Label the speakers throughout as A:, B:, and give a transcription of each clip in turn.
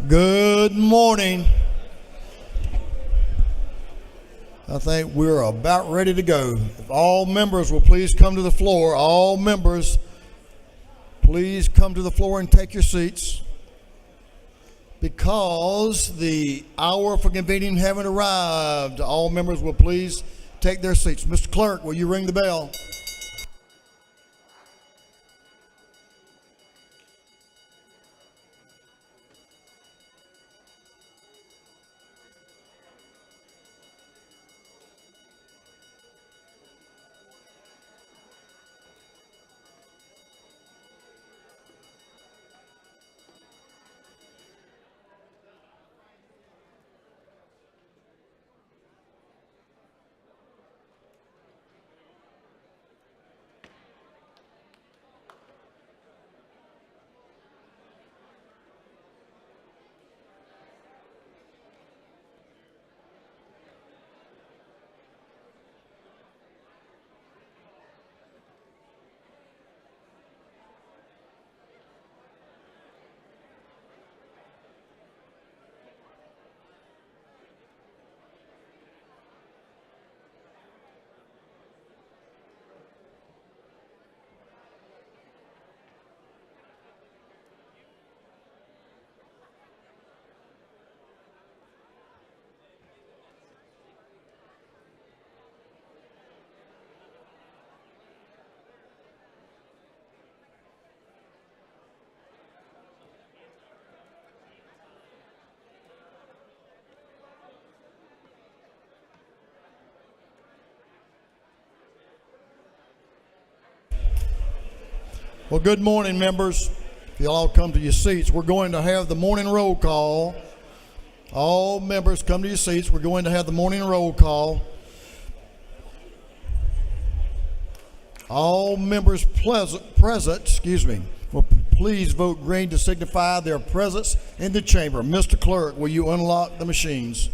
A: Good morning. I think we're about ready to go. If all members will please come to the floor. All members, please come to the floor and take your seats. Because the hour for convening haven't arrived, all members will please take their seats. Mr. Clerk, will you ring the bell? Well, good morning, members. If you all come to your seats, we're going to have the morning roll call. All members come to your seats. We're going to have the morning roll call. All members present, will please vote green to signify their presence in the chamber. Mr. Clerk, will you unlock the machines?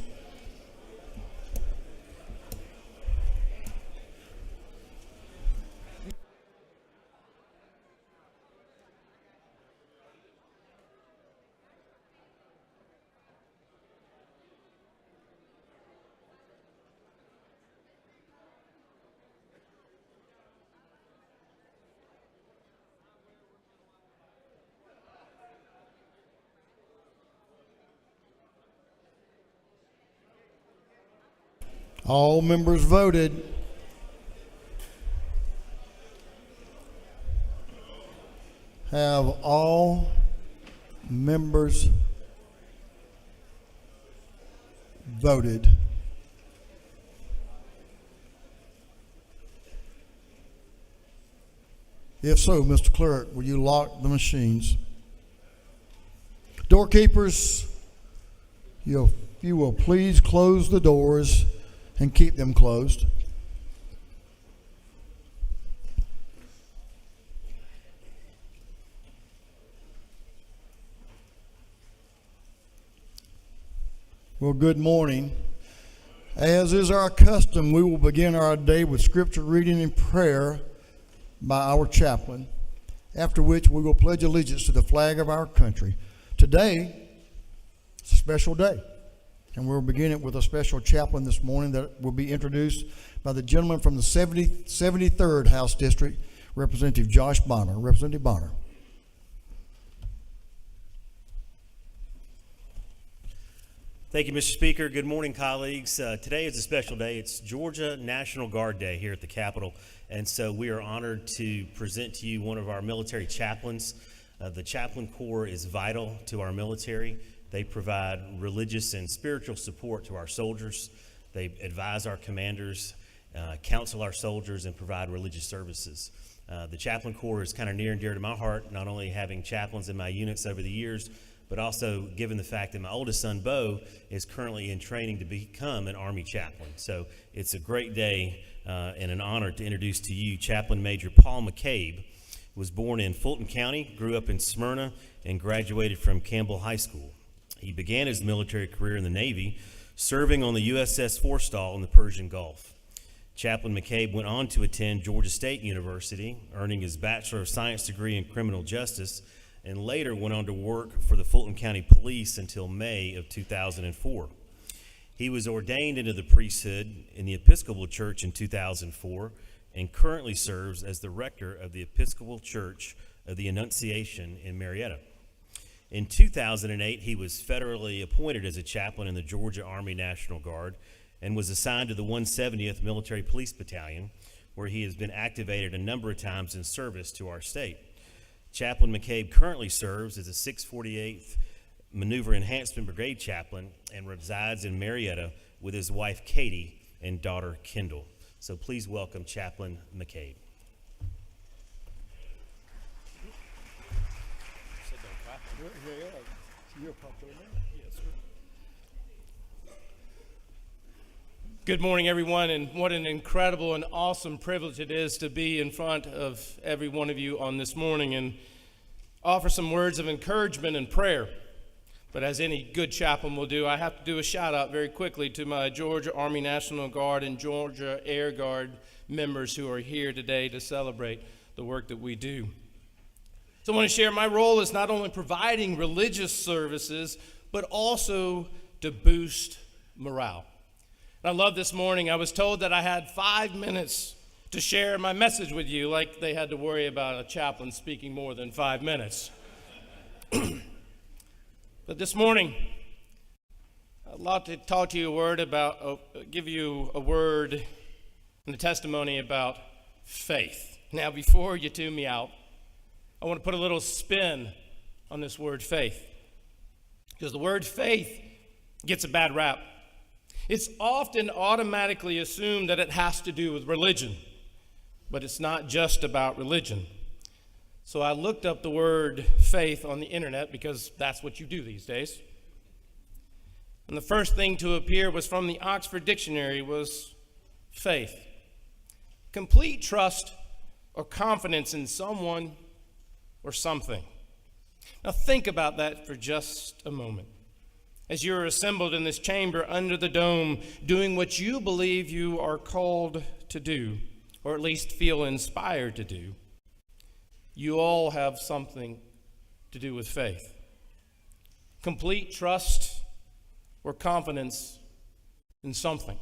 A: All members voted. Have all members voted? If so, Mr. Clerk, will you lock the machines? Doorkeepers, you will please close the doors and keep them closed. Well, good morning. As is our custom, we will begin our day with scripture reading and prayer by our chaplain, after which we will pledge allegiance to the flag of our country. Today, it's a special day. And we'll begin it with a special chaplain this morning that will be introduced by the gentleman from the 73rd House District, Representative Josh Bonner. Representative Bonner.
B: Thank you, Mr. Speaker. Good morning, colleagues. Today is a special day. It's Georgia National Guard Day here at the Capitol, and so we are honored to present to you one of our military chaplains. The Chaplain Corps is vital to our military. They provide religious and spiritual support to our soldiers. They advise our commanders, counsel our soldiers, and provide religious services. The Chaplain Corps is kind of near and dear to my heart, not only having chaplains in my units over the years, but also given the fact that my oldest son, Bo, is currently in training to become an Army chaplain. So it's a great day and an honor to introduce to you Chaplain Major Paul McCabe. Was born in Fulton County, grew up in Smyrna, and graduated from Campbell High School. He began his military career in the Navy, serving on the USS Forstall in the Persian Gulf. Chaplain McCabe went on to attend Georgia State University, earning his Bachelor of Science degree in Criminal Justice and later went on to work for the Fulton County Police until May of 2004. He was ordained into the priesthood in the Episcopal Church in 2004 and currently serves as the rector of the Episcopal Church of the Annunciation in Marietta. In 2008, he was federally appointed as a chaplain in the Georgia Army National Guard and was assigned to the 170th Military Police Battalion, where he has been activated a number of times in service to our state. Chaplain McCabe currently serves as a 648th Maneuver Enhancement Brigade chaplain and resides in Marietta with his wife Katie and daughter Kendall. So please welcome Chaplain McCabe.
C: Good morning, everyone, and what an incredible and awesome privilege it is to be in front of every one of you on this morning and offer some words of encouragement and prayer. But as any good chaplain will do, I have to do a shout out very quickly to my Georgia Army National Guard and Georgia Air Guard members who are here today to celebrate the work that we do. So I want to share my role is not only providing religious services, but also to boost morale. I love this morning, I was told that I had 5 minutes to share my message with you, like they had to worry about a chaplain speaking more than 5 minutes. But this morning, I'd love to talk to you give you a word and a testimony about faith. Now, before you tune me out, I want to put a little spin on this word faith, because the word faith gets a bad rap. It's often automatically assumed that it has to do with religion, but it's not just about religion. So I looked up the word faith on the internet, because that's what you do these days. And the first thing to appear was from the Oxford Dictionary was faith. Complete trust or confidence in someone or something. Now think about that for just a moment. As you're assembled in this chamber under the dome, doing what you believe you are called to do, or at least feel inspired to do, you all have something to do with faith. Complete trust or confidence in something.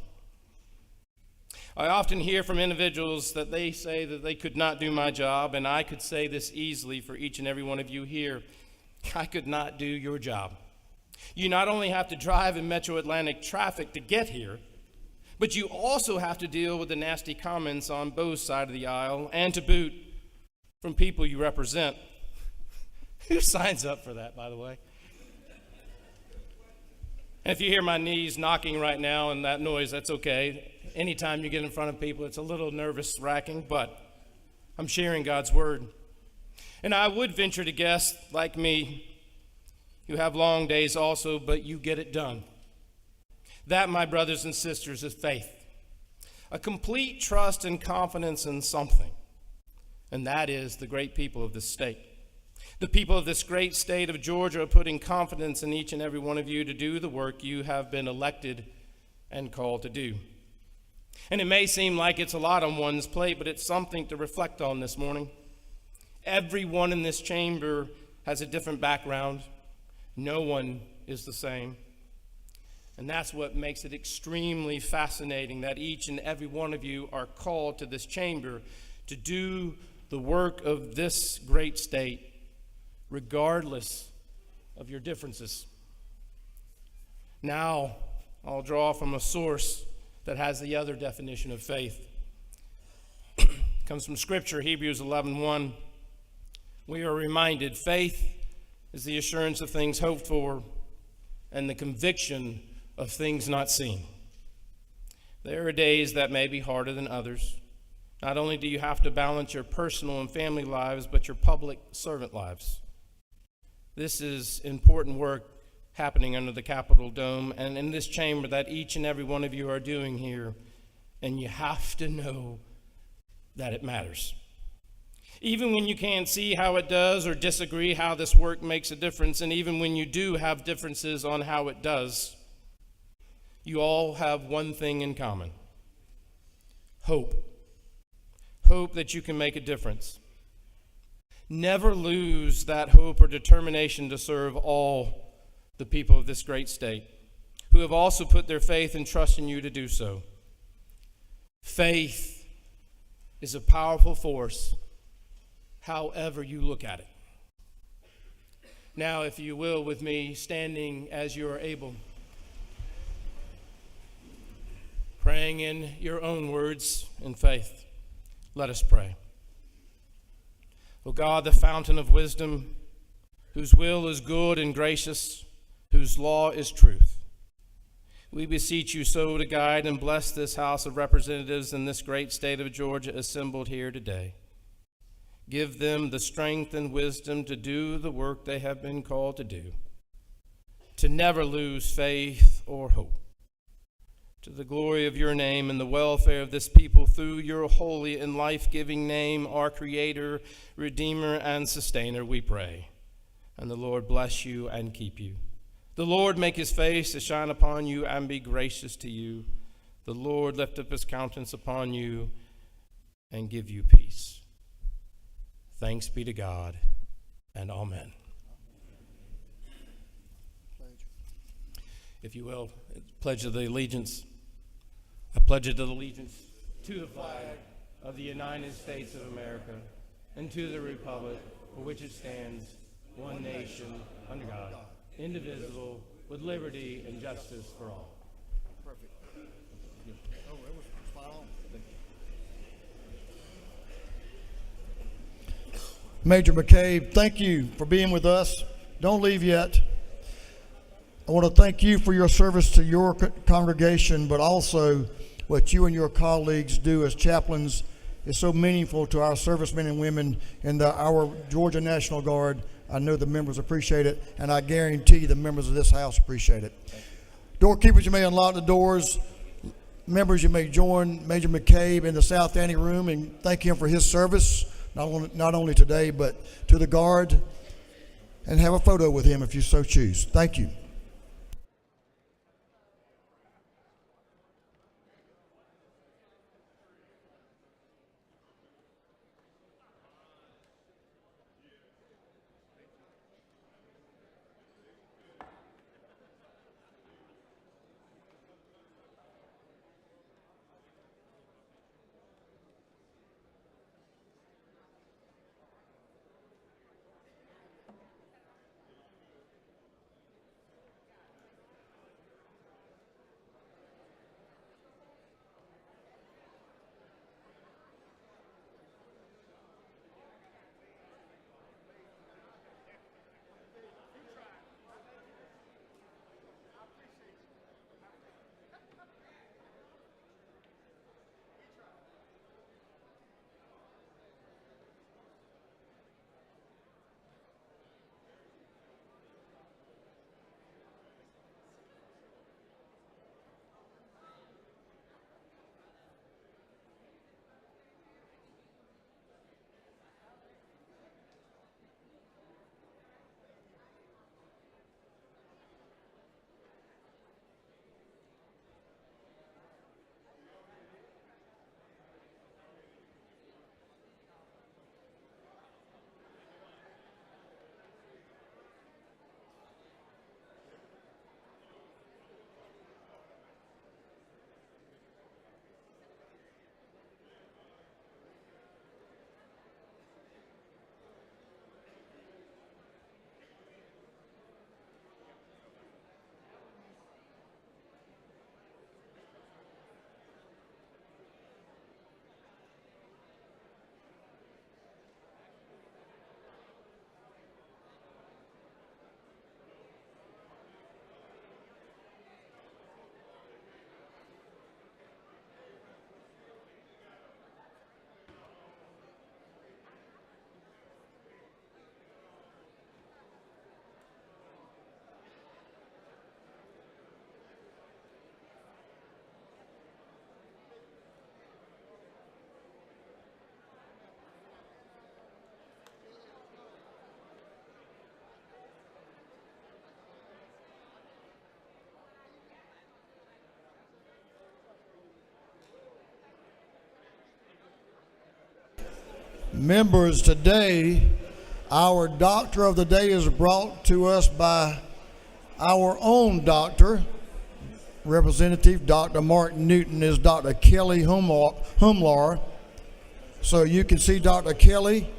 C: I often hear from individuals that they say that they could not do my job, and I could say this easily for each and every one of you here: I could not do your job. You not only have to drive in Metro Atlantic traffic to get here, but you also have to deal with the nasty comments on both sides of the aisle, and to boot, from people you represent. Who signs up for that, by the way? And if you hear my knees knocking right now and that noise, that's okay. Anytime you get in front of people, it's a little nervous-wracking, but I'm sharing God's word. And I would venture to guess, like me, you have long days also, but you get it done. That, my brothers and sisters, is faith. A complete trust and confidence in something. And that is the great people of this state. The people of this great state of Georgia are putting confidence in each and every one of you to do the work you have been elected and called to do. And it may seem like it's a lot on one's plate, but it's something to reflect on this morning. Everyone in this chamber has a different background. No one is the same. And that's what makes it extremely fascinating that each and every one of you are called to this chamber to do the work of this great state, regardless of your differences. Now, I'll draw from a source that has the other definition of faith. It comes from Scripture, Hebrews 11:1. We are reminded faith is the assurance of things hoped for and the conviction of things not seen. There are days that may be harder than others. Not only do you have to balance your personal and family lives, but your public servant lives. This is important work happening under the Capitol Dome and in this chamber that each and every one of you are doing here, and you have to know that it matters. Even when you can't see how it does or disagree how this work makes a difference, and even when you do have differences on how it does, you all have one thing in common: hope. Hope that you can make a difference. Never lose that hope or determination to serve all the people of this great state who have also put their faith and trust in you to do so. Faith is a powerful force, however you look at it. Now, if you will, with me, standing as you are able, praying in your own words in faith, let us pray. O God, the fountain of wisdom, whose will is good and gracious, whose law is truth, we beseech you so to guide and bless this House of Representatives in this great state of Georgia assembled here today. Give them the strength and wisdom to do the work they have been called to do, to never lose faith or hope. To the glory of your name and the welfare of this people through your holy and life-giving name, our Creator, Redeemer, and Sustainer, we pray. And the Lord bless you and keep you. The Lord make his face to shine upon you and be gracious to you. The Lord lift up his countenance upon you and give you peace. Thanks be to God, and amen. If you will, pledge of the allegiance. I pledge it to the allegiance to the flag of the United States of America and to the republic for which it stands, one nation, under God, indivisible, with liberty and justice for all.
A: Perfect. Oh, that was spot on. Major McCabe, thank you for being with us. Don't leave yet. I want to thank you for your service to your congregation, but also what you and your colleagues do as chaplains is so meaningful to our servicemen and women in our Georgia National Guard. I know the members appreciate it, and I guarantee the members of this house appreciate it. Doorkeepers, you may unlock the doors. Members, you may join Major McCabe in the South Annie room and thank him for his service, not only today, but to the Guard, and have a photo with him if you so choose. Thank you. Members, today Our doctor of the day is brought to us by our own doctor. Representative Dr. Mark Newton is Dr. Kelly Humlar. So you can see Dr. Kelly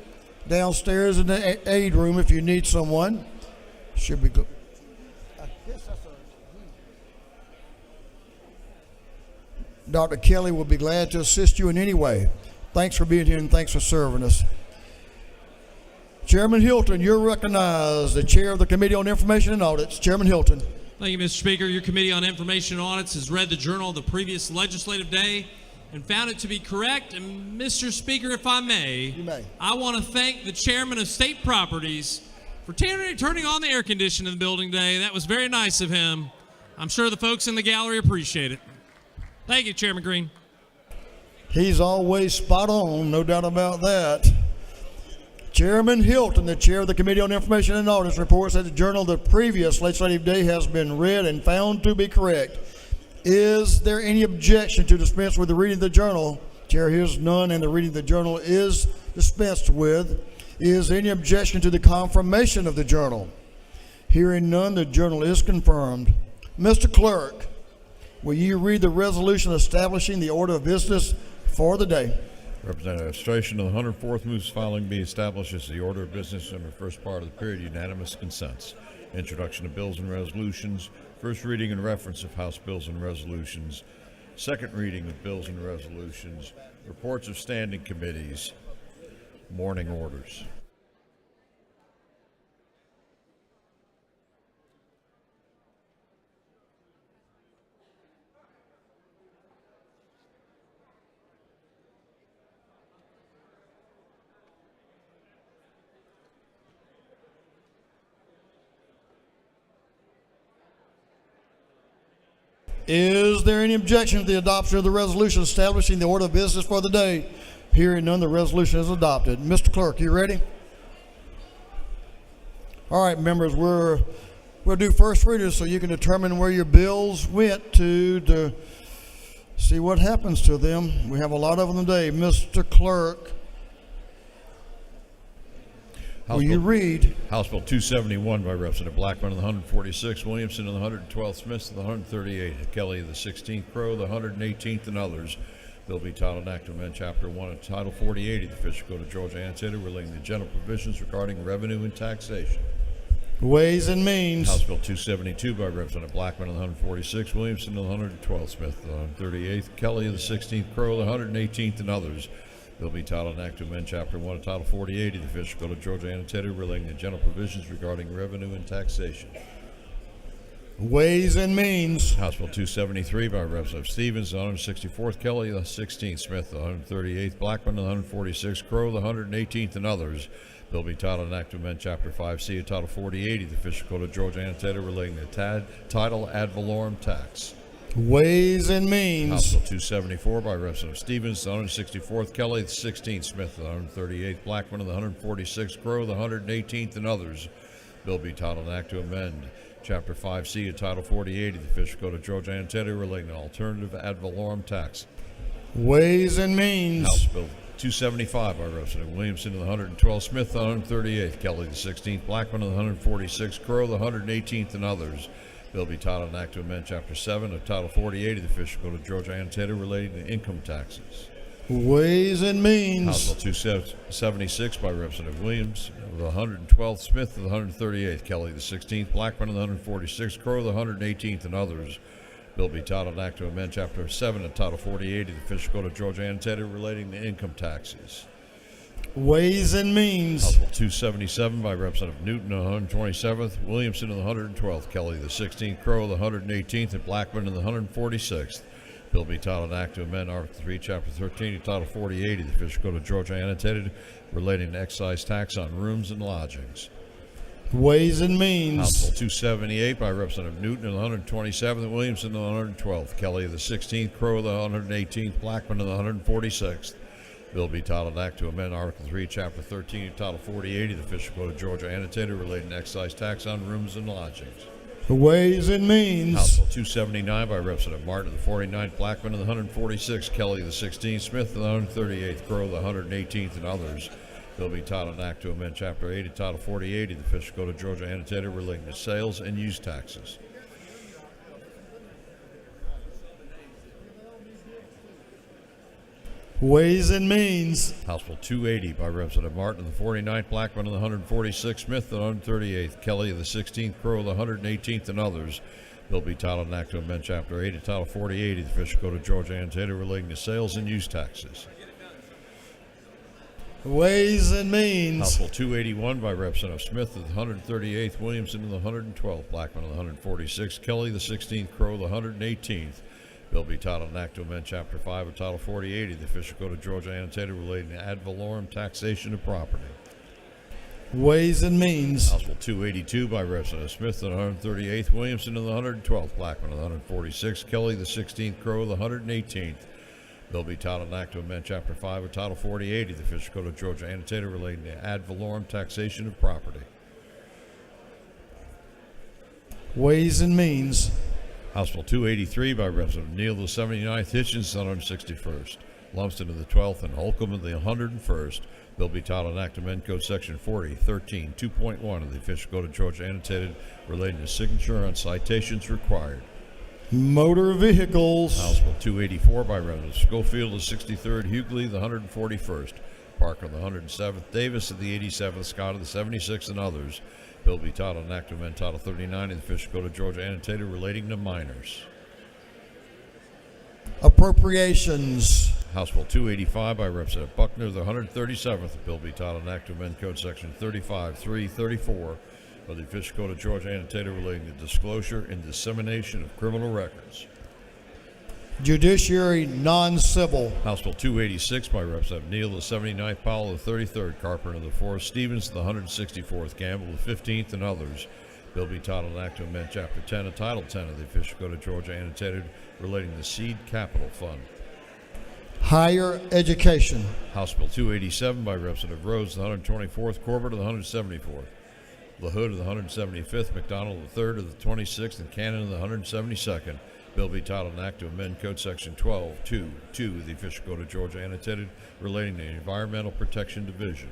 A: downstairs in the aid room if you need someone. Should be good. Dr. Kelly will be glad to assist you in any way. Thanks for being here and thanks for serving us. Chairman Hilton, you're recognized, the chair of the Committee on Information and Audits. Chairman Hilton.
D: Thank you, Mr. Speaker. Your Committee on Information and Audits has read the journal of the previous legislative day and found it to be correct. And Mr. Speaker, if I may,
A: You may.
D: I want to thank the chairman of State Properties for turning on the air conditioning in the building today. That was very nice of him. I'm sure the folks in the gallery appreciate it. Thank you, Chairman Green.
A: He's always spot on, no doubt about that. Chairman Hilton, the chair of the Committee on Information and Audits, reports that the journal of the previous legislative day has been read and found to be correct. Is there any objection to dispense with the reading of the journal? Chair hears none, and the reading of the journal is dispensed with. Is there any objection to the confirmation of the journal? Hearing none, the journal is confirmed. Mr. Clerk, will you read the resolution establishing the order of business for the day?
E: Representative Administration of the 104th moves following be established as the order of business in the first part of the period. Unanimous consents. Introduction of bills and resolutions. First reading and reference of House bills and resolutions. Second reading of bills and resolutions. Reports of standing committees. Morning orders.
A: Is there any objection to the adoption of the resolution establishing the order of business for the day? Hearing none, the resolution is adopted. Mr. Clerk, you ready? All right, members, we'll do first readers so you can determine where your bills went to see what happens to them. We have a lot of them today. Mr. Clerk, will you read?
E: House Bill 271 by Representative Blackman of the 146th, Williamson of the 112th, Smith of the 138th, Kelly of the 16th, Crow of the 118th, and others. Bill be titled Act to Amend Chapter 1 of Title 4080 of the Official Code of Georgia Annotated relating to general provisions regarding revenue and taxation.
A: Ways and Means.
E: House Bill 272 by Representative Blackman of the 146th, Williamson of the 112th, Smith of the 138th, Kelly of the 16th, Crow of the 118th, and others. Bill be titled Act to Amend Chapter 1 of Title 4080 of the Official Code of Georgia Annotated relating to general provisions regarding revenue and taxation.
A: Ways and Means.
E: House Bill 273 by Representative Stevens, the 164th, Kelly, the 16th, Smith, the 138th, Blackman, the 146th, Crow, the 118th, and others. Bill be titled an Act to Amend Chapter 5C of Title 4080 of the Official Code of Georgia Annotated relating to title ad valorem tax.
A: Ways and Means.
E: House Bill 274 by Representative Stevens, the 164th, Kelly, the 16th, Smith, the 138th, Blackman, the 146th, Crow, the 118th, and others. Bill be titled an Act to Amend Chapter 5C of Title 4080 of the Official Code of Georgia Annotated relating to alternative ad valorem tax.
A: Ways and Means.
E: House Bill 275 by Representative Williamson of the 112th, Smith, the 138th, Kelly, the 16th, Blackman, of the 146th, Crow, the 118th, and others. Bill be titled an Act to Amend Chapter 7 of Title 4080 of the Official Code of Georgia Annotated relating to income taxes.
A: Ways and Means.
E: House Bill 276 by Representative Williams of the 112th, Smith of the 138th, Kelly the 16th, Blackman of the 146th, Crow the 118th, and others. Bill be titled Act to Amend Chapter 7 of Title 4080 of the Official Code of Georgia Annotated relating to income taxes.
A: Ways and Means.
E: House Bill 277 by Representative Newton of the 127th, Williamson of the 112th, Kelly the 16th, Crow the 118th, and Blackman of the 146th. Bill be titled Act to Amend Article 3, Chapter 13 of Title 4080 of the Official Code of Georgia Annotated relating to excise tax on rooms and lodgings.
A: Ways and
E: House
A: Means.
E: Bill 278 by Representative Newton of the 127th, Williamson of the 112th, Kelly of the 16th, Crow of the 118th, Blackman of the 146th. Bill be titled Act to Amend Article 3, Chapter 13 of Title 4080 of the Official Code of Georgia Annotated relating to excise tax on rooms and lodgings.
A: Ways and
E: House
A: Means.
E: Bill 279 by Representative Martin of the 49th, Blackman of the 146th, Kelly of the 16th, Smith of the 138th, Crow of the 118th, and others. Bill be titled an act to amend Chapter 8 of Title 48 of the Official Code of Georgia annotated relating to sales and use taxes.
A: Ways and Means.
E: House Bill 280 by Representative Martin of the 49th, Blackman of the 146th, Smith of the 138th, Kelly of the 16th, Crow of the 118th, and others. Bill be titled an act to amend Chapter 8 of Title 48 of the Official Code of Georgia annotated relating to sales and use taxes.
A: Ways and Means.
E: House Bill 281 by Representative Smith of the 138th, Williamson of the 112th, Blackman of the 146th, Kelly the 16th, Crow of the 118th. Bill be titled an act to amend Chapter 5 of Title 48 of the Official Code of Georgia annotated relating to ad valorem taxation of property.
A: Ways and Means.
E: House Bill 282 by Representative Smith of the 138th, Williamson of the 112th, Blackman of the 146th, Kelly the 16th, Crow of the 118th. Bill be titled an act to amend Chapter 5 of Title 48 of the Official Code of Georgia annotated relating to ad valorem taxation of property.
A: Ways and Means.
E: House Bill 283 by Representative Neal of the 79th, Hitchens of the 161st, Lumsden of the 12th, and Holcomb of the 101st. Bill be titled an act to amend Code Section 4013 2.1 of the Official Code of Georgia annotated relating to signature on citations required.
A: Motor Vehicles.
E: House Bill 284 by Representative Schofield of the 63rd, Hughley of the 141st, Parker of the 107th, Davis of the 87th, Scott of the 76th, and others. Bill be titled an act to amend Title 39 of the Official Code of Georgia annotated relating to minors.
A: Appropriations.
E: House Bill 285 by Representative Buckner of the 137th. Bill be titled an act to amend Code Section 35.3.34 of the Official Code of Georgia annotated relating to disclosure and dissemination of criminal records.
A: Judiciary Non-Civil.
E: House Bill 286 by Representative Neal of the 79th, Powell of the 33rd, Carpenter of the 4th, Stevens of the 164th, Gamble of the 15th, and others. Bill be titled an act to amend Chapter 10 of Title 10 of the Official Code of Georgia annotated relating to Seed Capital Fund.
A: Higher Education.
E: House Bill 287 by Representative Rhodes of the 124th, Corbett of the 174th, LaHood of the 175th, McDonald of the 3rd of the 26th, and Cannon of the 172nd. Bill be titled an act to amend Code Section 12.2.2 of the Official Code of Georgia annotated relating to the Environmental Protection Division.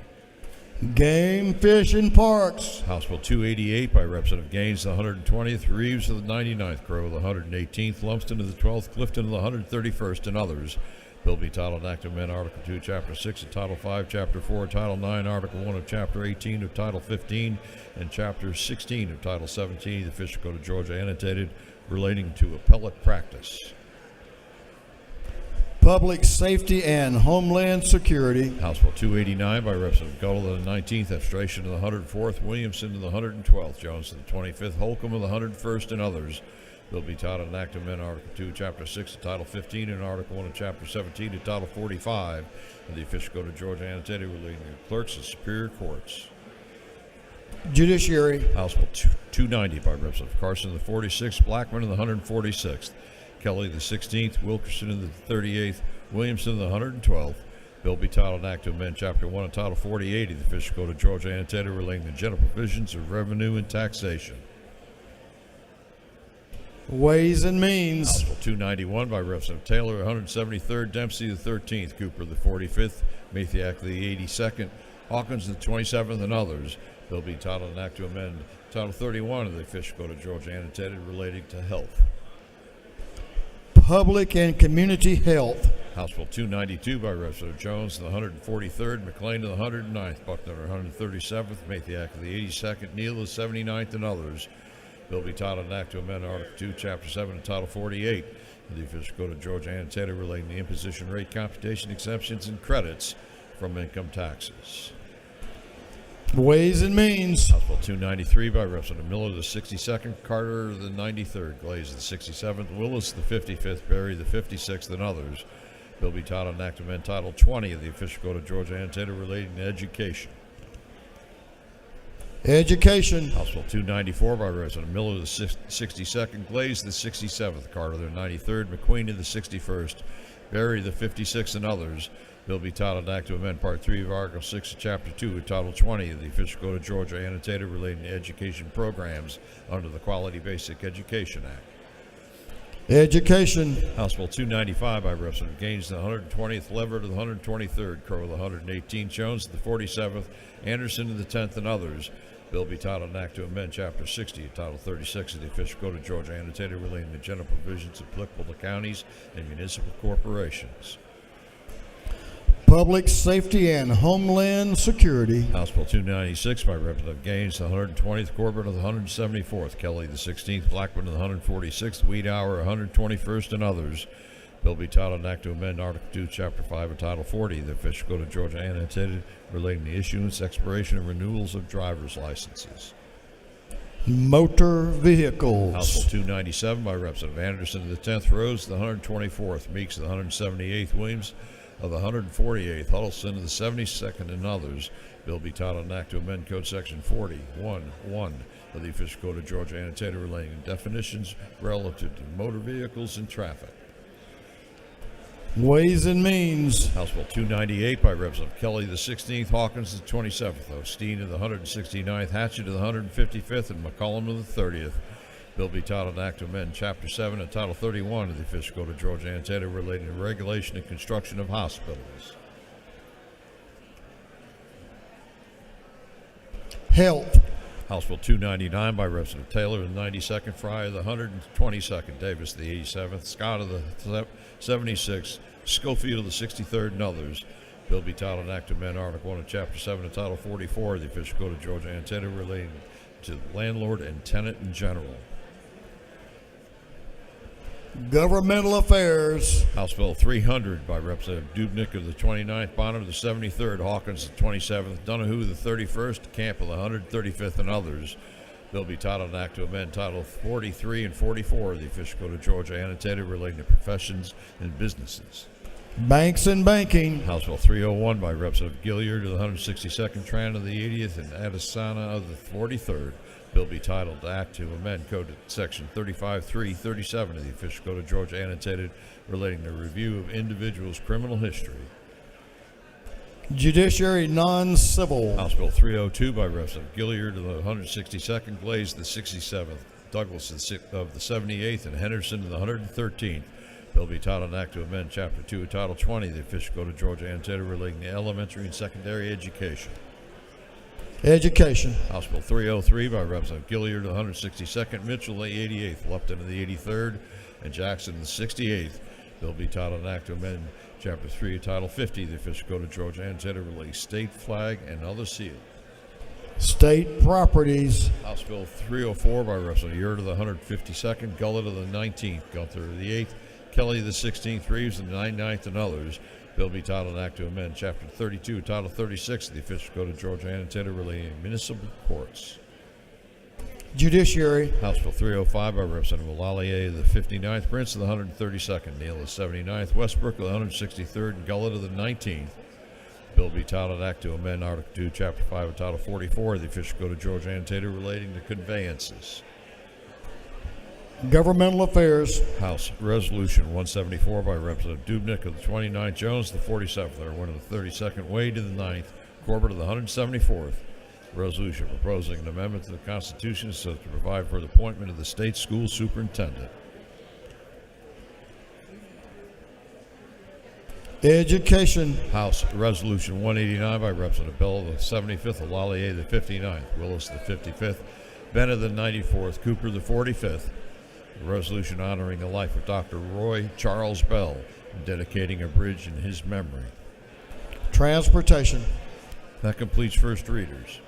A: Game, Fish, and Parks.
E: House Bill 288 by Representative Gaines of the 120th, Reeves of the 99th, Crow of the 118th, Lumsden of the 12th, Clifton of the 131st, and others. Bill be titled an act to amend Article 2, Chapter 6 of Title 5, Chapter 4 of Title 9, Article 1 of Chapter 18 of Title 15, and Chapter 16 of Title 17 of the Official Code of Georgia annotated relating to appellate practice.
A: Public Safety and Homeland Security.
E: House Bill 289 by Representative Gull of the 19th, Abstration of the 104th, Williamson of the 112th, Jones of the 25th, Holcomb of the 101st, and others. Bill be titled an act to amend Article 2, Chapter 6 of Title 15 and Article 1 of Chapter 17 of Title 45 of the Official Code of Georgia annotated relating to clerks of superior courts.
A: Judiciary.
E: House Bill 290 by Representative Carson of the 46th, Blackman of the 146th, Kelly of the 16th, Wilkerson of the 38th, Williamson of the 112th. Bill be titled an act to amend Chapter 1 of Title 48 of the Official Code of Georgia annotated relating to general provisions of revenue and taxation.
A: Ways and Means.
E: House Bill 291 by Representative Taylor, 173rd, Dempsey the 13th, Cooper the 45th, Mathiak the 82nd, Hawkins the 27th, and others. Bill be titled an act to amend Title 31 of the Official Code of Georgia annotated relating to health.
A: Public and Community Health.
E: House Bill 292 by Representative Jones of the 143rd, McLean of the 109th, Buckner of the 137th, Mathiak of the 82nd, Neal of the 79th, and others. Bill be titled an act to amend Article 2, Chapter 7 of Title 48 of the Official Code of Georgia annotated relating to imposition rate computation exemptions and credits from income taxes.
A: Ways and Means.
E: House Bill 293 by Representative Miller, the 62nd, Carter, the 93rd, Glaze, the 67th, Willis, the 55th, Berry, the 56th, and others. Bill be titled an act to amend Title 20 of the Official Code of Georgia annotated relating to education.
A: Education.
E: House Bill 294 by Representative Miller, the 62nd, Glaze, the 67th, Carter, the 93rd, McQueen, the 61st, Berry, the 56th, and others. Bill be titled an act to amend Part 3 of Article 6 of Chapter 2 of Title 20 of the Official Code of Georgia annotated relating to education programs under the Quality Basic Education Act.
A: Education.
E: House Bill 295 by Representative Gaines to the 120th, Lever to the 123rd, Crowe to the 118th, Jones to the 47th, Anderson to the 10th, and others. Bill be titled an act to amend Chapter 60 of Title 36 of the Official Code of Georgia, annotated relating to general provisions applicable to counties and municipal corporations.
A: Public Safety and Homeland Security.
E: House Bill 296 by Representative Gaines, the 120th, Corbett of the 174th, Kelly the 16th, Blackburn of the 146th, Weedhour 121st, and others. Bill be titled an act to amend Article 2, Chapter 5 of Title 40 of the Official Code of Georgia, annotated relating to issuance, expiration, and renewals of driver's licenses.
A: Motor Vehicles.
E: House Bill 297 by Representative Anderson of the 10th, Rose of the 124th, Meeks of the 178th, Williams of the 148th, Huddleston of the 72nd, and others. Bill be titled an act to amend Code Section 40.1.1 of the Official Code of Georgia, annotated relating to definitions relative to motor vehicles and traffic.
A: Ways and Means.
E: House Bill 298 by Representative Kelly the 16th, Hawkins the 27th, Osteen of the 169th, Hatchett of the 155th, and McCollum of the 30th. Bill be titled an act to amend Chapter 7 and Title 31 of the Official Code of Georgia, annotated relating to regulation and construction of hospitals.
A: Health.
E: House Bill 299 by Representative Taylor of the 92nd, Fry of the 122nd, Davis of the 87th, Scott of the 76th, Schofield of the 63rd, and others. Bill be titled an act to amend Article 1 of Chapter 7 and Title 44 of the Official Code of Georgia, annotated relating to landlord and tenant in general.
A: Governmental Affairs.
E: House Bill 300 by Representative Dubnik of the 29th, Bonner of the 73rd, Hawkins the 27th, Donahue the 31st, Camp of the 135th, and others. Bill be titled an act to amend Title 43 and 44 of the Official Code of Georgia, annotated relating to professions and businesses.
A: Banks and Banking.
E: House Bill 301 by Representative Gilliard of the 162nd, Tran of the 80th, and Adesanya of the 43rd. Bill be titled Act to amend Code Section 35.3.37 of the Official Code of Georgia, annotated relating to review of individuals' criminal history.
A: Judiciary Non-Civil.
E: House Bill 302 by Representative Gilliard of the 162nd, Glaze the 67th, Douglas of the 78th, and Henderson of the 113th. Bill be titled an act to amend Chapter 2 of Title 20 of the Official Code of Georgia, annotated relating to elementary and secondary education.
A: Education.
E: House Bill 303 by Representative Gilliard of the 162nd, Mitchell of the 88th, Lupton of the 83rd, and Jackson of the 68th. Bill be titled an act to amend Chapter 3 of Title 50 of the Official Code of Georgia, annotated relating state flag and other seals.
A: State Properties.
E: House Bill 304 by Representative Yurt of the 152nd, Gullett of the 19th, Gunther of the 8th, Kelly of the 16th, Reeves of the 99th, and others. Bill be titled an act to amend Chapter 32, Title 36 of the Official Code of Georgia, annotated relating to municipal courts.
A: Judiciary.
E: House Bill 305 by Representative Lallier of the 59th, Prince of the 132nd, Neal of the 79th, Westbrook of the 163rd, and Gullett of the 19th. Bill be titled an act to amend Article 2, Chapter 5 of Title 44 of the Official Code of Georgia, annotated relating to conveyances.
A: Governmental Affairs.
E: House Resolution 174 by Representative Dubnik of the 29th, Jones of the 47th, Irwin of the 32nd, Wade of the 9th, Corbett of the 174th. Resolution proposing an amendment to the Constitution so as to provide for the appointment of the state school superintendent.
A: Education.
E: House Resolution 189 by Representative Bell of the 75th, Lallier the 59th, Willis the 55th, Bennett the 94th, Cooper the 45th. A resolution honoring the life of Dr. Roy Charles Bell and dedicating a bridge in his memory.
A: Transportation.
E: That completes first readers.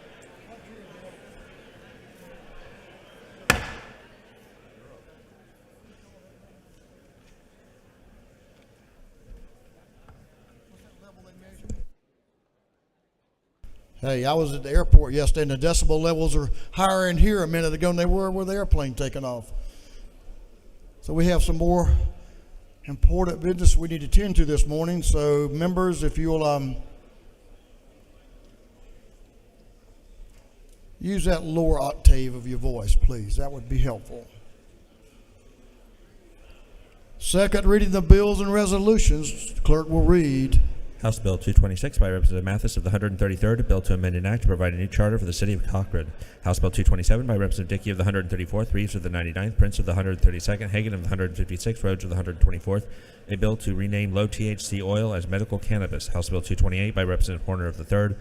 A: Hey, I was at the airport yesterday, and the decibel levels are higher in here a minute ago than they were with the airplane taking off. So we have some more important business we need to tend to this morning. So members, if you'll use that lower octave of your voice, please. That would be helpful. Second reading of the bills and resolutions. The clerk will read.
F: House Bill 226 by Representative Mathis of the 133rd, a bill to amend an act to provide a new charter for the city of Cochrane. House Bill 227 by Representative Dickey of the 134th, Reeves of the 99th, Prince of the 132nd, Hagan of the 156th, Rhodes of the 124th, a bill to rename low THC oil as medical cannabis. House Bill 228 by Representative Horner of the 3rd,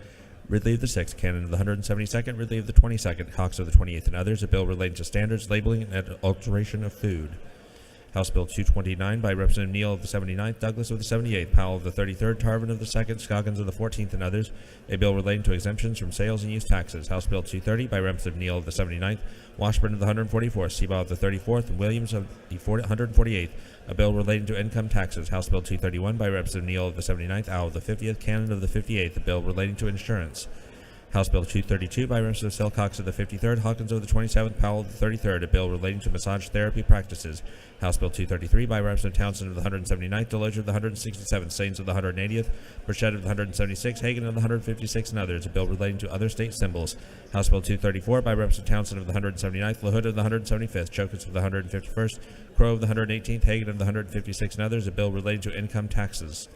F: Ridley of the 6th, Cannon of the 172nd, Ridley of the 22nd, Cox of the 28th, and others, a bill relating to standards, labeling, and adulteration of food. House Bill 229 by Representative Neal of the 79th, Douglas of the 78th, Powell of the 33rd, Tarvin of the 2nd, Scoggins of the 14th, and others, a bill relating to exemptions from sales and use taxes. House Bill 230 by Representative Neal of the 79th, Washburn of the 144th, Seabaugh of the 34th, and Williams of the 148th, a bill relating to income taxes. House Bill 231 by Representative Neal of the 79th, Owl of the 50th, Cannon of the 58th, a bill relating to insurance. House Bill 232 by Representative Silcox of the 53rd, Hawkins of the 27th, Powell of the 33rd, a bill relating to massage therapy practices. House Bill 233 by Representative Townsend of the 179th, Deloge of the 167th, Sains of the 180th, Burchett of the 176th, Hagan of the 156th, and others, a bill relating to other state symbols. House Bill 234 by Representative Townsend of the 179th, LaHood of the 175th, Chokus of the 151st, Crow of the 118th, Hagan of the 156th, and others, a bill relating to income taxes.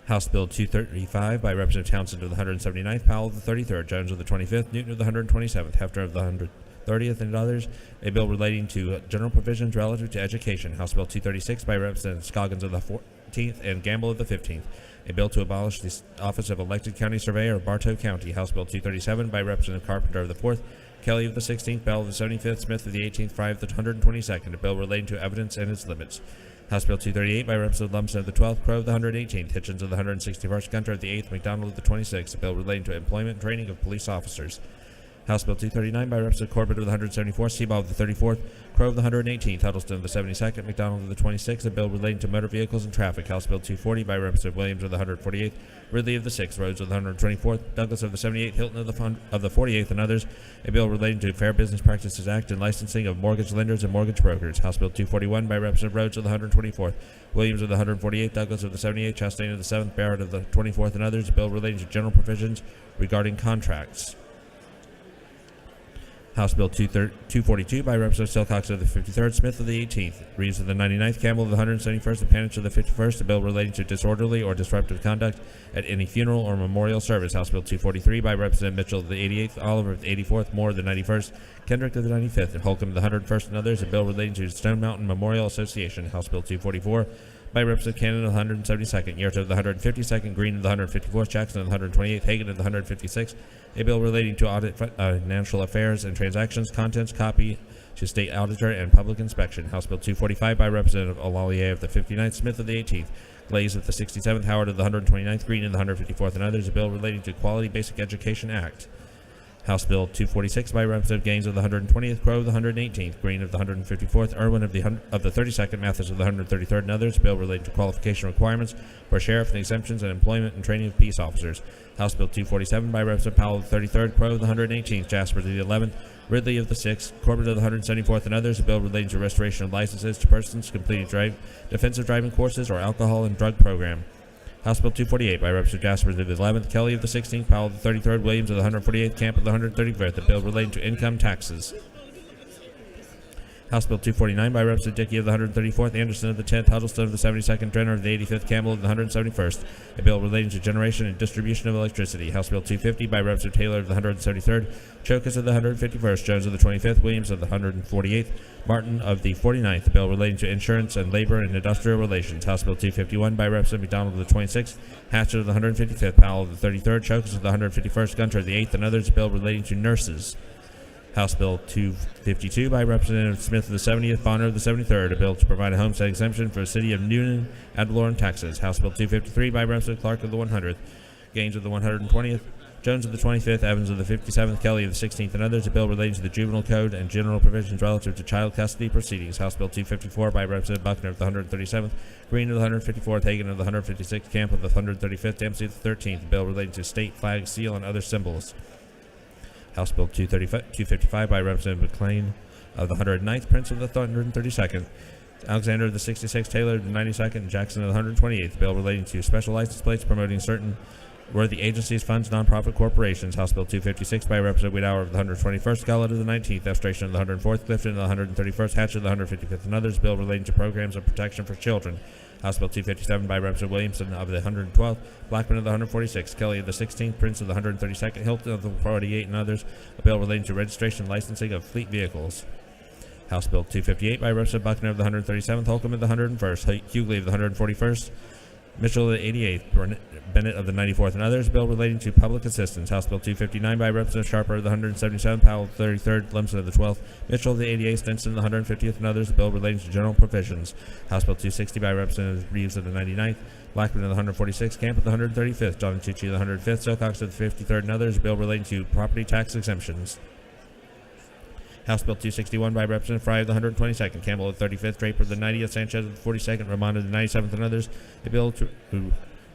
F: House Bill 235 by Representative Townsend of the 179th, Powell of the 33rd, Jones of the 25th, Newton of the 127th, Hefner of the 130th, and others, a bill relating to general provisions relative to education. House Bill 236 by Representative Scoggins of the 14th and Gamble of the 15th, a bill to abolish the office of elected county surveyor of Bartow County. House Bill 237 by Representative Carpenter of the 4th, Kelly of the 16th, Bell of the 75th, Smith of the 18th, Fry of the 122nd, a bill relating to evidence and its limits. House Bill 238 by Representative Lumsden of the 12th, Crow of the 118th, Hitchens of the 161st, Gunter of the 8th, McDonald of the 26th, a bill relating to employment and training of police officers. House Bill 239 by Representative Corbett of the 174th, Seabaugh of the 34th, Crow of the 118th, Huddleston of the 72nd, McDonald of the 26th, a bill relating to motor vehicles and traffic. House Bill 240 by Representative Williams of the 148th, Ridley of the 6th, Rhodes of the 124th, Douglas of the 78th, Hilton of the 48th, and others, a bill relating to Fair Business Practices Act and licensing of mortgage lenders and mortgage brokers. House Bill 241 by Representative Rhodes of the 124th, Williams of the 148th, Douglas of the 78th, Chastain of the 7th, Barrett of the 24th, and others, a bill relating to general provisions regarding contracts. House Bill 242 by Representative Silcox of the 53rd, Smith of the 18th, Reeves of the 99th, Campbell of the 171st, and Panich of the 51st, a bill relating to disorderly or disruptive conduct at any funeral or memorial service. House Bill 243 by Representative Mitchell of the 88th, Oliver of the 84th, Moore of the 91st, Kendrick of the 95th, and Holcomb of the 101st, and others, a bill relating to Stone Mountain Memorial Association. House Bill 244 by Representative Cannon of the 172nd, Yerto of the 152nd, Green of the 154th, Jackson of the 128th, Hagan of the 156th, a bill relating to audit financial affairs and transactions, contents, copy to state auditor, and public inspection. House Bill 245 by Representative Olalier of the 59th, Smith of the 18th, Glaze of the 67th, Howard of the 129th, Green of the 154th, and others, a bill relating to Quality Basic Education Act. House Bill 246 by Representative Gaines of the 120th, Crow of the 118th, Green of the 154th, Irwin of the 32nd, Mathis of the 133rd, and others, a bill relating to qualification requirements for sheriff and exemptions and employment and training of peace officers. House Bill 247 by Representative Powell of the 33rd, Crow of the 118th, Jasper of the 11th, Ridley of the 6th, Corbett of the 174th, and others, a bill relating to restoration of licenses to persons completing defensive driving courses or alcohol and drug program. House Bill 248 by Representative Jasper of the 11th, Kelly of the 16th, Powell of the 33rd, Williams of the 148th, Camp of the 135th, a bill relating to income taxes. House Bill 249 by Representative Dickey of the 134th, Anderson of the 10th, Huddleston of the 72nd, Drenner of the 85th, Campbell of the 171st, a bill relating to generation and distribution of electricity. House Bill 250 by Representative Taylor of the 173rd, Chokus of the 151st, Jones of the 25th, Williams of the 148th, Martin of the 49th, a bill relating to insurance and labor and industrial relations. House Bill 251 by Representative McDonald of the 26th, Hatchett of the 155th, Powell of the 33rd, Chokus of the 151st, Gunter of the 8th, and others, a bill relating to nurses. House Bill 252 by Representative Smith of the 70th, Bonner of the 73rd, a bill to provide a homestead exemption for the city of Newnan, ad valorem taxes. House Bill 253 by Representative Clark of the 100th, Gaines of the 120th, Jones of the 25th, Evans of the 57th, Kelly of the 16th, and others, a bill relating to the juvenile code and general provisions relative to child custody proceedings. House Bill 254 by Representative Buckner of the 137th, Green of the 154th, Hagan of the 156th, Camp of the 135th, Dempsey of the 13th, a bill relating to state flag, seal, and other symbols. House Bill 255 by Representative McLean of the 109th, Prince of the 132nd, Alexander of the 66th, Taylor of the 92nd, and Jackson of the 128th, bill relating to special license plates promoting certain worthy agencies, funds, nonprofit corporations. House Bill 256 by Representative Wiedauer of the 121st, Scarlett of the 19th, Estration of the 104th, Clifton of the 131st, Hatchet of the 155th, and others, bill relating to programs of protection for children. House Bill 257 by Representative Williamson of the 112th, Blackman of the 146th, Kelly of the 16th, Prince of the 132nd, Hilton of the 48, and others. A bill relating to registration and licensing of fleet vehicles. House Bill 258 by Representative Buckner of the 137th, Holcomb of the 101st, Hughley of the 141st, Mitchell of the 88th, Bennett of the 94th, and others. A bill relating to public assistance. House Bill 259 by Representative Sharper of the 177th, Powell of the 33rd, Lemson of the 12th, Mitchell of the 88th, Stinson of the 150th, and others. A bill relating to general provisions. House Bill 260 by Representative Reeves of the 99th, Blackman of the 146th, Camp of the 135th, John Tucci of the 105th, Silcox of the 53rd, and others. A bill relating to property tax exemptions. House Bill 261 by Representative Fry of the 122nd, Campbell of the 35th, Draper of the 90th, Sanchez of the 42nd, Ramon of the 97th, and others. A bill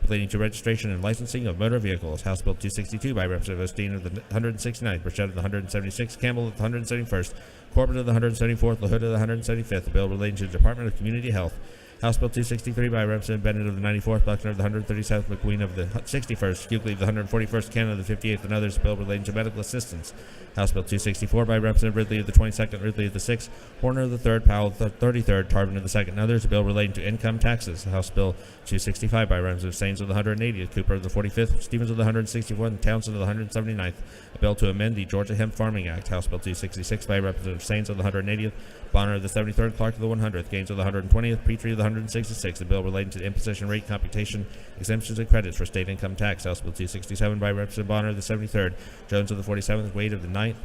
F: relating to registration and licensing of motor vehicles. House Bill 262 by Representative Osteen of the 169th, Burchett of the 176th, Campbell of the 171st, Corbett of the 174th, LaHood of the 175th. A bill relating to the Department of Community Health. House Bill 263 by Representative Bennett of the 94th, Buckner of the 137th, McQueen of the 61st, Hughley of the 141st, Cannon of the 58th, and others. A bill relating to medical assistance. House Bill 264 by Representative Ridley of the 22nd, Ridley of the 6th, Horner of the 3rd, Powell of the 33rd, Tarvin of the 2nd, and others. A bill relating to income taxes. House Bill 265 by Representative Saines of the 180th, Cooper of the 45th, Stevens of the 164th, and Townsend of the 179th. A bill to amend the Georgia Hemp Farming Act. House Bill 266 by Representative Saines of the 180th, Bonner of the 73rd, Clark of the 100th, Gaines of the 120th, Petrie of the 166th. A bill relating to the imposition rate computation, exemptions, and credits for state income tax. House Bill 267 by Representative Bonner of the 73rd, Jones of the 47th, Wade of the 9th,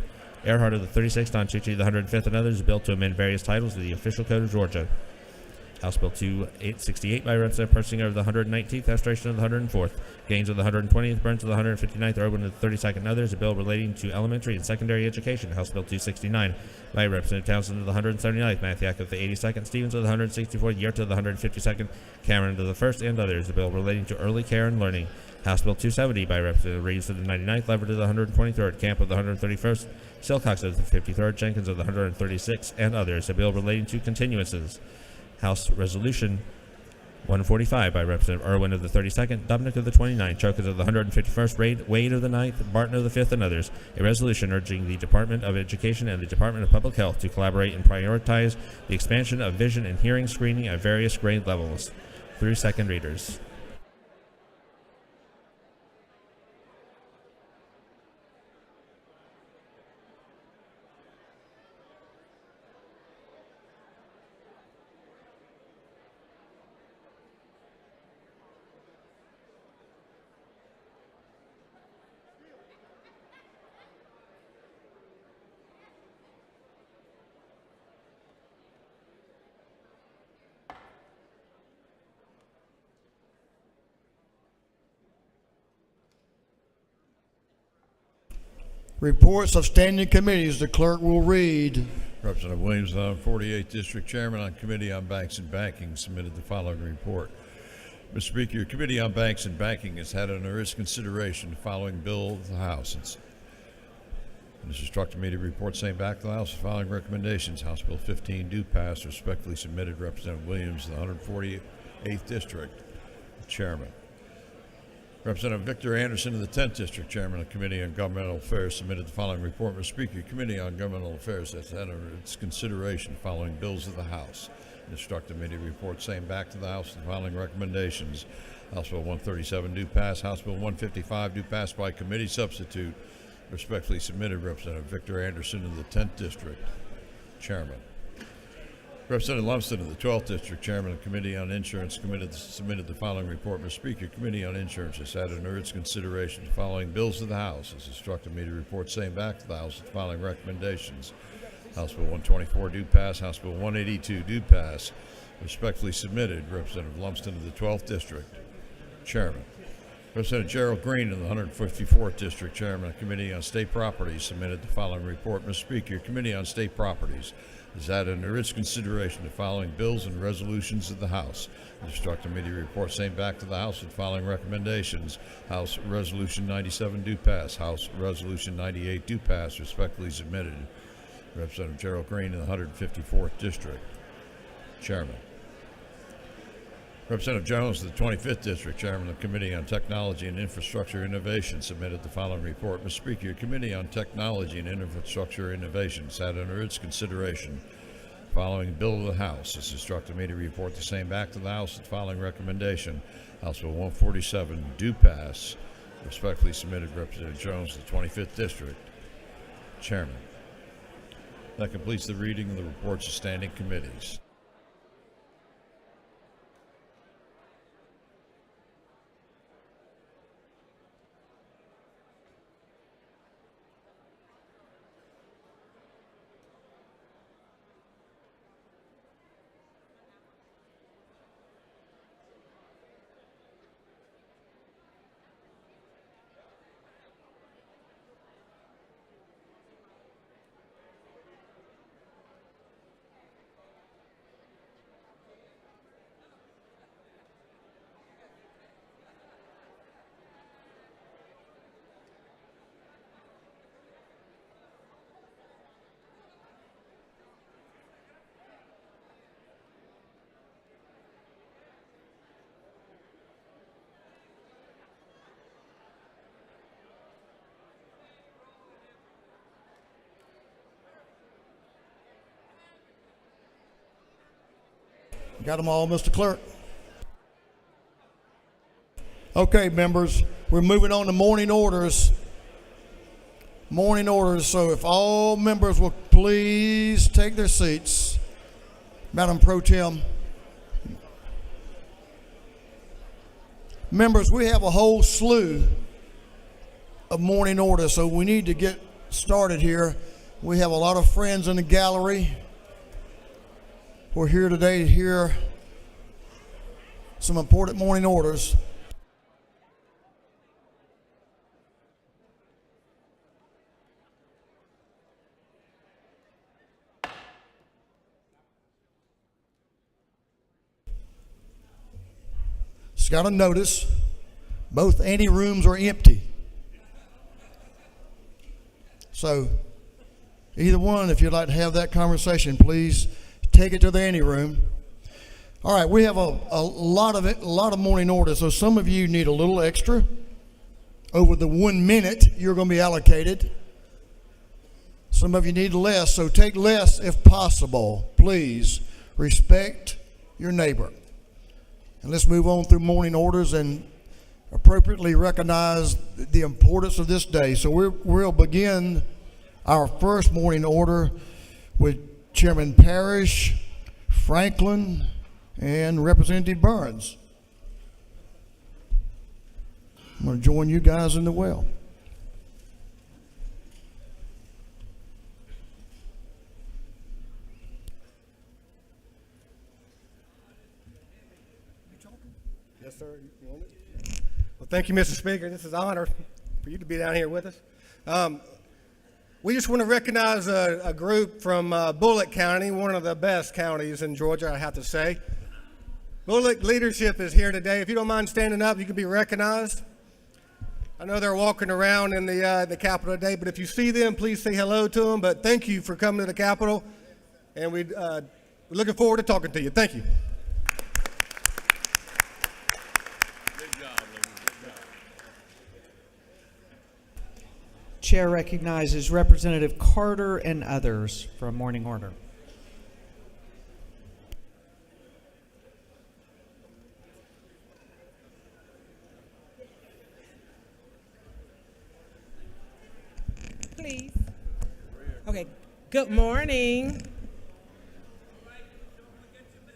F: Earhart of the 36th, Don Tucci of the 105th, and others. A bill to amend various titles of the official code of Georgia. House Bill 268 by Representative Persinger of the 119th, Astration of the 104th, Gaines of the 120th, Burns of the 159th, Irwin of the 32nd, and others. A bill relating to elementary and secondary education. House Bill 269 by Representative Townsend of the 179th, Mathiak of the 82nd, Stevens of the 164th, Yerta of the 152nd, Cameron of the 1st, and others. A bill relating to early care and learning. House Bill 270 by Representative Reeves of the 99th, Leverett of the 123rd, Camp of the 131st, Silcox of the 53rd, Jenkins of the 136th, and others. A bill relating to continuances. House Resolution 145 by Representative Irwin of the 32nd, Dubnik of the 29th, Chokers of the 151st, Wade of the 9th, Barton of the 5th, and others. A resolution urging the Department of Education and the Department of Public Health to collaborate and prioritize the expansion of vision and hearing screening at various grade levels. Through second readers.
A: Reports of standing committees the clerk will read.
E: Representative Williams, the 148th District Chairman on Committee on Banks and Banking, submitted the following report. Mr. Speaker, your Committee on Banks and Banking has had under its consideration the following bill of the House. And is instructed me to report same back to the House the following recommendations. House Bill 15 do pass. Respectfully submitted, Representative Williams, the 148th District Chairman. Representative Victor Anderson of the 10th District Chairman of the Committee on Governmental Affairs submitted the following report. Mr. Speaker, your Committee on Governmental Affairs has had under its consideration the following bills of the House. Instructed me to report same back to the House the following recommendations. House Bill 137 do pass. House Bill 155 do pass by committee substitute. Respectfully submitted, Representative Victor Anderson of the 10th District Chairman. Representative Lumsden of the 12th District Chairman of the Committee on Insurance submitted the following report. Mr. Speaker, Committee on Insurance has had under its consideration the following bills of the House. Has instructed me to report same back to the House the following recommendations. House Bill 124 do pass. House Bill 182 do pass. Respectfully submitted, Representative Lumsden of the 12th District Chairman. Representative Gerald Green of the 154th District Chairman of the Committee on State Properties submitted the following report. Mr. Speaker, your Committee on State Properties has had under its consideration the following bills and resolutions of the House. Instructed me to report same back to the House with the following recommendations. House Resolution 97 do pass. House Resolution 98 do pass. Respectfully submitted, Representative Gerald Green of the 154th District Chairman. Representative Jones of the 25th District Chairman of the Committee on Technology and Infrastructure Innovation submitted the following report. Mr. Speaker, your Committee on Technology and Infrastructure Innovation had under its consideration the following bill of the House. It's instructed me to report the same back to the House with the following recommendation. House Bill 147 do pass. Respectfully submitted, Representative Jones, the 25th District, Chairman. That completes the reading of the reports of standing committees.
A: Got them all, Mr. Clerk? Okay, members, we're moving on to morning orders. Morning orders, so if all members will please take their seats. Madam Pro Tem. Members, we have a whole slew of morning orders, so we need to get started here. We have a lot of friends in the gallery. We're here today to hear some important morning orders. Just got a notice, both ante rooms are empty. So either one, if you'd like to have that conversation, please take it to the ante room. All right, we have a lot of morning orders, so some of you need a little extra. Over the 1 minute you're going to be allocated. Some of you need less, so take less if possible. Please respect your neighbor. And let's move on through morning orders and appropriately recognize the importance of this day. So we'll begin our first morning order with Chairman Parrish, Franklin, and Representative Burns. I'm going to join you guys in the well.
G: Yes, sir. You want it? Well, thank you, Mr. Speaker. This is an honor for you to be down here with us. We just want to recognize a group from Bullock County, one of the best counties in Georgia, I have to say. Bullock leadership is here today. If you don't mind standing up, you can be recognized. I know they're walking around in the Capitol today, but if you see them, please say hello to them. But thank you for coming to the Capitol, and we're looking forward to talking to you. Thank you.
H: Chair recognizes Representative Carter and others for a morning order.
I: Please. Okay, good morning.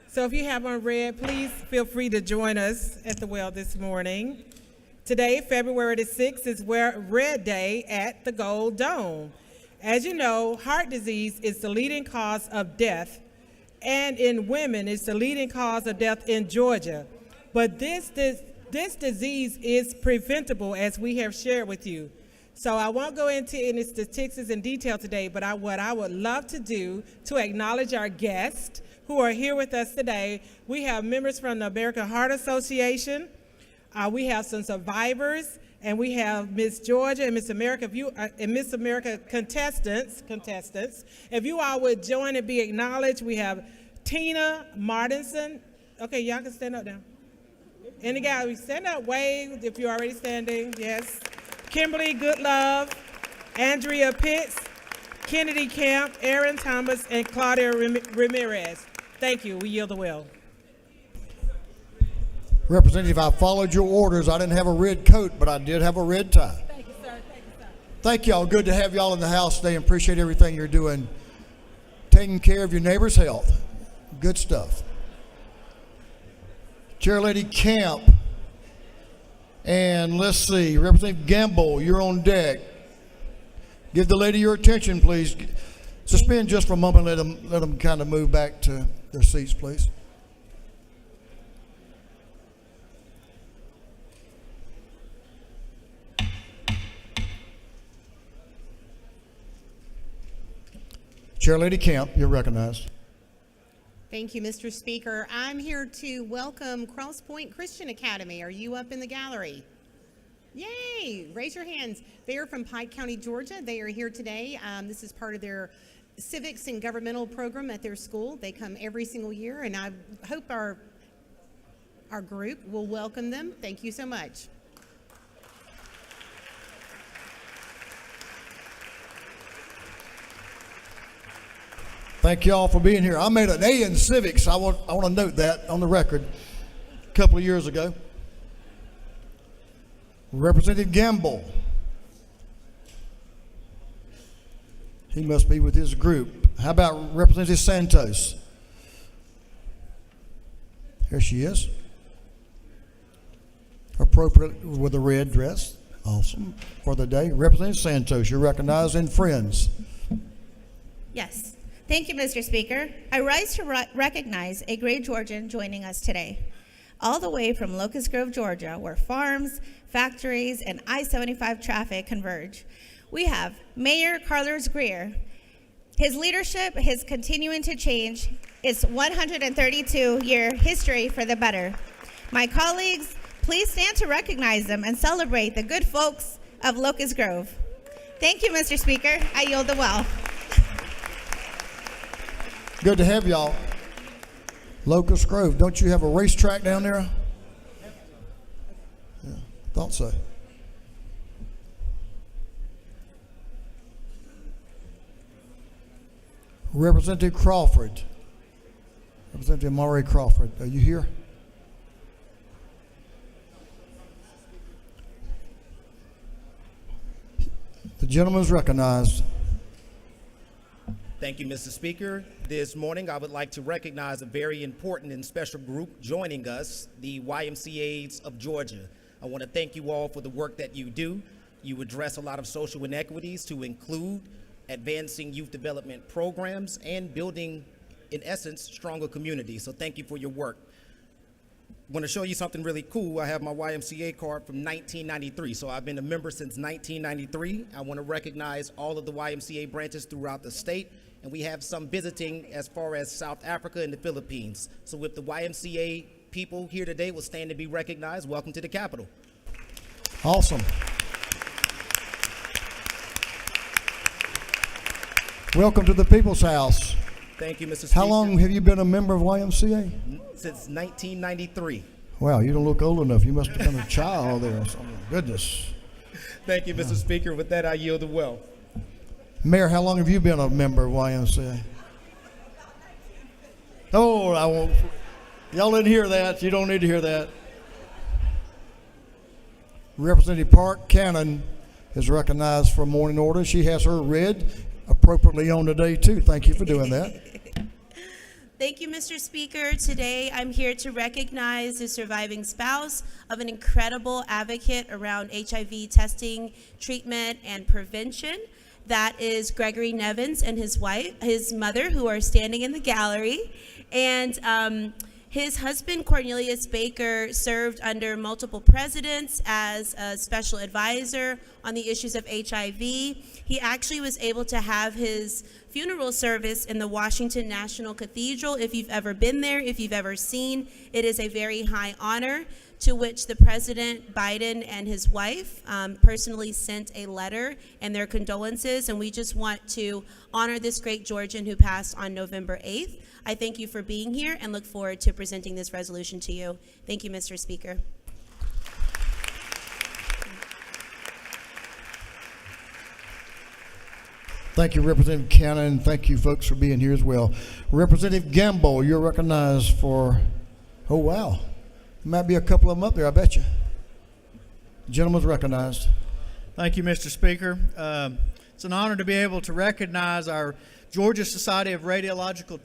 I: So if you have on red, please feel free to join us at the well this morning. Today, February the 6th, is Red Day at the Gold Dome. As you know, heart disease is the leading cause of death, and in women, it's the leading cause of death in Georgia. But this disease is preventable, as we have shared with you. So I won't go into any statistics in detail today, but what I would love to do to acknowledge our guests who are here with us today. We have members from the American Heart Association. We have some survivors, and we have Miss Georgia and Miss America. And Miss America contestants. If you all would join and be acknowledged, we have Tina Martinson. Okay, y'all can stand up now. And the gallery, stand up, wave if you're already standing. Yes. Kimberly Goodlove, Andrea Pitts, Kennedy Camp, Aaron Thomas, and Claudia Ramirez. Thank you. We yield the will.
A: Representative, I followed your orders. I didn't have a red coat, but I did have a red tie.
I: Thank you, sir. Thank you, sir.
A: Thank y'all. Good to have y'all in the house today and appreciate everything you're doing. Taking care of your neighbor's health. Good stuff. Chair Lady Camp. And let's see, Representative Gamble, you're on deck. Give the lady your attention, please. Suspend just for a moment. Let them kind of move back to their seats, please. Chair Lady Camp, you're recognized.
J: Thank you, Mr. Speaker. I'm here to welcome Cross Point Christian Academy. Are you up in the gallery? Yay! Raise your hands. They are from Pike County, Georgia. They are here today. This is part of their civics and governmental program at their school. They come every single year, and I hope our group will welcome them. Thank you so much.
A: Thank you all for being here. I made an A in civics. I want to note that on the record a couple of years ago. Representative Gamble. He must be with his group. How about Representative Santos? Here she is. Appropriate with a red dress. Awesome. For the day. Representative Santos, you're recognized, and friends.
K: Yes. Thank you, Mr. Speaker. I rise to recognize a great Georgian joining us today, all the way from Locust Grove, Georgia, where farms, factories, and I-75 traffic converge. We have Mayor Carlos Greer. His leadership is continuing to change its 132-year history for the better. My colleagues, please stand to recognize them and celebrate the good folks of Locust Grove. Thank you, Mr. Speaker. I yield the well.
A: Good to have y'all. Locust Grove, don't you have a racetrack down there? Yeah, thought so. Representative Crawford. Representative Maury Crawford, are you here? The gentleman is recognized.
L: Thank you, Mr. Speaker. This morning, I would like to recognize a very important and special group joining us, the YMCAs of Georgia. I want to thank you all for the work that you do. You address a lot of social inequities to include advancing youth development programs and building, in essence, stronger communities. So thank you for your work. I want to show you something really cool. I have my YMCA card from 1993. So I've been a member since 1993. I want to recognize all of the YMCA branches throughout the state. And we have some visiting as far as South Africa and the Philippines. So if the YMCA people here today will stand to be recognized, welcome to the Capitol.
A: Awesome. Welcome to the People's House.
L: Thank you, Mr. Speaker.
A: How long have you been a member of YMCA?
L: Since 1993.
A: Wow, you don't look old enough. You must have been a child there or something. Goodness.
L: Thank you, Mr. Speaker. With that, I yield the well.
A: Mayor, how long have you been a member of YMCA? Oh, I won't. Y'all didn't hear that. You don't need to hear that. Representative Park Cannon is recognized for morning order. She has her red appropriately on today, too. Thank you for doing that.
K: Thank you, Mr. Speaker. Today, I'm here to recognize the surviving spouse of an incredible advocate around HIV testing, treatment, and prevention. That is Gregory Nevins and his wife, his mother, who are standing in the gallery. And his husband, Cornelius Baker, served under multiple presidents as a special advisor on the issues of HIV. He actually was able to have his funeral service in the Washington National Cathedral. If you've ever been there, if you've ever seen, it is a very high honor, to which the President Biden and his wife personally sent a letter and their condolences, and we just want to honor this great Georgian who passed on November 8th. I thank you for being here and look forward to presenting this resolution to you. Thank you, Mr. Speaker.
A: Thank you, Representative Cannon, and thank you, folks, for being here as well. Representative Gamble, you're recognized for, oh, wow. There might be a couple of them up there, I bet you. Gentleman's recognized.
M: Thank you, Mr. Speaker. It's an honor to be able to recognize our Georgia Society of Radiological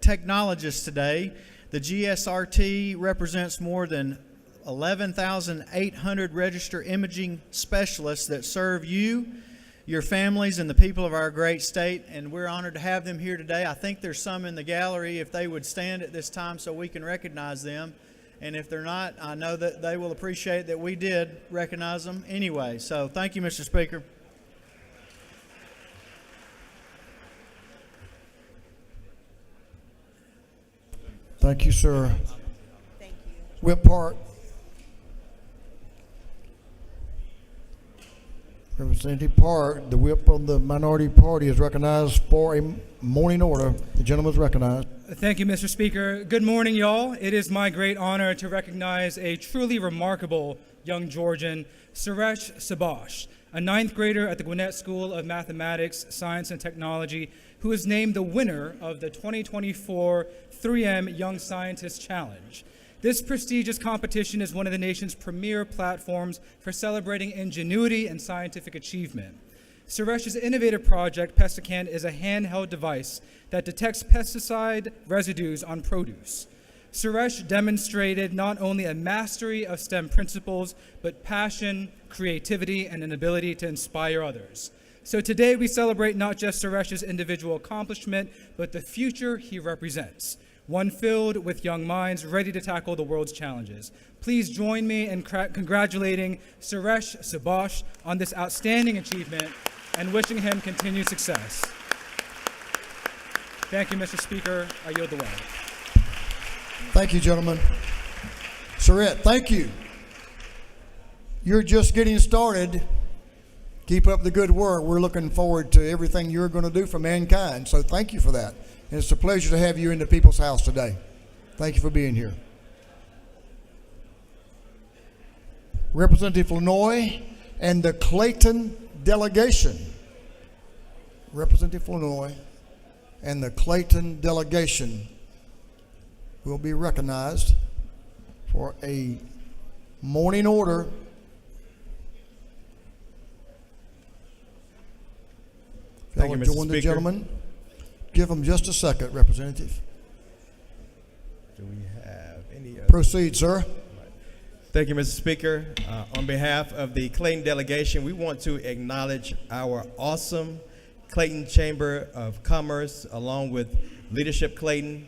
M: Technologists today. The GSRT represents more than 11,800 registered imaging specialists that serve you, your families, and the people of our great state, and we're honored to have them here today. I think there's some in the gallery. If they would stand at this time so we can recognize them, and if they're not, I know that they will appreciate that we did recognize them anyway. So thank you, Mr. Speaker.
A: Thank you, sir. Thank you. Whip Park. Representative Park, the whip of the minority party, is recognized for a morning order. The gentleman is recognized.
N: Thank you, Mr. Speaker. Good morning, y'all. It is my great honor to recognize a truly remarkable young Georgian, Suresh Sabash, a ninth grader at the Gwinnett School of Mathematics, Science, and Technology, who is named the winner of the 2024 3M Young Scientist Challenge. This prestigious competition is one of the nation's premier platforms for celebrating ingenuity and scientific achievement. Suresh's innovative project, Pesticant, is a handheld device that detects pesticide residues on produce. Suresh demonstrated not only a mastery of STEM principles, but passion, creativity, and an ability to inspire others. So today we celebrate not just Suresh's individual accomplishment, but the future he represents, one filled with young minds ready to tackle the world's challenges. Please join me in congratulating Suresh Sabash on this outstanding achievement and wishing him continued success. Thank you, Mr. Speaker. I yield the way.
A: Thank you, gentlemen. Surette, thank you. You're just getting started. Keep up the good work. We're looking forward to everything you're going to do for mankind. So thank you for that. And it's a pleasure to have you in the People's House today. Thank you for being here. Representative Lenoy and the Clayton delegation. Representative Lenoy and the Clayton delegation will be recognized for a morning order.
O: Thank you, Mr.
A: Join the
O: Speaker.
A: gentleman. Give them just a second, Representative.
O: Do we have any other?
A: Proceed, sir.
O: Thank you, Mr. Speaker. On behalf of the Clayton delegation, we want to acknowledge our awesome Clayton Chamber of Commerce, along with Leadership Clayton,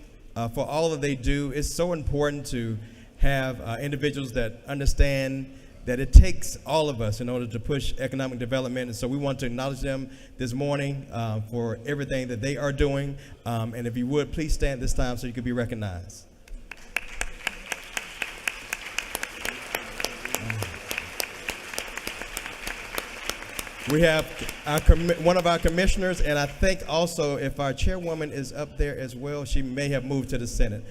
O: for all that they do. It's so important to have individuals that understand that it takes all of us in order to push economic development. And so we want to acknowledge them this morning for everything that they are doing. And if you would, please stand this time so you could be recognized. We have one of our commissioners, and I think also if our chairwoman is up there as well, she may have moved to the Senate.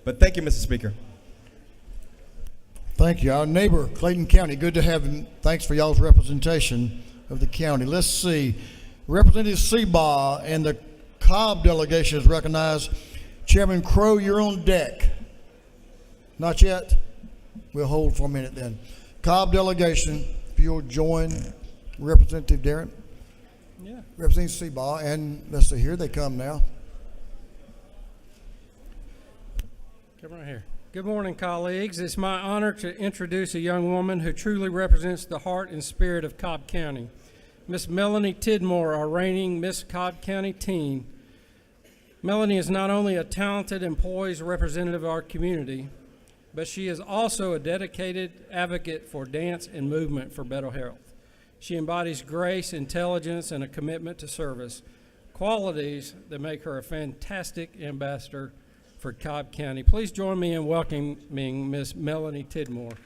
O: But thank you, Mr. Speaker.
A: Thank you. Our neighbor, Clayton County, good to have him. Thanks for y'all's representation of the county. Let's see. Representative Seabaugh and the Cobb delegation is recognized. Chairman Crow, you're on deck. Not yet? We'll hold for a minute then. Cobb delegation, if you'll join Representative Darren.
C: Yeah.
A: Representative Seabaugh, and let's see, here they come now.
P: Come right here. Good morning, colleagues. It's my honor to introduce a young woman who truly represents the heart and spirit of Cobb County. Miss Melanie Tidmore, our reigning Miss Cobb County teen. Melanie is not only a talented and poised representative of our community, but she is also a dedicated advocate for dance and movement for better health. She embodies grace, intelligence, and a commitment to service, qualities that make her a fantastic ambassador for Cobb County. Please join me in welcoming Miss Melanie Tidmore.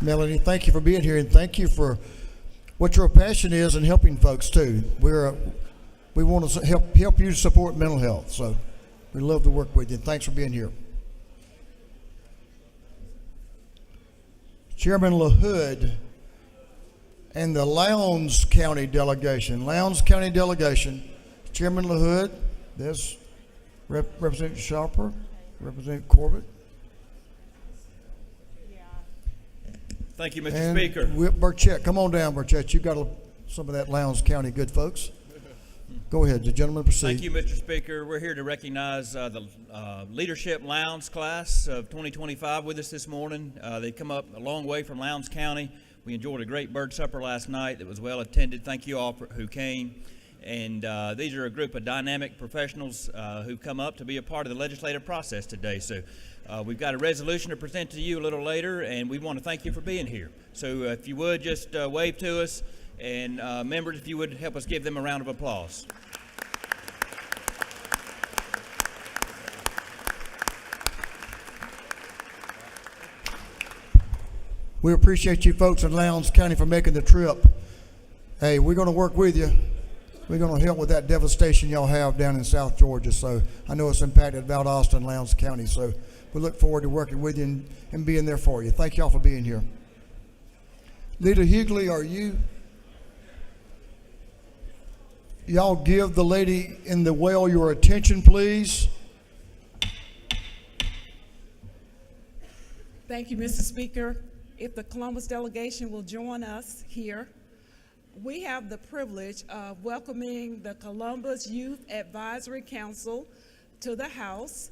A: Melanie, thank you for being here, and thank you for what your passion is in helping folks too. We want to help you support mental health, so we love to work with you. Thanks for being here. Chairman LaHood, and the Lowndes County delegation. Lowndes County delegation, Chairman LaHood, there's Representative Sharper, Representative Corbett.
Q: Thank you, Mr.
A: And
Q: Speaker.
A: Whip Burchett, come on down, Burchett. You got some of that Lowndes County good folks. Go ahead, the gentleman proceed.
Q: Thank you, Mr. Speaker. We're here to recognize the Leadership Lowndes class of 2025 with us this morning. They come up a long way from Lowndes County. We enjoyed a great bird supper last night that was well attended. Thank you all who came. And these are a group of dynamic professionals who've come up to be a part of the legislative process today. So we've got a resolution to present to you a little later, and we want to thank you for being here. So if you would, just wave to us. And members, if you would help us give them a round of applause.
A: We appreciate you folks in Lowndes County for making the trip. Hey, we're going to work with you. We're going to help with that devastation y'all have down in South Georgia. So I know it's impacted Valdosta and Lowndes County. So we look forward to working with you and being there for you. Thank y'all for being here. Leader Hughley, are y'all give the lady in the well your attention, please.
R: Thank you, Mr. Speaker. If the Columbus delegation will join us here, we have the privilege of welcoming the Columbus Youth Advisory Council to the House.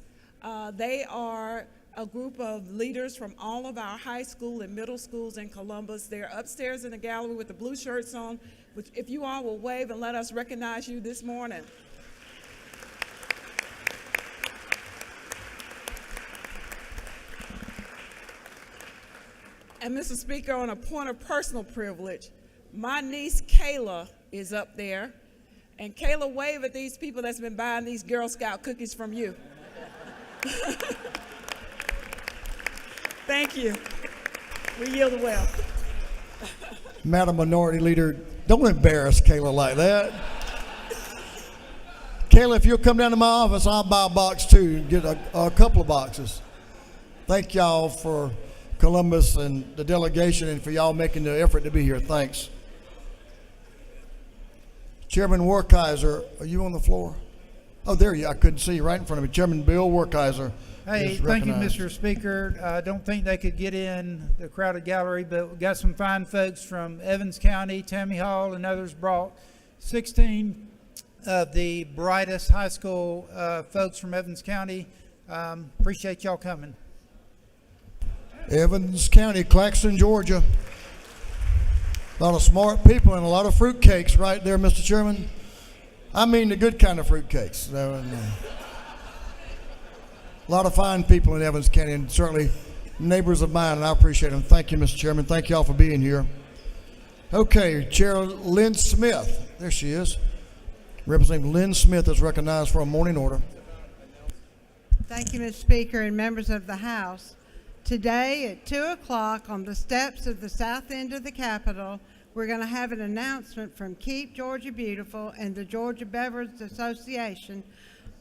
R: They are a group of leaders from all of our high school and middle schools in Columbus. They're upstairs in the gallery with the blue shirts on, which if you all will wave and let us recognize you this morning. And Mr. Speaker, on a point of personal privilege, my niece Kayla is up there. And Kayla, wave at these people that's been buying these Girl Scout cookies from you. Thank you. We yield well.
A: Madam Minority Leader, don't embarrass Kayla like that. Kayla, if you'll come down to my office, I'll buy a box too, get a couple of boxes. Thank y'all for Columbus and the delegation and for y'all making the effort to be here. Thanks. Chairman Werkheiser, are you on the floor? Oh, there you are. I couldn't see you right in front of me. Chairman Bill Werkheiser.
S: Hey, thank you, Mr. Speaker. I don't think they could get in the crowded gallery, but we got some fine folks from Evans County. Tammy Hall and others brought 16 of the brightest high school folks from Evans County. Appreciate y'all coming.
A: Evans County, Claxton, Georgia. A lot of smart people and a lot of fruitcakes right there, Mr. Chairman. I mean the good kind of fruitcakes. A lot of fine people in Evans County and certainly neighbors of mine, and I appreciate them. Thank you, Mr. Chairman. Thank you all for being here. Okay, Chair Lynn Smith. There she is. Representative Lynn Smith is recognized for a morning order.
T: Thank you, Mr. Speaker and members of the House. Today at 2 o'clock on the steps of the south end of the Capitol, we're going to have an announcement from Keep Georgia Beautiful and the Georgia Beverage Association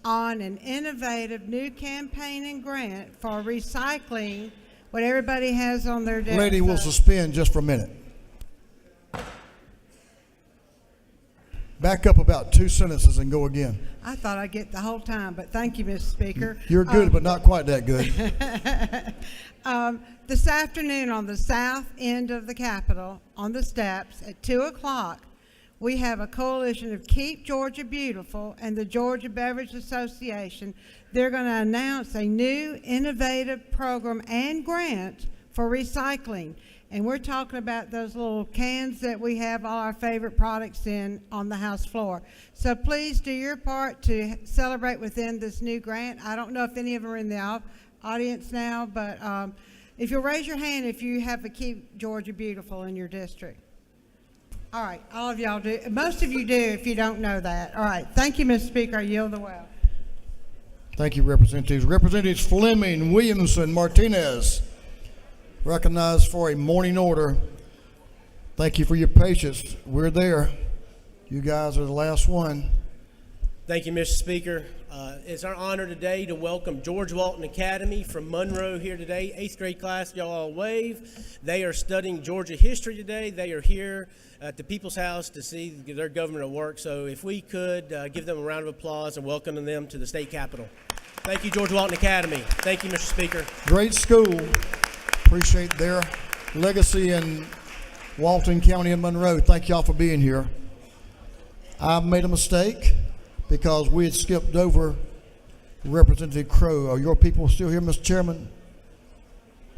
T: on an innovative new campaign and grant for recycling what everybody has on their desk.
A: Lady, will suspend just for a minute. Back up about 2 sentences and go again.
T: I thought I'd get the whole time, but thank you, Mr. Speaker.
A: You're good, but not quite that good.
T: This afternoon on the south end of the Capitol, on the steps at 2 o'clock, we have a coalition of Keep Georgia Beautiful and the Georgia Beverage Association. They're going to announce a new innovative program and grant for recycling. And we're talking about those little cans that we have all our favorite products in on the House floor. So please do your part to celebrate within this new grant. I don't know if any of them are in the audience now, but if you'll raise your hand if you have a Keep Georgia Beautiful in your district. All right, all of y'all do. Most of you do if you don't know that. All right, thank you, Mr. Speaker. I yield the well.
A: Thank you, Representatives. Representatives Fleming, Williamson, Martinez, recognized for a morning order. Thank you for your patience. We're there. You guys are the last one.
U: Thank you, Mr. Speaker. It's our honor today to welcome George Walton Academy from Monroe here today. 8th grade class, y'all all wave. They are studying Georgia history today. They are here at the People's House to see their government at work. So if we could give them a round of applause and welcome them to the state capitol. Thank you, George Walton Academy. Thank you, Mr. Speaker.
A: Great school. Appreciate their legacy in Walton County and Monroe. Thank y'all for being here. I made a mistake because we had skipped over Representative Crow. Are your people still here, Mr. Chairman?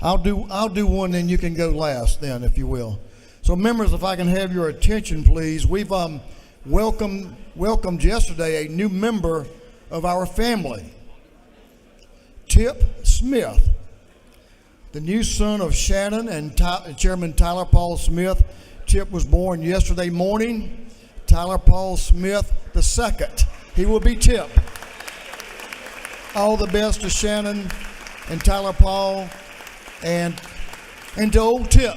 A: I'll do one, then you can go last then, if you will. So members, if I can have your attention, please. We've welcomed yesterday a new member of our family, Tip Smith, the new son of Shannon and Chairman Tyler Paul Smith. Tip was born yesterday morning. Tyler Paul Smith II. He will be Tip. All the best to Shannon and Tyler Paul and to old Tip.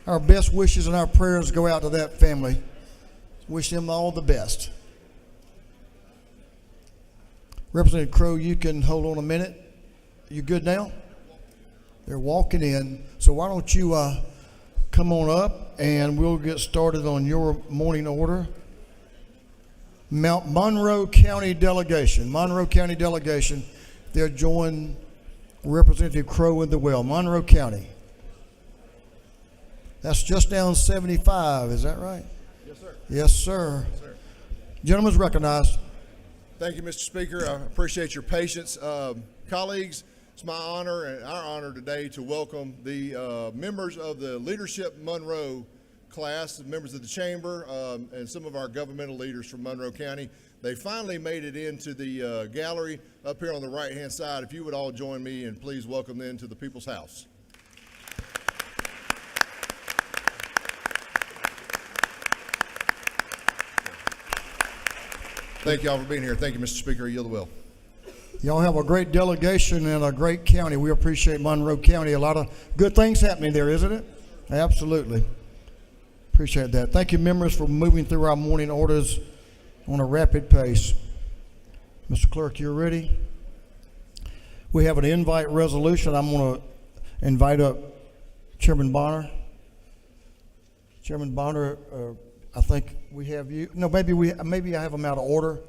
A: Our best wishes and our prayers go out to that family. Wish them all the best. Representative Crow, you can hold on a minute. You good now? They're walking in. So why don't you come on up and we'll get started on your morning order. Monroe County Delegation. Monroe County Delegation. They'll join Representative Crow in the well. Monroe County. That's just down 75, is that right?
V: Yes, sir.
A: Yes, sir.
V: Yes, sir.
A: Gentleman's recognized.
V: Thank you, Mr. Speaker. I appreciate your patience. Colleagues, it's my honor and our honor today to welcome the members of the Leadership Monroe class, the members of the chamber, and some of our governmental leaders from Monroe County. They finally made it into the gallery up here on the right-hand side. If you would all join me and please welcome them to the People's House. Thank you all for being here. Thank you, Mr. Speaker. I yield the will.
A: Y'all have a great delegation and a great county. We appreciate Monroe County. A lot of good things happening there, isn't it? Absolutely. Appreciate that. Thank you, members, for moving through our morning orders on a rapid pace. Mr. Clerk, you're ready? We have an invite resolution. I'm going to invite up Chairman Bonner. Chairman Bonner, I think we have you. No, maybe I have them out of order.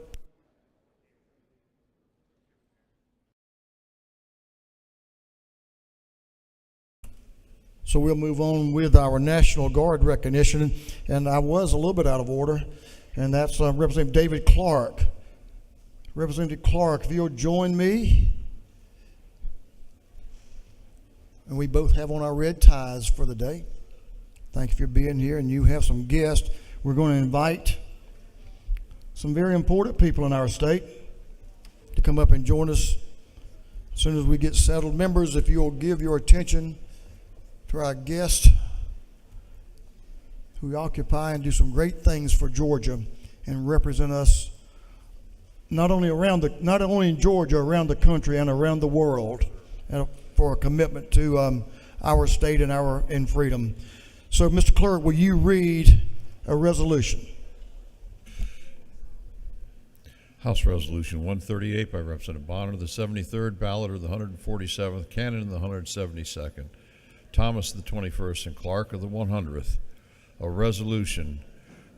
A: So we'll move on with our National Guard recognition, and I was a little bit out of order, and that's Representative David Clark. Representative Clark, if you'll join me. And we both have on our red ties for the day. Thank you for being here, and you have some guests. We're going to invite some very important people in our state to come up and join us as soon as we get settled. Members, if you'll give your attention to our guests who occupy and do some great things for Georgia and represent us not only in Georgia, around the country and around the world, and for a commitment to our state and freedom. So, Mr. Clerk, will you read a resolution?
E: House Resolution 138 by Representative Bonner, the 73rd ballot of the 147th, Cannon the 172nd, Thomas the 21st, and Clark of the 100th. A resolution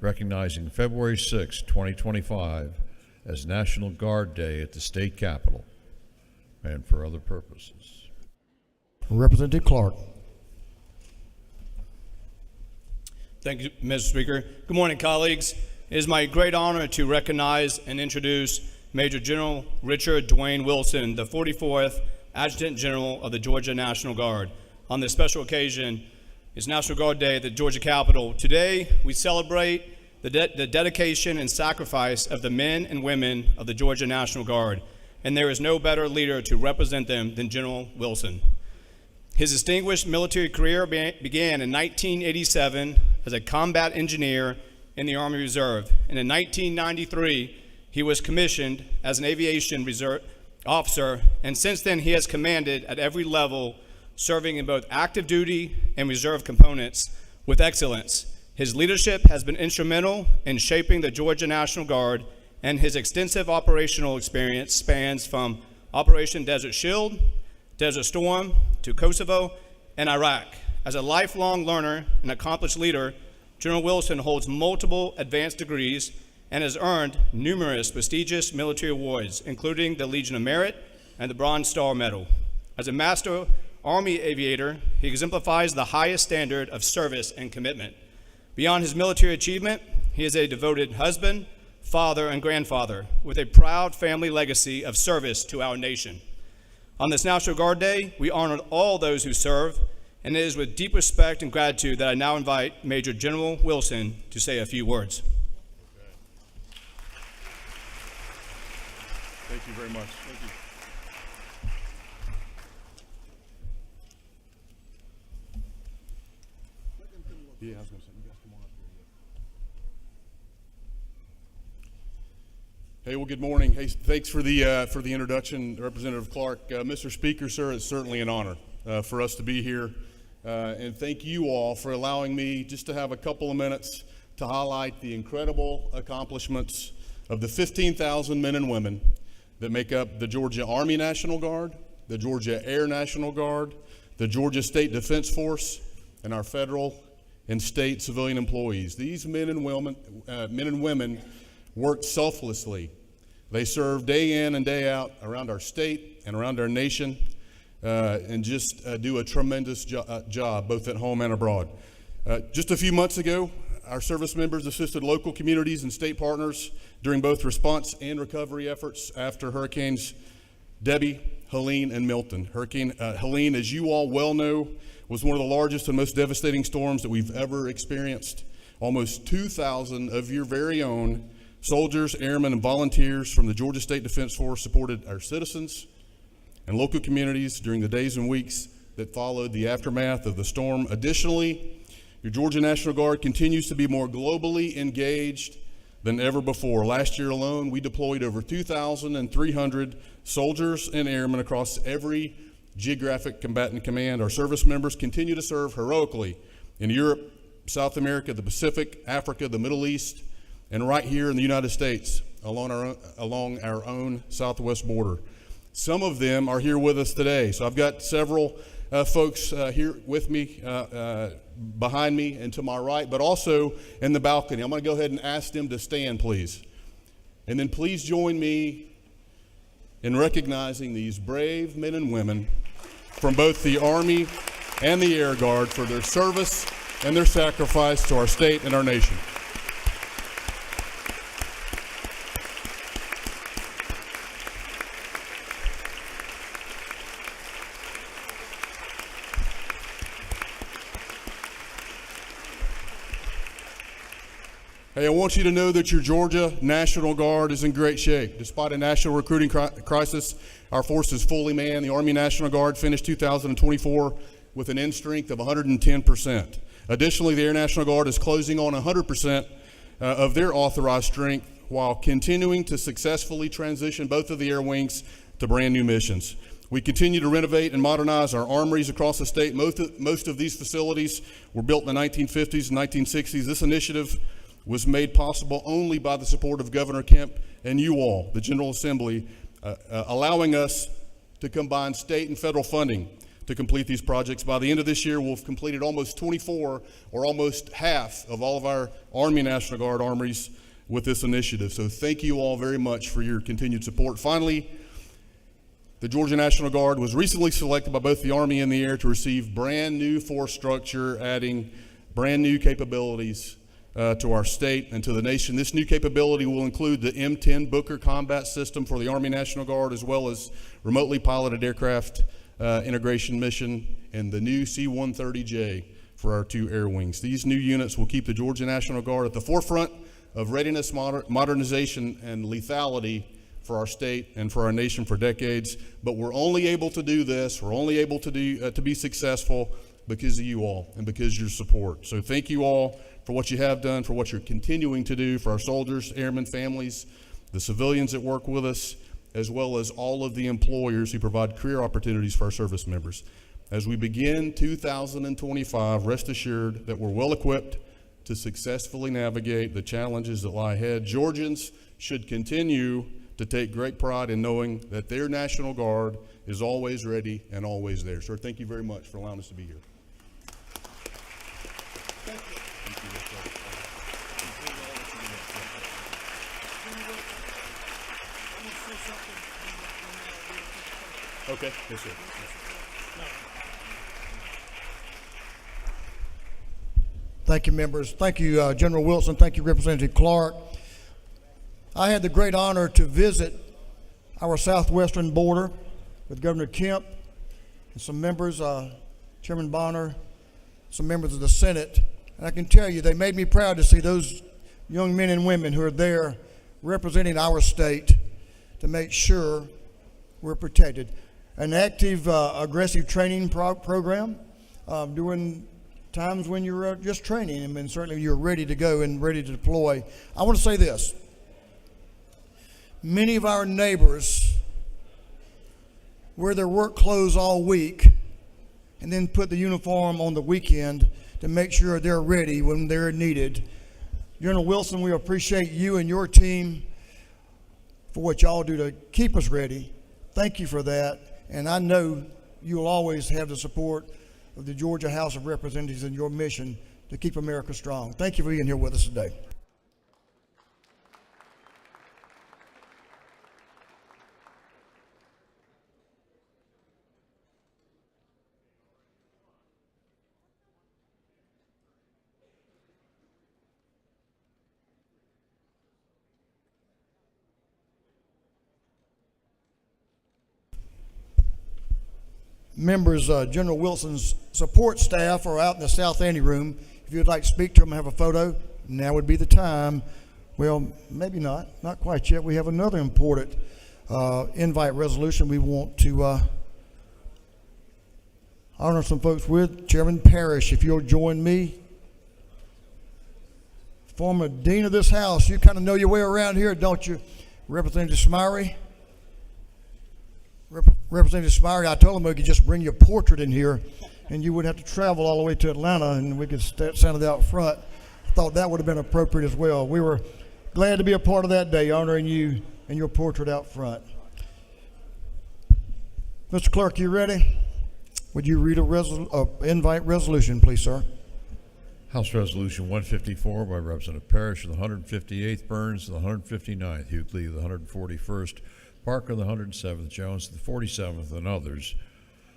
E: recognizing February 6, 2025 as National Guard Day at the state capitol and for other purposes.
A: Representative Clark.
W: Thank you, Mr. Speaker. Good morning, colleagues. It is my great honor to recognize and introduce Major General Richard Dwayne Wilson, the 44th Adjutant General of the Georgia National Guard. On this special occasion, it's National Guard Day at the Georgia Capitol. Today, we celebrate the dedication and sacrifice of the men and women of the Georgia National Guard, and there is no better leader to represent them than General Wilson. His distinguished military career began in 1987 as a combat engineer in the Army Reserve, and in 1993, he was commissioned as an aviation reserve officer, and since then he has commanded at every level, serving in both active duty and reserve components with excellence. His leadership has been instrumental in shaping the Georgia National Guard, and his extensive operational experience spans from Operation Desert Shield, Desert Storm, to Kosovo and Iraq. As a lifelong learner and accomplished leader, General Wilson holds multiple advanced degrees and has earned numerous prestigious military awards, including the Legion of Merit and the Bronze Star Medal. As a Master Army aviator, he exemplifies the highest standard of service and commitment. Beyond his military achievement, he is a devoted husband, father, and grandfather with a proud family legacy of service to our nation. On this National Guard Day, we honor all those who serve, and it is with deep respect and gratitude that I now invite Major General Wilson to say a few words.
B: Thank you very much. Thank you. Yeah, I was going to say, you guys come on up here. Hey, well, good morning. Hey, thanks for the introduction, Representative Clark. Mr. Speaker, sir, it's certainly an honor for us to be here, and thank you all for allowing me just to have a couple of minutes to highlight the incredible accomplishments of the 15,000 men and women that make up the Georgia Army National Guard, the Georgia Air National Guard, the Georgia State Defense Force, and our federal and state civilian employees. These men and women work selflessly. They serve day in and day out around our state and around our nation, and just do a tremendous job both at home and abroad. Just a few months ago, our service members assisted local communities and state partners during both response and recovery efforts after Hurricanes Debbie, Helene, and Milton. Hurricane Helene, as you all well know, was one of the largest and most devastating storms that we've ever experienced. Almost 2,000 of your very own soldiers, airmen, and volunteers from the Georgia State Defense Force supported our citizens and local communities during the days and weeks that followed the aftermath of the storm. Additionally, your Georgia National Guard continues to be more globally engaged than ever before. Last year alone, we deployed over 2,300 soldiers and airmen across every geographic combatant command. Our service members continue to serve heroically in Europe, South America, the Pacific, Africa, the Middle East, and right here in the United States along our own southwest border. Some of them are here with us today. So I've got several folks here with me, behind me and to my right, but also in the balcony. I'm going to go ahead and ask them to stand, please. And then please join me in recognizing these brave men and women from both the Army and the Air Guard for their service and their sacrifice to our state and our nation. Hey, I want you to know that your Georgia National Guard is in great shape. Despite a national recruiting crisis, our force is fully manned. The Army National Guard finished 2024 with an end strength of 110%. Additionally, the Air National Guard is closing on 100% of their authorized strength while continuing to successfully transition both of the air wings to brand new missions. We continue to renovate and modernize our armories across the state. Most of these facilities were built in the 1950s and 1960s. This initiative was made possible only by the support of Governor Kemp and you all, the General Assembly, allowing us to combine state and federal funding to complete these projects. By the end of this year, we'll have completed almost 24, or almost half of all of our Army National Guard armories with this initiative. So thank you all very much for your continued support. Finally, the Georgia National Guard was recently selected by both the Army and the Air to receive brand new force structure, adding brand new capabilities to our state and to the nation. This new capability will include the M10 Booker combat system for the Army National Guard, as well as remotely piloted aircraft integration mission and the new C-130J for our two air wings. These new units will keep the Georgia National Guard at the forefront of readiness, modernization, and lethality for our state and for our nation for decades. But we're only able to do this, we're only able to be successful because of you all and because of your support. So thank you all for what you have done, for what you're continuing to do for our soldiers, airmen, families, the civilians that work with us, as well as all of the employers who provide career opportunities for our service members. As we begin 2025, rest assured that we're well equipped, to successfully navigate the challenges that lie ahead. Georgians should continue to take great pride in knowing that their National Guard is always ready and always there. Sir, thank you very much for allowing us to be here. Okay, yes, sir.
A: Thank you, members. Thank you, General Wilson. Thank you, Representative Clark. I had the great honor to visit our southwestern border with Governor Kemp and some members, Chairman Bonner, some members of the Senate. And I can tell you, they made me proud to see those young men and women who are there representing our state to make sure we're protected. An active, aggressive training program during times when you're just training, and certainly you're ready to go and ready to deploy. I want to say this. Many of our neighbors wear their work clothes all week and then put the uniform on the weekend to make sure they're ready when they're needed. General Wilson, we appreciate you and your team for what y'all do to keep us ready. Thank you for that. And I know you'll always have the support of the Georgia House of Representatives in your mission to keep America strong. Thank you for being here with us today. Members, General Wilson's support staff are out in the South Ante room. If you'd like to speak to them and have a photo, now would be the time. Well, maybe not quite yet. We have another important invite resolution we want to honor some folks with. Chairman Parrish, if you'll join me. Former dean of this house, you kind of know your way around here, don't you? Representative Smyrie. Representative Smyrie, I told him we could just bring your portrait in here and you wouldn't have to travel all the way to Atlanta and we could stand it out front. I thought that would have been appropriate as well. We were glad to be a part of that day, honoring you and your portrait out front. Mr. Clerk, you ready? Would you read a invite resolution, please, sir?
E: House Resolution 154 by Representative Parrish of the 158th, Burns of the 159th, Hughley of the 141st, Parker of the 107th, Jones of the 47th, and others.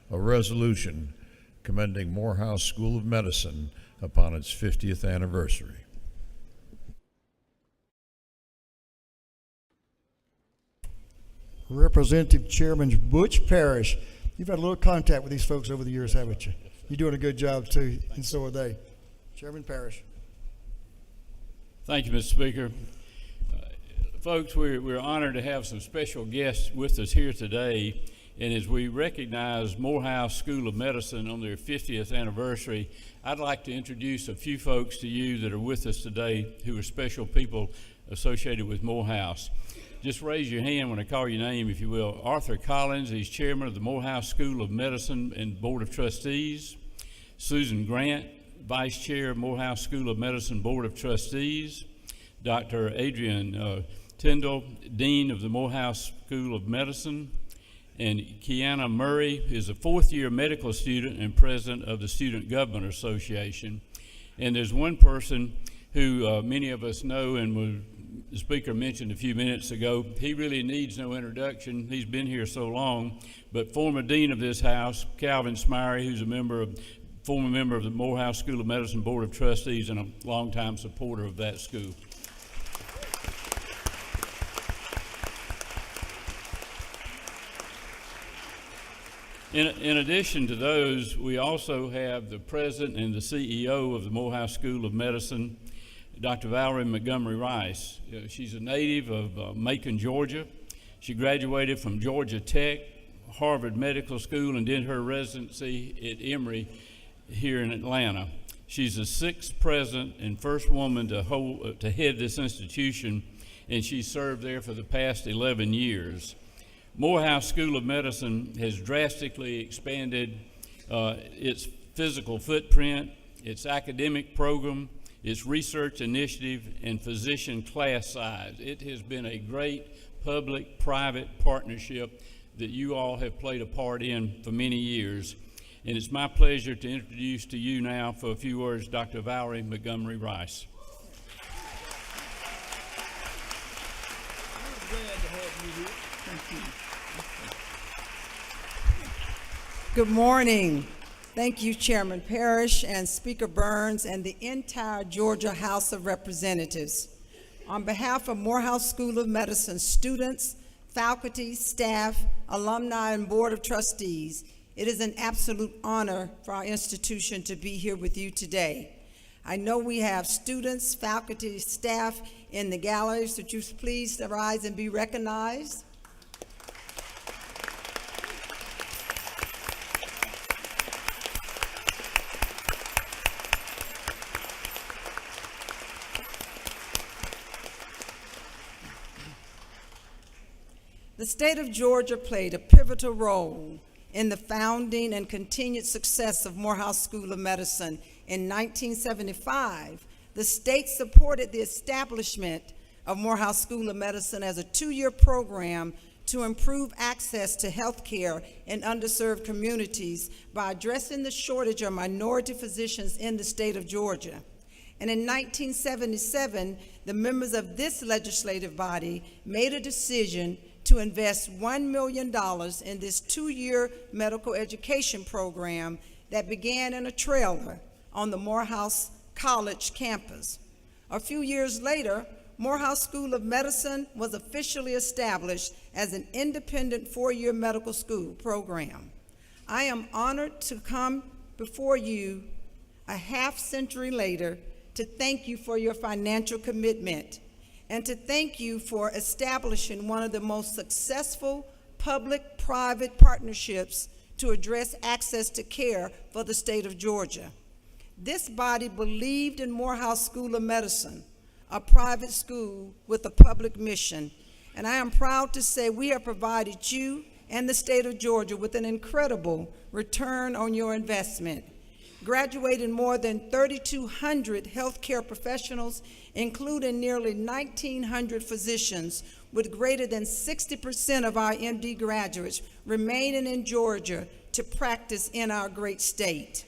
E: A resolution commending Morehouse School of Medicine upon its 50th anniversary.
A: Representative Chairman Butch Parrish. You've had a little contact with these folks over the years, haven't you? You're doing a good job too, and so are they. Chairman Parrish.
D: Thank you, Mr. Speaker. Folks, we're honored to have some special guests with us here today. And as we recognize Morehouse School of Medicine on their 50th anniversary, I'd like to introduce a few folks to you that are with us today who are special people associated with Morehouse. Just raise your hand when I call your name, if you will. Arthur Collins, he's chairman of the Morehouse School of Medicine and Board of Trustees. Susan Grant, vice chair of Morehouse School of Medicine Board of Trustees. Dr. Adrian Tyndall, dean of the Morehouse School of Medicine. And Kiana Murray is a fourth-year medical student and president of the Student Government Association. And there's one person who many of us know, and the speaker mentioned a few minutes ago. He really needs no introduction. He's been here so long. But former dean of this house, Calvin Smyrie, who's former member of the Morehouse School of Medicine Board of Trustees and a longtime supporter of that school. In addition to those, we also have the president and the CEO of the Morehouse School of Medicine, Dr. Valerie Montgomery Rice. She's a native of Macon, Georgia. She graduated from Georgia Tech, Harvard Medical School, and did her residency at Emory here in Atlanta. She's the sixth president and first woman to head this institution, and she served there for the past 11 years. Morehouse School of Medicine has drastically expanded its physical footprint, its academic program, its research initiative, and physician class size. It has been a great public-private partnership that you all have played a part in for many years. And it's my pleasure to introduce to you now for a few words Dr. Valerie Montgomery Rice.
F: Good morning. Thank you, Chairman Parrish and Speaker Burns and the entire Georgia House of Representatives. On behalf of Morehouse School of Medicine students, faculty, staff, alumni, and Board of Trustees, it is an absolute honor for our institution to be here with you today. I know we have students, faculty, staff in the gallery, so would you please rise and be recognized? The state of Georgia played a pivotal role in the founding and continued success of Morehouse School of Medicine. In 1975, the state supported the establishment of Morehouse School of Medicine as a 2-year program to improve access to health care in underserved communities by addressing the shortage of minority physicians in the state of Georgia. And in 1977, the members of this legislative body made a decision to invest $1 million in this 2-year medical education program that began in a trailer on the Morehouse College campus. A few years later, Morehouse School of Medicine was officially established as an independent 4-year medical school program. I am honored to come before you a half-century later to thank you for your financial commitment and to thank you for establishing one of the most successful public-private partnerships to address access to care for the state of Georgia. This body believed in Morehouse School of Medicine, a private school with a public mission, and I am proud to say we have provided you and the state of Georgia with an incredible return on your investment, graduating more than 3,200 healthcare professionals, including nearly 1,900 physicians, with greater than 60% of our MD graduates remaining in Georgia to practice in our great state.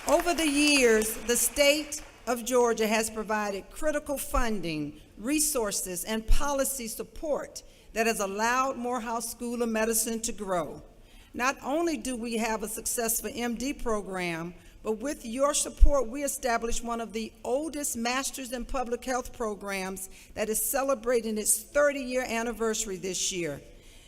F: Over the years, the state of Georgia has provided critical funding, resources, and policy support that has allowed Morehouse School of Medicine to grow. Not only do we have a successful MD program, but with your support, we established one of the oldest Masters in Public Health programs that is celebrating its 30-year anniversary this year.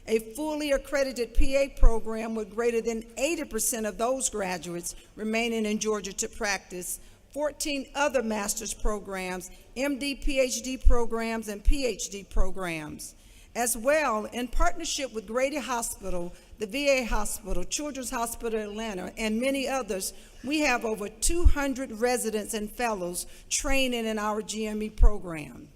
F: A fully accredited PA program with greater than 80% of those graduates remaining in Georgia to practice, 14 other master's programs, MD, PhD programs, and PhD programs. As well, in partnership with Grady Hospital, the VA Hospital, Children's Hospital Atlanta, and many others, we have over 200 residents and fellows training in our GME program.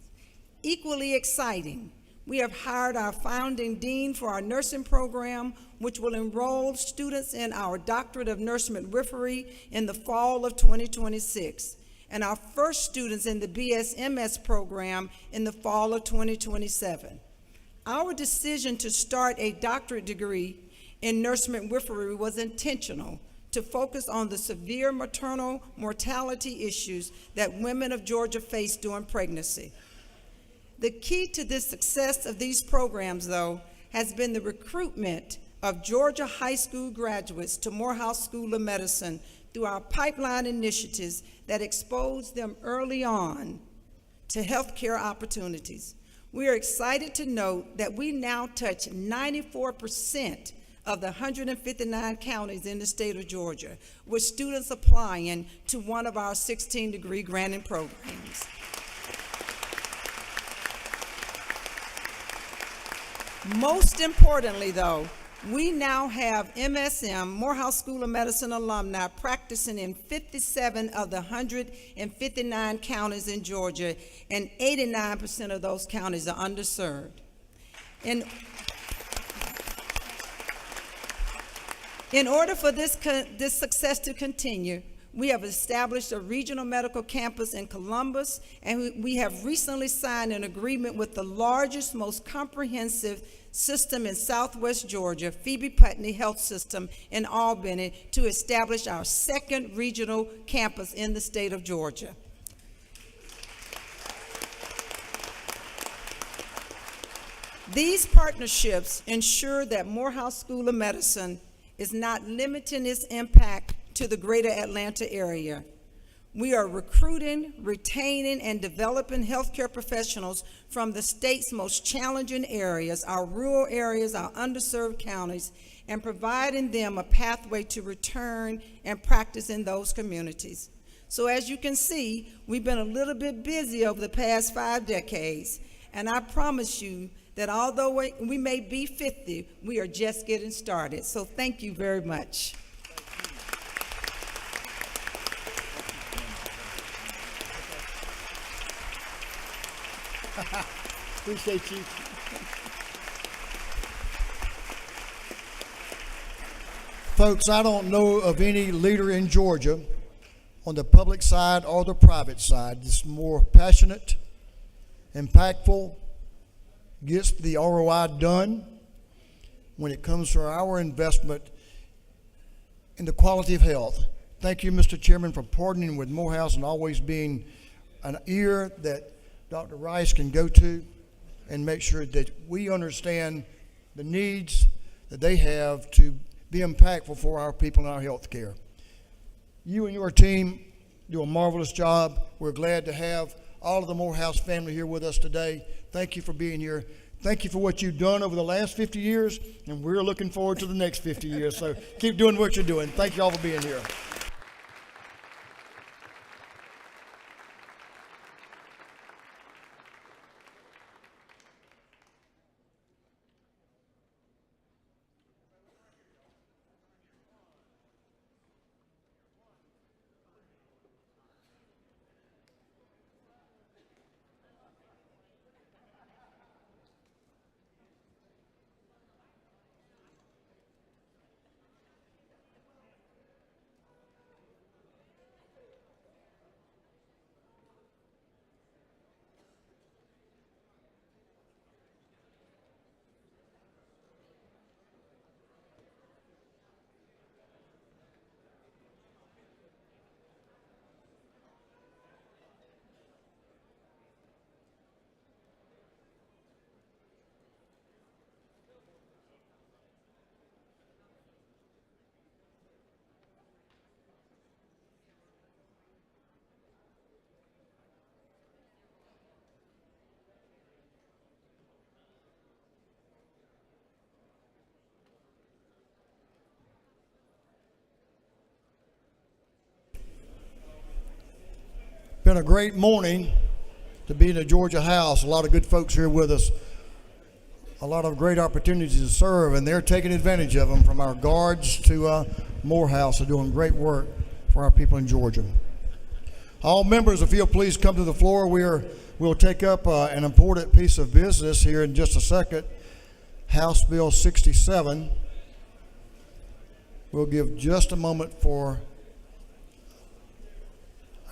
F: Equally exciting, we have hired our founding dean for our nursing program, which will enroll students in our Doctorate of Nurse Midwifery in the fall of 2026, and our first students in the BSMS program in the fall of 2027. Our decision to start a doctorate degree in nurse midwifery was intentional to focus on the severe maternal mortality issues that women of Georgia face during pregnancy. The key to the success of these programs, though, has been the recruitment of Georgia high school graduates to Morehouse School of Medicine through our pipeline initiatives that expose them early on to healthcare opportunities. We are excited to note that we now touch 94% of the 159 counties in the state of Georgia, with students applying to one of our 16-degree granting programs. Most importantly, though, we now have MSM, Morehouse School of Medicine alumni, practicing in 57 of the 159 counties in Georgia, and 89% of those counties are underserved. In order for this success to continue, we have established a regional medical campus in Columbus, and we have recently signed an agreement with the largest, most comprehensive system in Southwest Georgia, Phoebe Putney Health System in Albany, to establish our second regional campus in the state of Georgia. These partnerships ensure that Morehouse School of Medicine is not limiting its impact to the greater Atlanta area. We are recruiting, retaining, and developing healthcare professionals from the state's most challenging areas, our rural areas, our underserved counties, and providing them a pathway to return and practice in those communities. So as you can see, we've been a little bit busy over the past 5 decades, and I promise you that although we may be 50, we are just getting started. So thank you very much.
A: Appreciate you. Folks, I don't know of any leader in Georgia on the public side or the private side that's more passionate, impactful, gets the ROI done when it comes to our investment in the quality of health. Thank you, Mr. Chairman, for partnering with Morehouse and always being an ear that Dr. Rice can go to and make sure that we understand the needs that they have to be impactful for our people in our health care. You and your team do a marvelous job. We're glad to have all of the Morehouse family here with us today. Thank you for being here. Thank you for what you've done over the last 50 years, and we're looking forward to the next 50 years. So keep doing what you're doing. Thank you all for being here. Been a great morning to be in the Georgia House. A lot of good folks here with us. A lot of great opportunities to serve, and they're taking advantage of them, from our guards to Morehouse. Are doing great work for our people in Georgia. All members, if you'll please come to the floor. We'll take up an important piece of business here in just a second. House Bill 67. We'll give just a moment for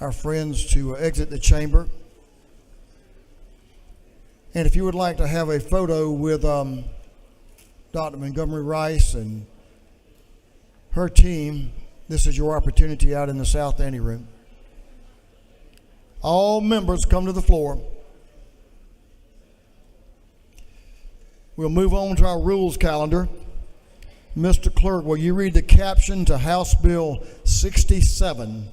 A: our friends to exit the chamber. And if you would like to have a photo with Dr. Montgomery Rice and her team, this is your opportunity out in the South Anteroom. All members come to the floor. We'll move on to our rules calendar. Mr. Clerk, will you read the caption to House Bill 67?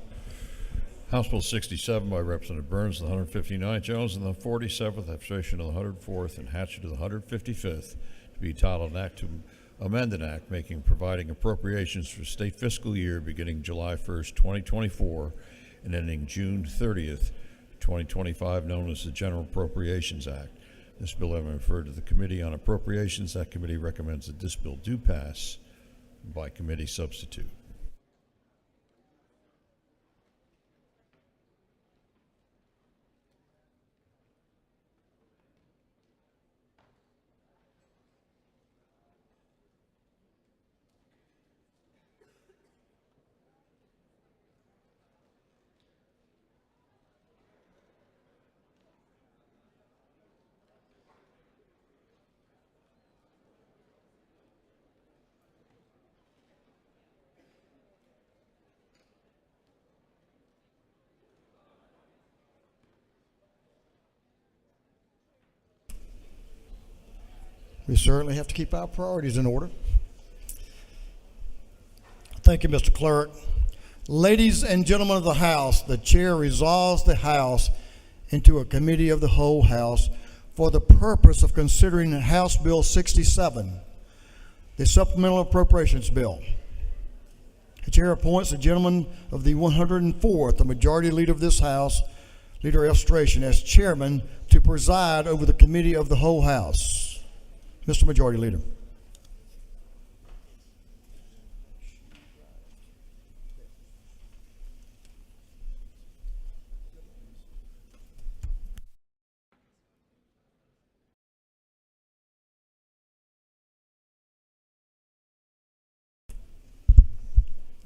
E: House Bill 67 by Representative Burns, the 159th, Jones, and the 47th, abstention of the 104th, and Hatchett of the 155th, to be titled an act to amend an act making providing appropriations for state fiscal year beginning July 1st, 2024, and ending June 30th, 2025, known as the General Appropriations Act. This bill having referred to the Committee on Appropriations, that committee recommends that this bill do pass by committee substitute.
A: We certainly have to keep our priorities in order. Thank you, Mr. Clerk. Ladies and gentlemen of the House, the chair resolves the House into a committee of the whole House for the purpose of considering House Bill 67, the Supplemental Appropriations Bill. The chair appoints the gentleman of the 104th, the majority leader of this House, Leader Illustration, as chairman to preside over the committee of the whole House. Mr. Majority Leader.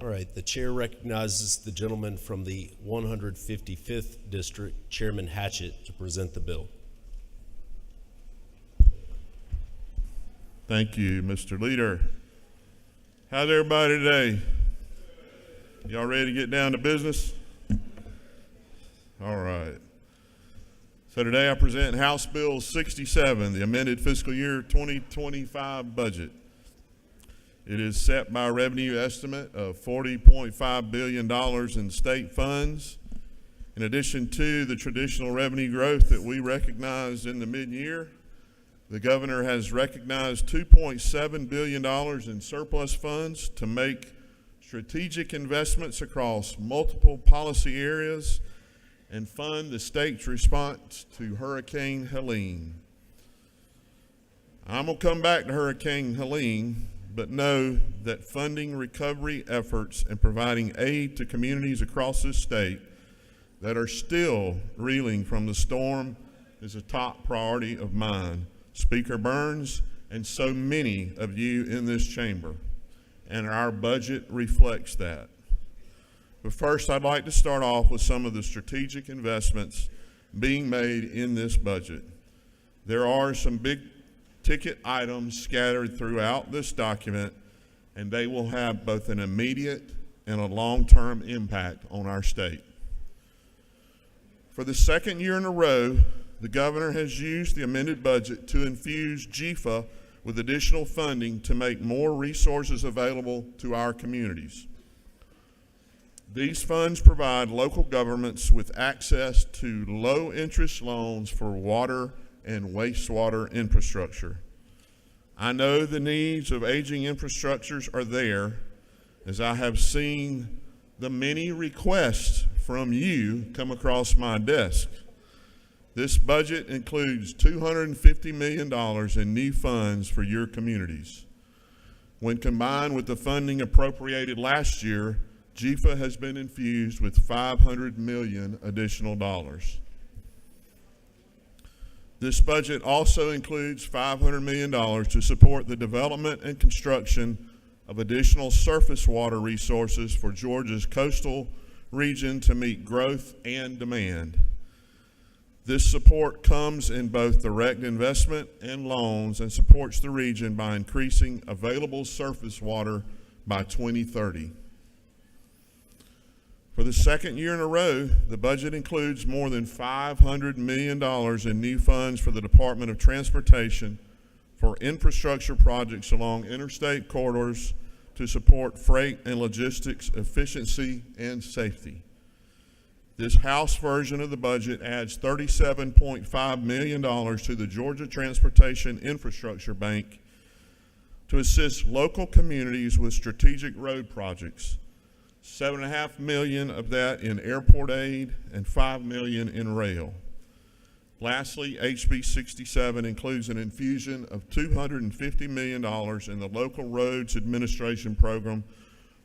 G: All right, the chair recognizes the gentleman from the 155th District, Chairman Hatchett, to present the bill.
H: Thank you, Mr. Leader. How's everybody today? Y'all ready to get down to business? All right. So today I present House Bill 67, the amended fiscal year 2025 budget. It is set by a revenue estimate of $40.5 billion in state funds. In addition to the traditional revenue growth that we recognized in the mid-year, the governor has recognized $2.7 billion in surplus funds to make strategic investments across multiple policy areas and fund the state's response to Hurricane Helene. I'm going to come back to Hurricane Helene, but know that funding recovery efforts and providing aid to communities across this state that are still reeling from the storm is a top priority of mine, Speaker Burns, and so many of you in this chamber, and our budget reflects that. But first, I'd like to start off with some of the strategic investments being made in this budget. There are some big ticket items scattered throughout this document, and they will have both an immediate and a long-term impact on our state. For the second year in a row, the governor has used the amended budget to infuse GFA with additional funding to make more resources available to our communities. These funds provide local governments with access to low-interest loans for water and wastewater infrastructure. I know the needs of aging infrastructures are there, as I have seen the many requests from you come across my desk. This budget includes $250 million in new funds for your communities. When combined with the funding appropriated last year, GFA has been infused with $500 million additional dollars. This budget also includes $500 million to support the development and construction of additional surface water resources for Georgia's coastal region to meet growth and demand. This support comes in both direct investment and loans and supports the region by increasing available surface water by 2030. For the second year in a row, the budget includes more than $500 million in new funds for the Department of Transportation for infrastructure projects along interstate corridors to support freight and logistics efficiency and safety. This House version of the budget adds $37.5 million to the Georgia Transportation Infrastructure Bank to assist local communities with strategic road projects. $7.5 million of that in airport aid and $5 million in rail. Lastly, HB 67 includes an infusion of $250 million in the Local Roads Administration Program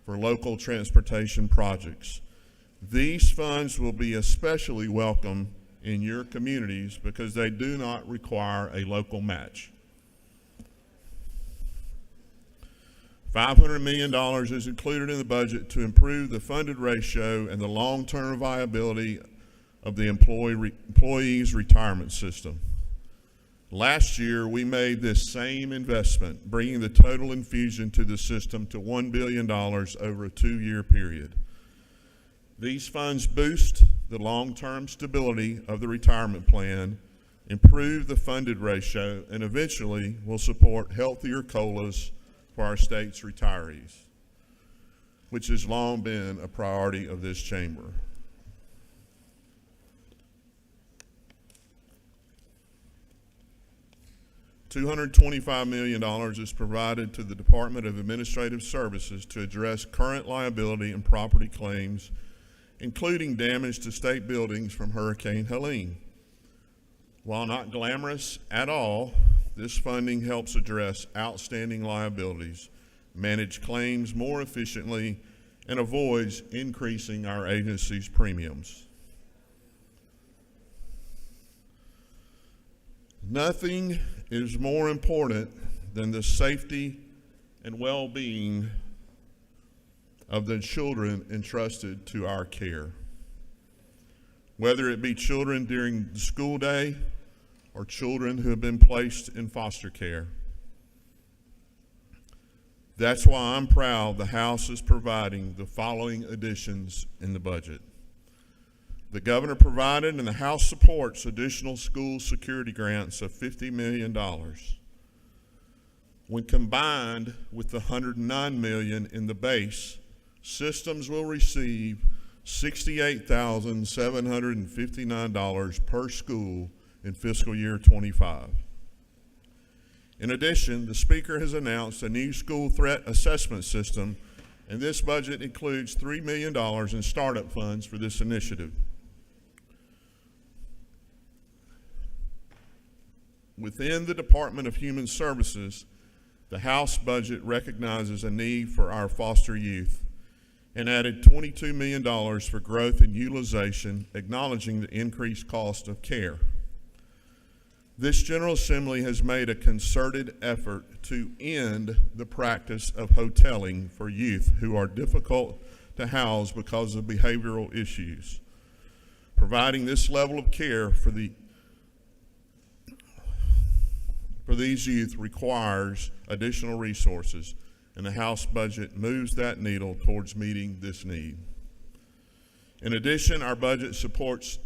H: for local transportation projects. These funds will be especially welcome in your communities because they do not require a local match. $500 million is included in the budget to improve the funded ratio and the long-term viability of the employees' retirement system. Last year, we made this same investment, bringing the total infusion to the system to $1 billion over a 2-year period. These funds boost the long-term stability of the retirement plan improve the funded ratio, and eventually will support healthier COLAs for our state's retirees, which has long been a priority of this chamber. $225 million is provided to the Department of Administrative Services to address current liability and property claims, including damage to state buildings from Hurricane Helene. While not glamorous at all, this funding helps address outstanding liabilities, manage claims more efficiently, and avoids increasing our agency's premiums. Nothing is more important than the safety and well-being of the children entrusted to our care, whether it be children during the school day or children who have been placed in foster care. That's why I'm proud the House is providing the following additions in the budget. The governor provided and the House supports additional school security grants of $50 million. When combined with the $109 million in the base, systems will receive $68,759 per school in fiscal year 25. In addition, the Speaker has announced a new school threat assessment system, and this budget includes $3 million in startup funds for this initiative. Within the Department of Human Services, the House budget recognizes a need for our foster youth and added $22 million for growth and utilization, acknowledging the increased cost of care. This General Assembly has made a concerted effort to end the practice of hoteling for youth who are difficult to house because of behavioral issues. Providing this level of care for these youth requires additional resources, and the House budget moves that needle towards meeting this need. In addition, our budget supports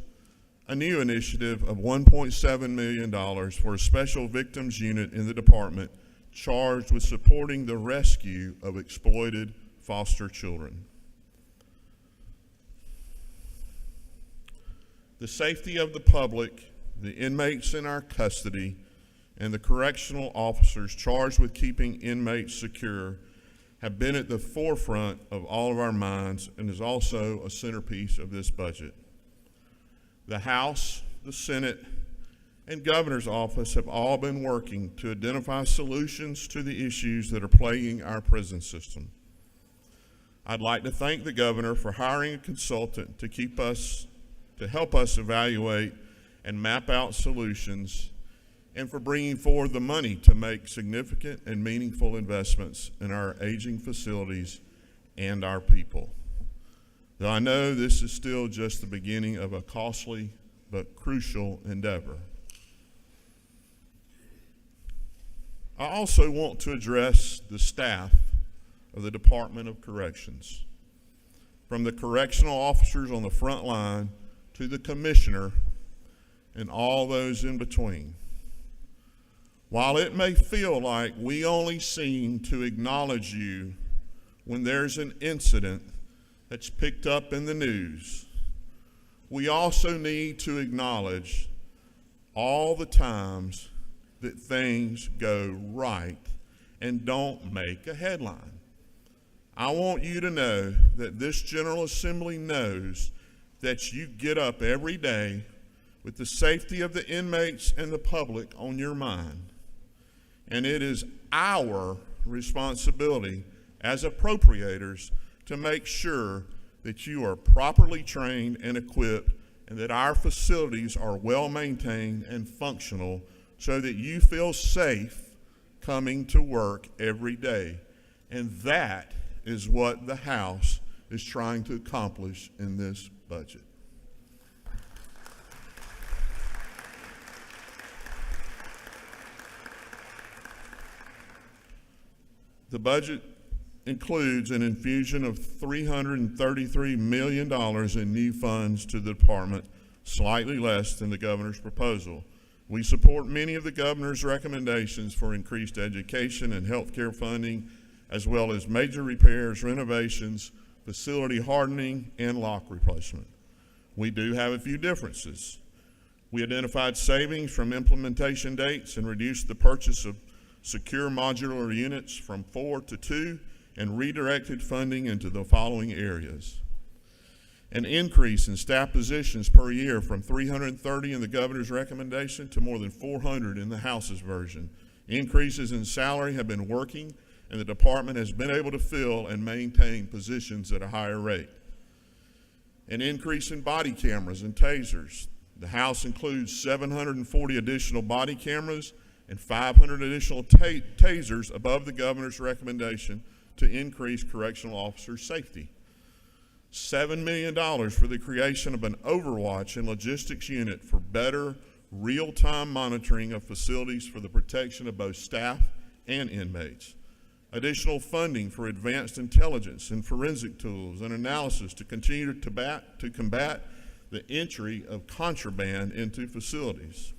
H: a new initiative of $1.7 million for a special victims unit in the department charged with supporting the rescue of exploited foster children. The safety of the public, the inmates in our custody, and the correctional officers charged with keeping inmates secure have been at the forefront of all of our minds and is also a centerpiece of this budget. The House, the Senate, and Governor's Office have all been working to identify solutions to the issues that are plaguing our prison system. I'd like to thank the Governor for hiring a consultant to help us evaluate and map out solutions, and for bringing forward the money to make significant and meaningful investments in our aging facilities and our people. Though I know this is still just the beginning of a costly but crucial endeavor. I also want to address the staff of the Department of Corrections, from the correctional officers on the front line to the commissioner and all those in between. While it may feel like we only seem to acknowledge you when there's an incident that's picked up in the news, we also need to acknowledge all the times that things go right and don't make a headline. I want you to know that this General Assembly knows that you get up every day with the safety of the inmates and the public on your mind. And it is our responsibility as appropriators to make sure that you are properly trained and equipped and that our facilities are well maintained and functional so that you feel safe coming to work every day. And that is what the House is trying to accomplish in this budget. The budget includes an infusion of $333 million in new funds to the department, slightly less than the governor's proposal. We support many of the governor's recommendations for increased education and health care funding, as well as major repairs, renovations, facility hardening, and lock replacement. We do have a few differences. We identified savings from implementation dates and reduced the purchase of secure modular units from 4 to 2 and redirected funding into the following areas. An increase in staff positions per year from 330 in the governor's recommendation to more than 400 in the House's version. Increases in salary have been working, and the department has been able to fill and maintain positions at a higher rate. An increase in body cameras and tasers. The House includes 740 additional body cameras and 500 additional tasers above the governor's recommendation to increase correctional officer safety. $7 million for the creation of an overwatch and logistics unit for better real-time monitoring of facilities for the protection of both staff and inmates. Additional funding for advanced intelligence and forensic tools and analysis to continue to combat the entry of contraband into facilities.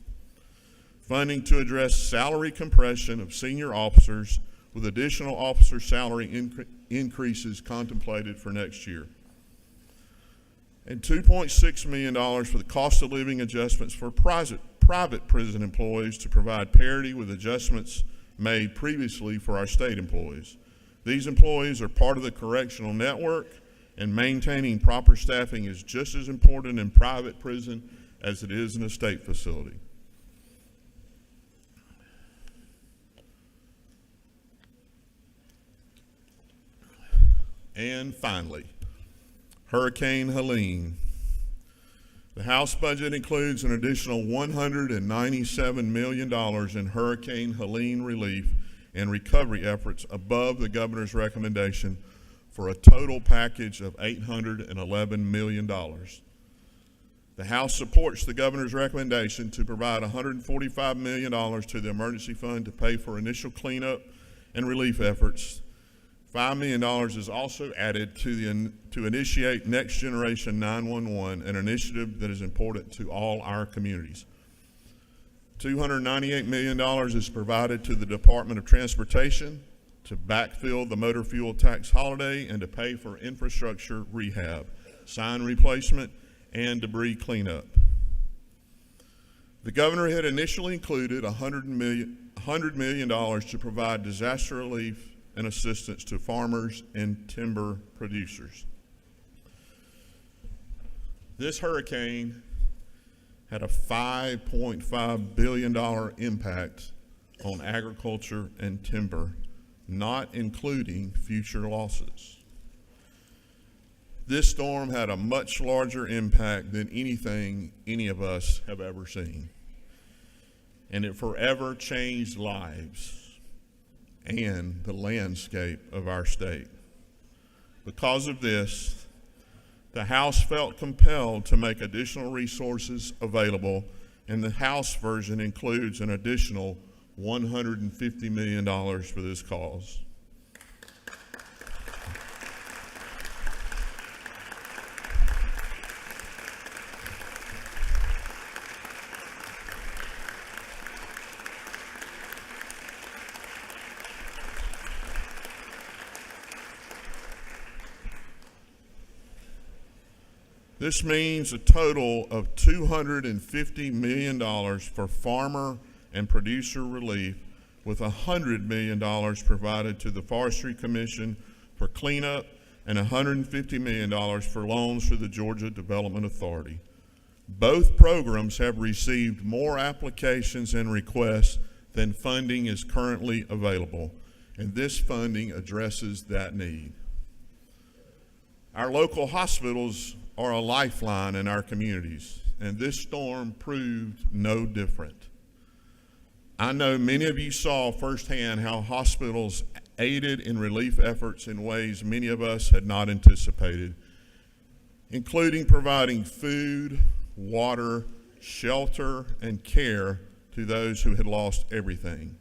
H: Funding to address salary compression of senior officers with additional officer salary increases contemplated for next year. And $2.6 million for the cost of living adjustments for private prison employees to provide parity with adjustments made previously for our state employees. These employees are part of the correctional network, and maintaining proper staffing is just as important in private prison as it is in a state facility. And finally, Hurricane Helene. The House budget includes an additional $197 million in Hurricane Helene relief and recovery efforts above the governor's recommendation for a total package of $811 million. The House supports the governor's recommendation to provide $145 million to the emergency fund to pay for initial cleanup and relief efforts. $5 million is also added to initiate Next Generation 911, an initiative that is important to all our communities. $298 million is provided to the Department of Transportation to backfill the motor fuel tax holiday and to pay for infrastructure rehab, sign replacement, and debris cleanup. The governor had initially included $100 million to provide disaster relief and assistance to farmers and timber producers. This hurricane had a $5.5 billion impact on agriculture and timber, not including future losses. This storm had a much larger impact than anything any of us have ever seen, and it forever changed lives and the landscape of our state. Because of this, the House felt compelled to make additional resources available, and the House version includes an additional $150 million for this cause. This means a total of $250 million for farmer and producer relief, with $100 million provided to the Forestry Commission for cleanup and $150 million for loans to the Georgia Development Authority. Both programs have received more applications and requests than funding is currently available, and this funding addresses that need. Our local hospitals are a lifeline in our communities, and this storm proved no different. I know many of you saw firsthand how hospitals aided in relief efforts in ways many of us had not anticipated, including providing food, water, shelter, and care to those who had lost everything.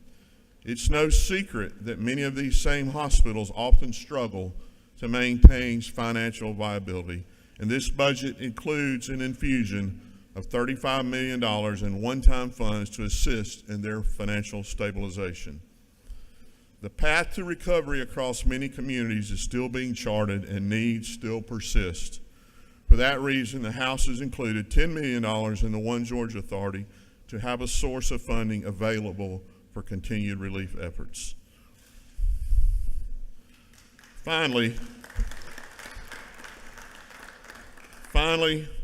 H: It's no secret that many of these same hospitals often struggle to maintain financial viability, and this budget includes an infusion of $35 million in one-time funds to assist in their financial stabilization. The path to recovery across many communities is still being charted and needs still persist. For that reason, the House has included $10 million in the One Georgia Authority to have a source of funding available for continued relief efforts. Finally,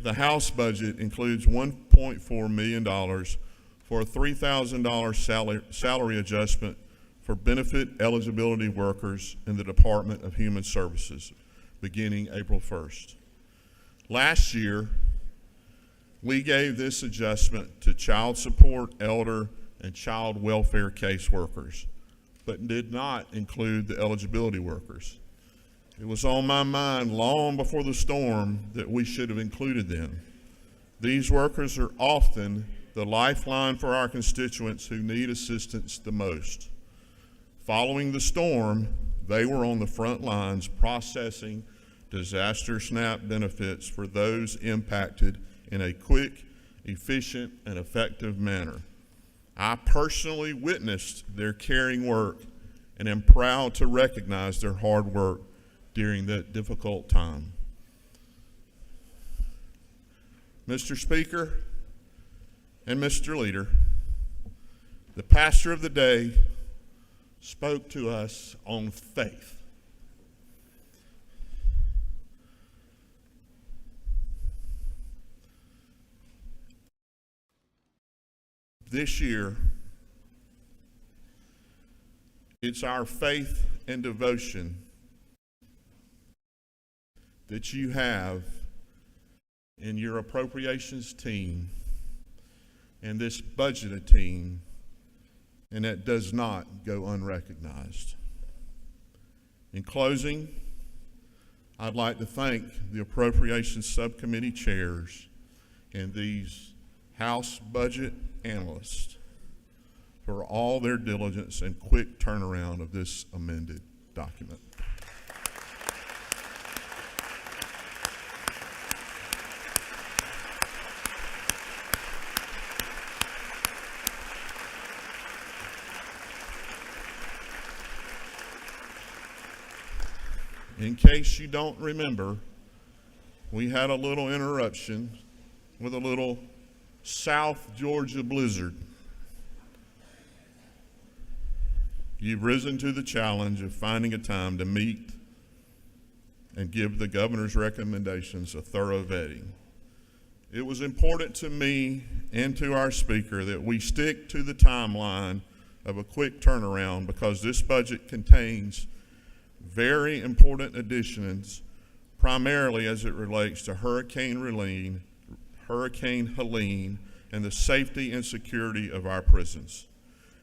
H: the House budget includes $1.4 million for a $3,000 salary adjustment for benefit eligibility workers in the Department of Human Services beginning April 1st. Last year, we gave this adjustment to child support, elder, and child welfare caseworkers, but did not include the eligibility workers. It was on my mind long before the storm that we should have included them. These workers are often the lifeline for our constituents who need assistance the most. Following the storm, they were on the front lines processing disaster SNAP benefits for those impacted in a quick, efficient, and effective manner. I personally witnessed their caring work and am proud to recognize their hard work during that difficult time. Mr. Speaker and Mr. Leader, the pastor of the day spoke to us on faith. This year, it's our faith and devotion that you have in your appropriations team and this budget team, and that does not go unrecognized. In closing, I'd like to thank the Appropriations Subcommittee chairs and these House budget analysts for all their diligence and quick turnaround of this amended document. In case you don't remember, we had a little interruption with a little South Georgia blizzard. You've risen to the challenge of finding a time to meet and give the governor's recommendations a thorough vetting. It was important to me and to our speaker that we stick to the timeline of a quick turnaround because this budget contains very important additions, primarily as it relates to Hurricane Helene, and the safety and security of our prisons.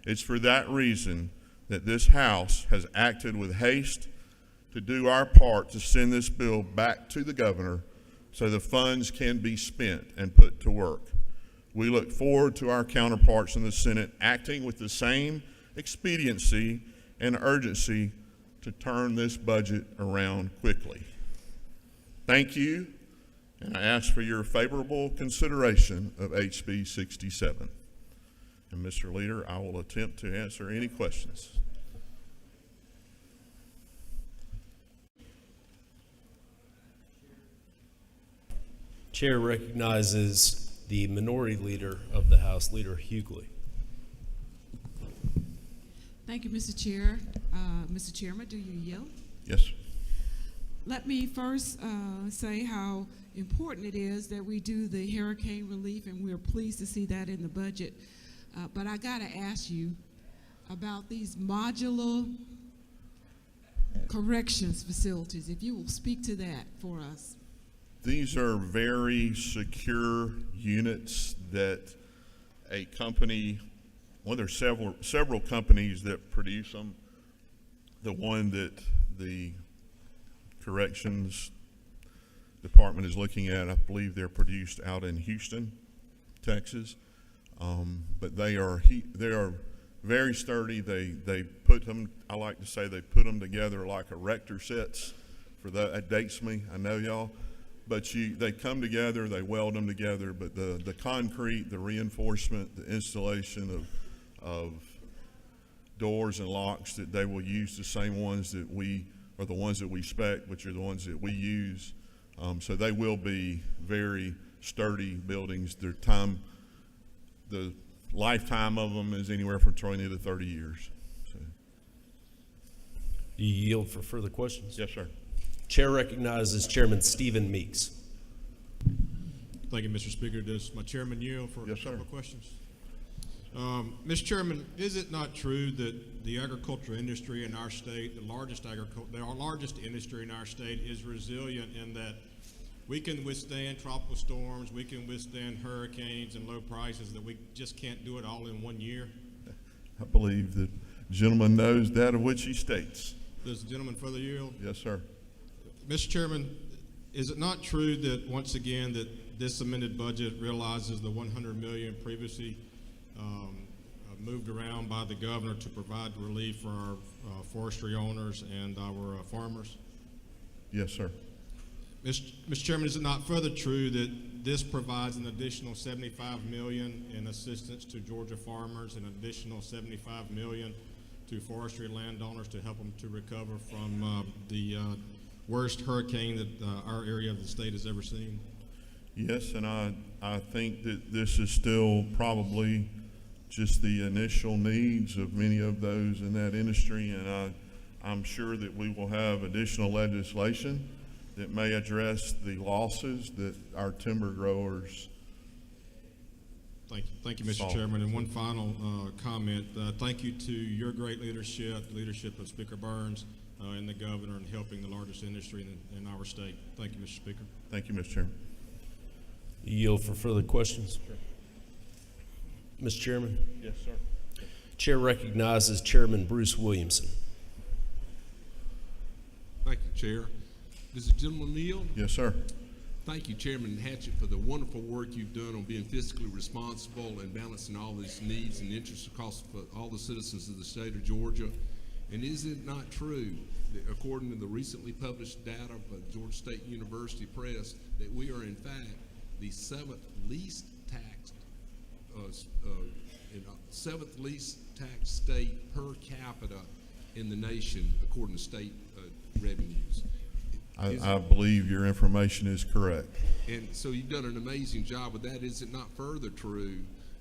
H: It's for that reason that this House has acted with haste to do our part to send this bill back to the governor so the funds can be spent and put to work. We look forward to our counterparts in the Senate acting with the same expediency and urgency to turn this budget around quickly. Thank you, and I ask for your favorable consideration of HB 67. And Mr. Leader, I will attempt to answer any questions.
G: Chair recognizes the Minority Leader of the House, Leader Hughley.
R: Thank you, Mr. Chair. Mr. Chairman, do you yield?
H: Yes.
R: Let me first say how important it is that we do the hurricane relief, and we're pleased to see that in the budget. But I got to ask you about these modular corrections facilities, if you will speak to that for us.
H: These are very secure units that a company, well, there's several companies that produce them. The one that the Corrections Department is looking at, I believe they're produced out in Houston, Texas. But they are very sturdy. They put them, I like to say they put them together like erector sets. For that dates me, I know y'all. but they come together, they weld them together, but the concrete, the reinforcement, the installation of doors and locks, that they will use the same ones that we are the ones that we spec, which are the ones that we use. So they will be very sturdy buildings. The lifetime of them is anywhere from 20 to 30 years. So.
G: Do you yield for further questions?
H: Yes, sir.
G: Chair recognizes Chairman Stephen Meeks.
I: Thank you, Mr. Speaker. Does my chairman yield for a couple of questions? Mr. Chairman, is it not true that the agricultural industry in our state, the largest industry in our state, is resilient in that we can withstand tropical storms, we can withstand hurricanes and low prices, that we just can't do it all in 1 year?
H: I believe the gentleman knows that of which he states.
I: Does the gentleman further yield?
H: Yes, sir.
I: Mr. Chairman, is it not true that once again that this amended budget realizes the $100 million previously moved around by the governor to provide relief for our forestry owners and our farmers?
H: Yes, sir.
I: Mr. Chairman, is it not further true that this provides an additional $75 million in assistance to Georgia farmers and an additional $75 million to forestry landowners to help them to recover from the worst hurricane that our area of the state has ever seen?
H: Yes, and I think that this is still probably just the initial needs of many of those in that industry, and I'm sure that we will have additional legislation that may address the losses that our timber growers.
I: Thank you, Mr. Chairman. And one final comment. Thank you to your great leadership of Speaker Burns and the governor in helping the largest industry in our state. Thank you, Mr. Speaker.
H: Thank you, Mr. Chairman.
G: Yield for further questions. Mr. Chairman.
H: Yes, sir.
G: Chair recognizes Chairman Bruce Williamson.
J: Thank you, Chair. Does the gentleman yield?
H: Yes, sir.
J: Thank you, Chairman Hatchett, for the wonderful work you've done on being fiscally responsible and balancing all these needs and interests across all the citizens of the state of Georgia. And is it not true that, according to the recently published data by Georgia State University Press, that we are in fact the seventh least taxed state per capita in the nation, according to state revenues?
H: I believe your information is correct.
J: And so you've done an amazing job with that. Is it not further true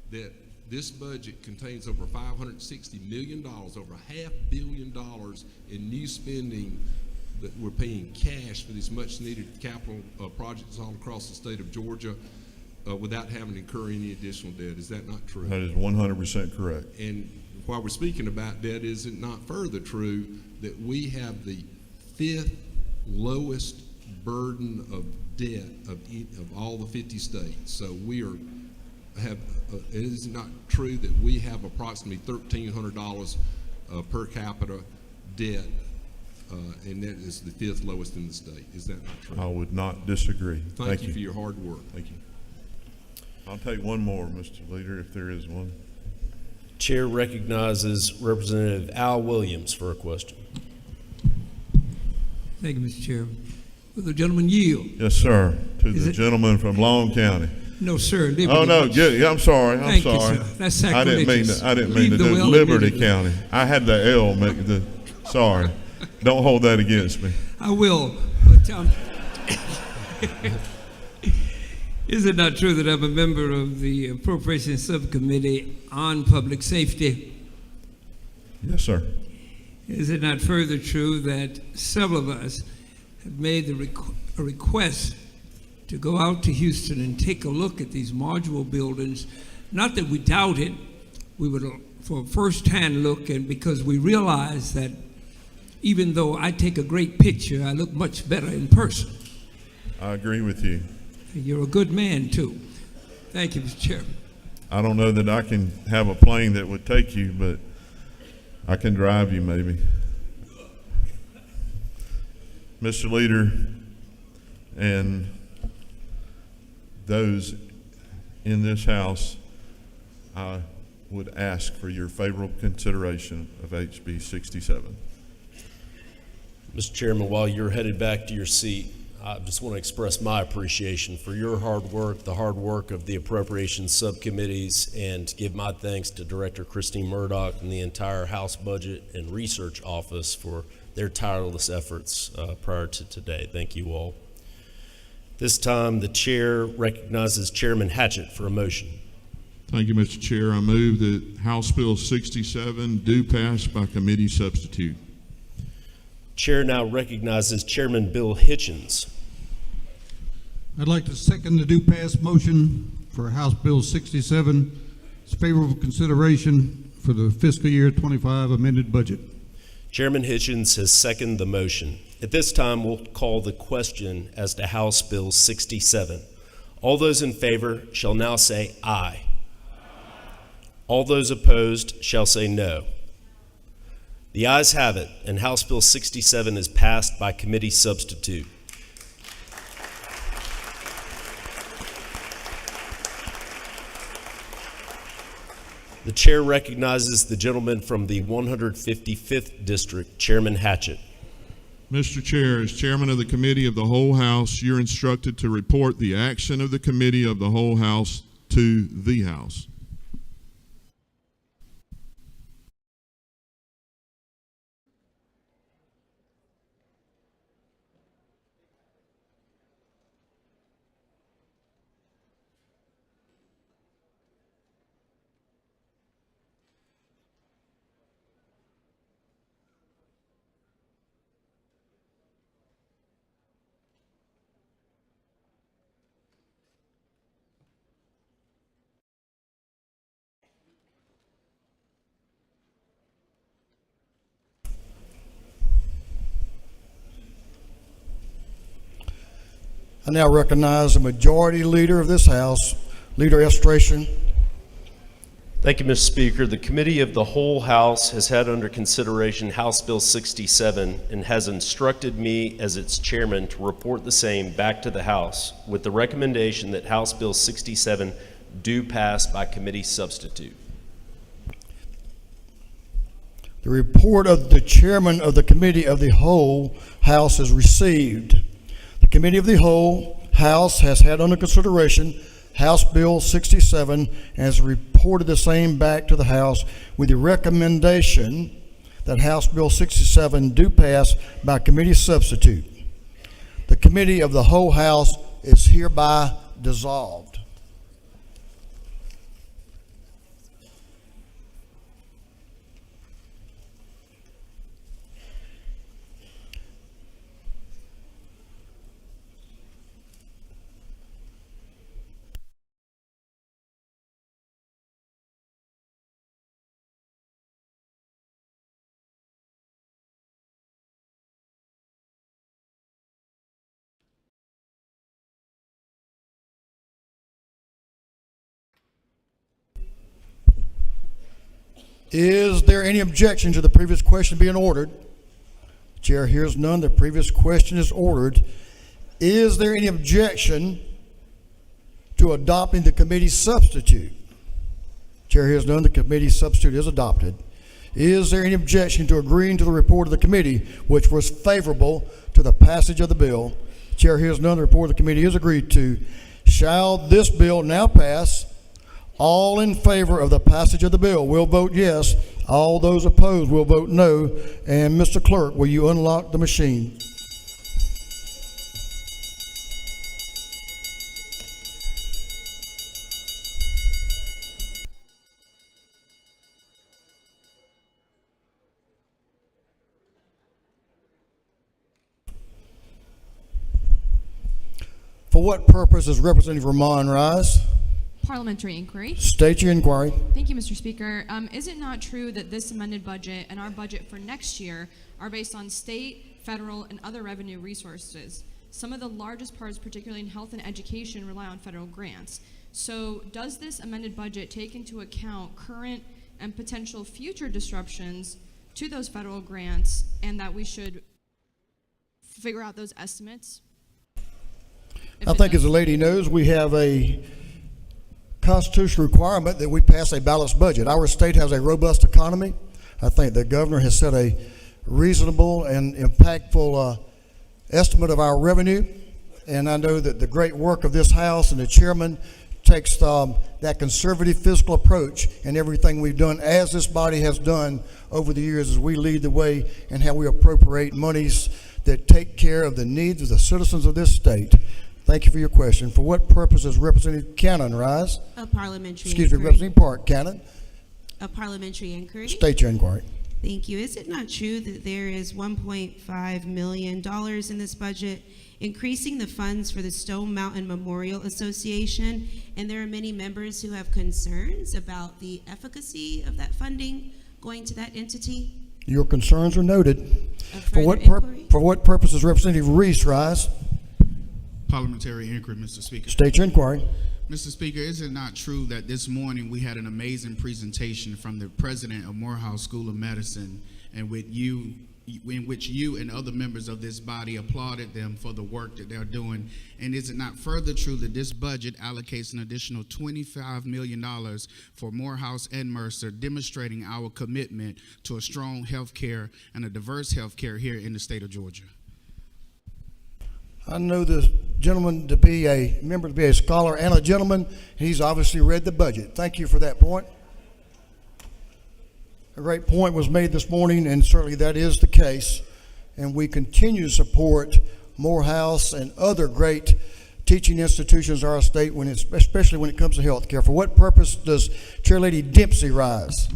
J: that this budget contains over $560 million, over $500 million in new spending that we're paying cash for these much needed capital projects all across the state of Georgia without having to incur any additional debt? Is that not true?
H: That is 100% correct.
J: And while we're speaking about debt, is it not further true that we have the fifth lowest burden of debt of all the 50 states? So we it is not true that we have approximately $1,300 per capita debt, and that is the fifth lowest in the state. Is that not true?
H: I would not disagree.
J: Thank you for your hard work.
H: Thank you. I'll take one more, Mr. Leader, if there is one.
G: Chair recognizes Representative Al Williams for a question.
L: Thank you, Mr. Chair. Will the gentleman yield?
H: Yes, sir. To the gentleman from Long County.
L: No, sir. Liberty.
H: Oh no, yeah, I'm sorry.
L: Thank you, sir. That's sacrilegious.
H: I didn't mean to do Liberty County. I had the L. Sorry. Don't hold that against me.
L: I will. But, is it not true that I'm a member of the Appropriations Subcommittee on Public Safety?
H: Yes, sir.
L: Is it not further true that several of us have made a request to go out to Houston and take a look at these modular buildings? Not that we doubt it, we would for a first-hand look, and because we realize that even though I take a great picture, I look much better in person.
H: I agree with you.
L: You're a good man, too. Thank you, Mr. Chairman.
H: I don't know that I can have a plane that would take you, but I can drive you maybe. Mr. Leader, and those in this House, I would ask for your favorable consideration of HB 67.
G: Mr. Chairman, while you're headed back to your seat, I just want to express my appreciation for your hard work, the hard work of the appropriations subcommittees, and give my thanks to Director Christine Murdoch and the entire House Budget and Research Office for their tireless efforts prior to today. Thank you all. This time, the chair recognizes Chairman Hatchett for a motion.
H: Thank you, Mr. Chair. I move that House Bill 67 do pass by committee substitute.
G: Chair now recognizes Chairman Bill Hitchens.
K: I'd like to second the do pass motion for House Bill 67. It's favorable consideration for the fiscal year 25 amended budget.
G: Chairman Hitchens has seconded the motion. At this time, we'll call the question as to House Bill 67. All those in favor shall now say aye. All those opposed shall say no. The ayes have it, and House Bill 67 is passed by committee substitute. The chair recognizes the gentleman from the 155th District, Chairman Hatchett.
H: Mr. Chair, as chairman of the Committee of the Whole House, you're instructed to report the action of the Committee of the Whole House to the House.
A: I now recognize the majority leader of this House, Leader Estration.
G: Thank you, Mr. Speaker. The Committee of the Whole House has had under consideration House Bill 67 and has instructed me as its chairman to report the same back to the House with the recommendation that House Bill 67 do pass by committee substitute.
A: The report of the chairman of the Committee of the Whole House is received. The Committee of the Whole House has had under consideration House Bill 67 and has reported the same back to the House with the recommendation that House Bill 67 do pass by committee substitute. The Committee of the Whole House is hereby dissolved. Is there any objection to the previous question being ordered? Chair hears none. The previous question is ordered. Is there any objection to adopting the committee substitute? Chair hears none. The committee substitute is adopted. Is there any objection to agreeing to the report of the committee, which was favorable to the passage of the bill? Chair hears none. The report of the committee is agreed to. Shall this bill now pass? All in favor of the passage of the bill will vote yes. All those opposed will vote no. And Mr. Clerk, will you unlock the machine? For what purpose does Representative Ramon rise?
M: Parliamentary inquiry.
A: State your inquiry.
M: Thank you, Mr. Speaker. Is it not true that this amended budget and our budget for next year are based on state, federal, and other revenue resources? Some of the largest parts, particularly in health and education, rely on federal grants. So does this amended budget take into account current and potential future disruptions to those federal grants, and that we should figure out those estimates?
A: I think, as the lady knows, we have a constitutional requirement that we pass a balanced budget. Our state has a robust economy. I think the governor has set a reasonable and impactful estimate of our revenue. And I know that the great work of this House and the chairman takes that conservative fiscal approach in everything we've done, as this body has done over the years, as we lead the way in how we appropriate monies that take care of the needs of the citizens of this state. Thank you for your question. For what purpose does Representative Cannon rise?
C: A parliamentary
A: Excuse me,
C: inquiry.
A: Representative Park, Cannon.
C: A parliamentary inquiry.
A: State your inquiry.
C: Thank you. Is it not true that there is $1.5 million in this budget increasing the funds for the Stone Mountain Memorial Association, and there are many members who have concerns about the efficacy of that funding going to that entity?
A: Your concerns are noted. For what,
C: inquiry?
A: for what purpose does Representative Reese rise?
N: Parliamentary inquiry, Mr. Speaker.
A: State your inquiry.
N: Mr. Speaker, is it not true that this morning we had an amazing presentation from the president of Morehouse School of Medicine, and in which you and other members of this body applauded them for the work that they're doing? And is it not further true that this budget allocates an additional $25 million for Morehouse and Mercer, demonstrating our commitment to a strong health care and a diverse health care here in the state of Georgia?
A: I know this gentleman to be a member, to be a scholar and a gentleman. He's obviously read the budget. Thank you for that point. A great point was made this morning, and certainly that is the case. And we continue to support Morehouse and other great teaching institutions in our state, especially when it comes to health care. For what purpose does Chairlady Dempsey rise?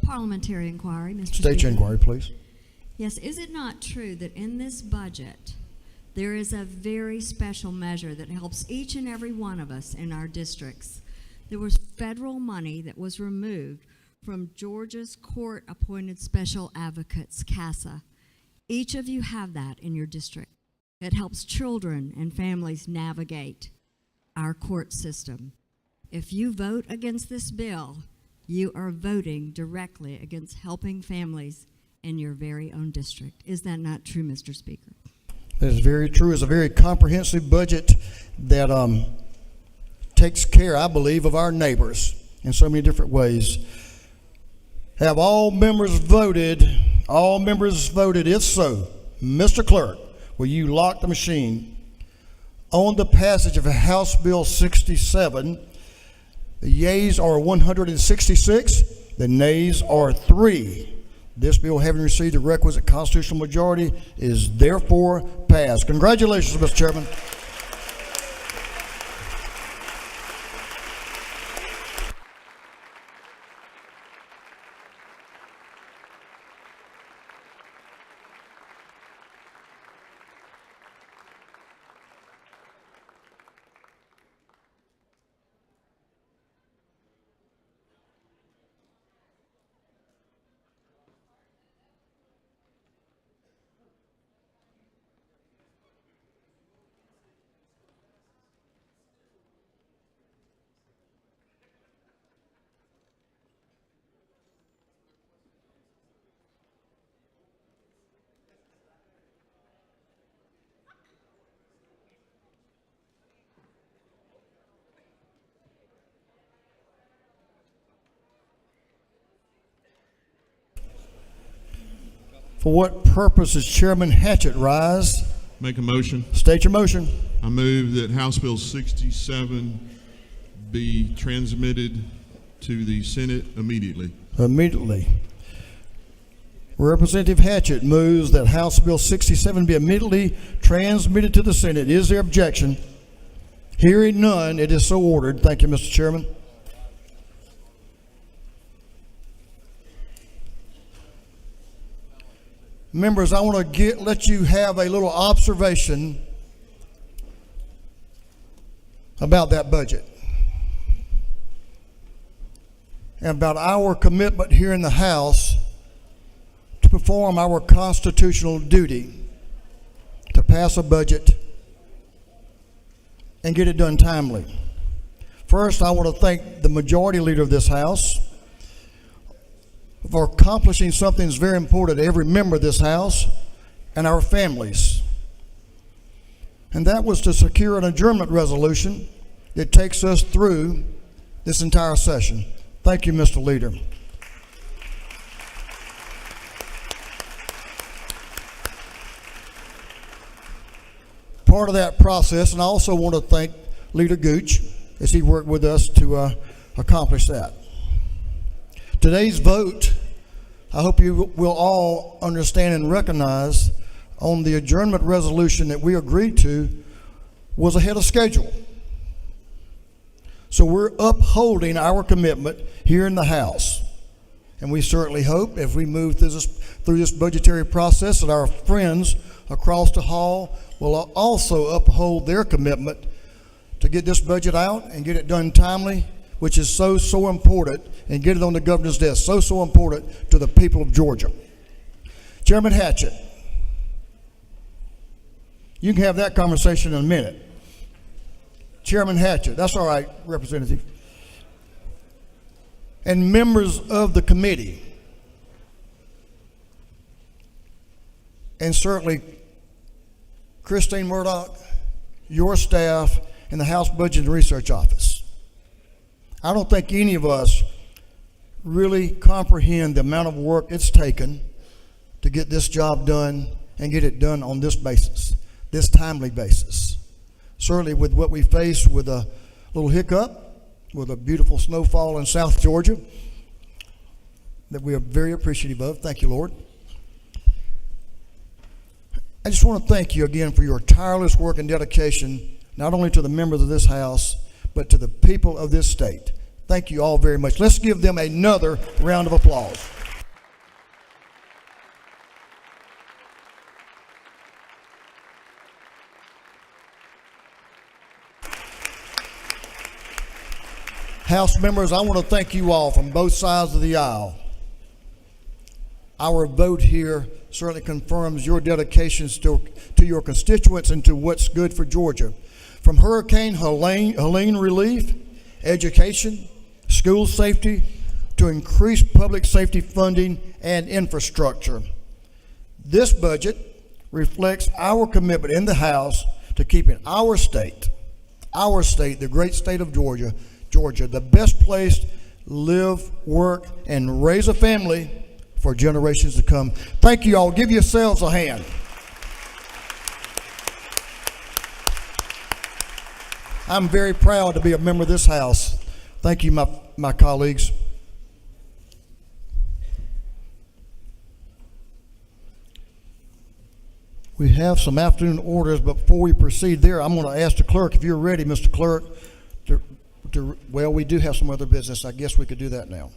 O: Parliamentary inquiry, Mr.
A: State your
O: Speaker.
A: inquiry, please.
O: Yes, is it not true that in this budget there is a very special measure that helps each and every one of us in our districts? There was federal money that was removed from Georgia's court-appointed special advocates, CASA. Each of you have that in your district. It helps children and families navigate our court system. If you vote against this bill, you are voting directly against helping families in your very own district. Is that not true, Mr. Speaker?
A: That is very true. It's a very comprehensive budget that takes care, I believe, of our neighbors in so many different ways. Have all members voted? All members voted. If so, Mr. Clerk, will you lock the machine on the passage of House Bill 67? The yeas are 166. The nays are 3. This bill, having received the requisite constitutional majority, is therefore passed. Congratulations, Mr. Chairman. For what purpose does Chairman Hatchett rise?
H: Make a motion.
A: State your motion.
H: I move that House Bill 67 be transmitted to the Senate immediately.
A: Immediately. Representative Hatchett moves that House Bill 67 be immediately transmitted to the Senate. Is there objection? Hearing none, it is so ordered. Thank you, Mr. Chairman. Members, I want to let you have a little observation about that budget and about our commitment here in the House to perform our constitutional duty to pass a budget and get it done timely. First, I want to thank the majority leader of this House for accomplishing something that's very important to every member of this House and our families. And that was to secure an adjournment resolution that takes us through this entire session. Thank you, Mr. Leader. part of that process, and I also want to thank Leader Gooch as he worked with us to accomplish that. Today's vote, I hope you will all understand and recognize, on the adjournment resolution that we agreed to was ahead of schedule. So we're upholding our commitment here in the House. And we certainly hope, if we move through this budgetary process, that our friends across the hall will also uphold their commitment to get this budget out and get it done timely, which is so important, and get it on the governor's desk, so important to the people of Georgia. Chairman Hatchett, you can have that conversation in a minute. Chairman Hatchett, that's all right, Representative. And members of the committee, and certainly Christine Murdoch, your staff, and the House Budget and Research Office. I don't think any of us really comprehend the amount of work it's taken to get this job done and get it done on this basis, this timely basis. Certainly with what we faced with a little hiccup, with a beautiful snowfall in South Georgia, that we are very appreciative of. Thank you, Lord. I just want to thank you again for your tireless work and dedication, not only to the members of this House, but to the people of this state. Thank you all very much. Let's give them another round of applause. House members, I want to thank you all from both sides of the aisle. Our vote here certainly confirms your dedications to your constituents and to what's good for Georgia. From Hurricane Helene relief, education, school safety, to increased public safety funding and infrastructure. This budget reflects our commitment in the House to keeping our state, the great state of Georgia, the best place to live, work, and raise a family for generations to come. Thank you all. Give yourselves a hand. I'm very proud to be a member of this House. Thank you, my colleagues. We have some afternoon orders, but before we proceed there, I'm going to ask the clerk, if you're ready, Mr. Clerk, well, we do have some other business. I guess we could do that now.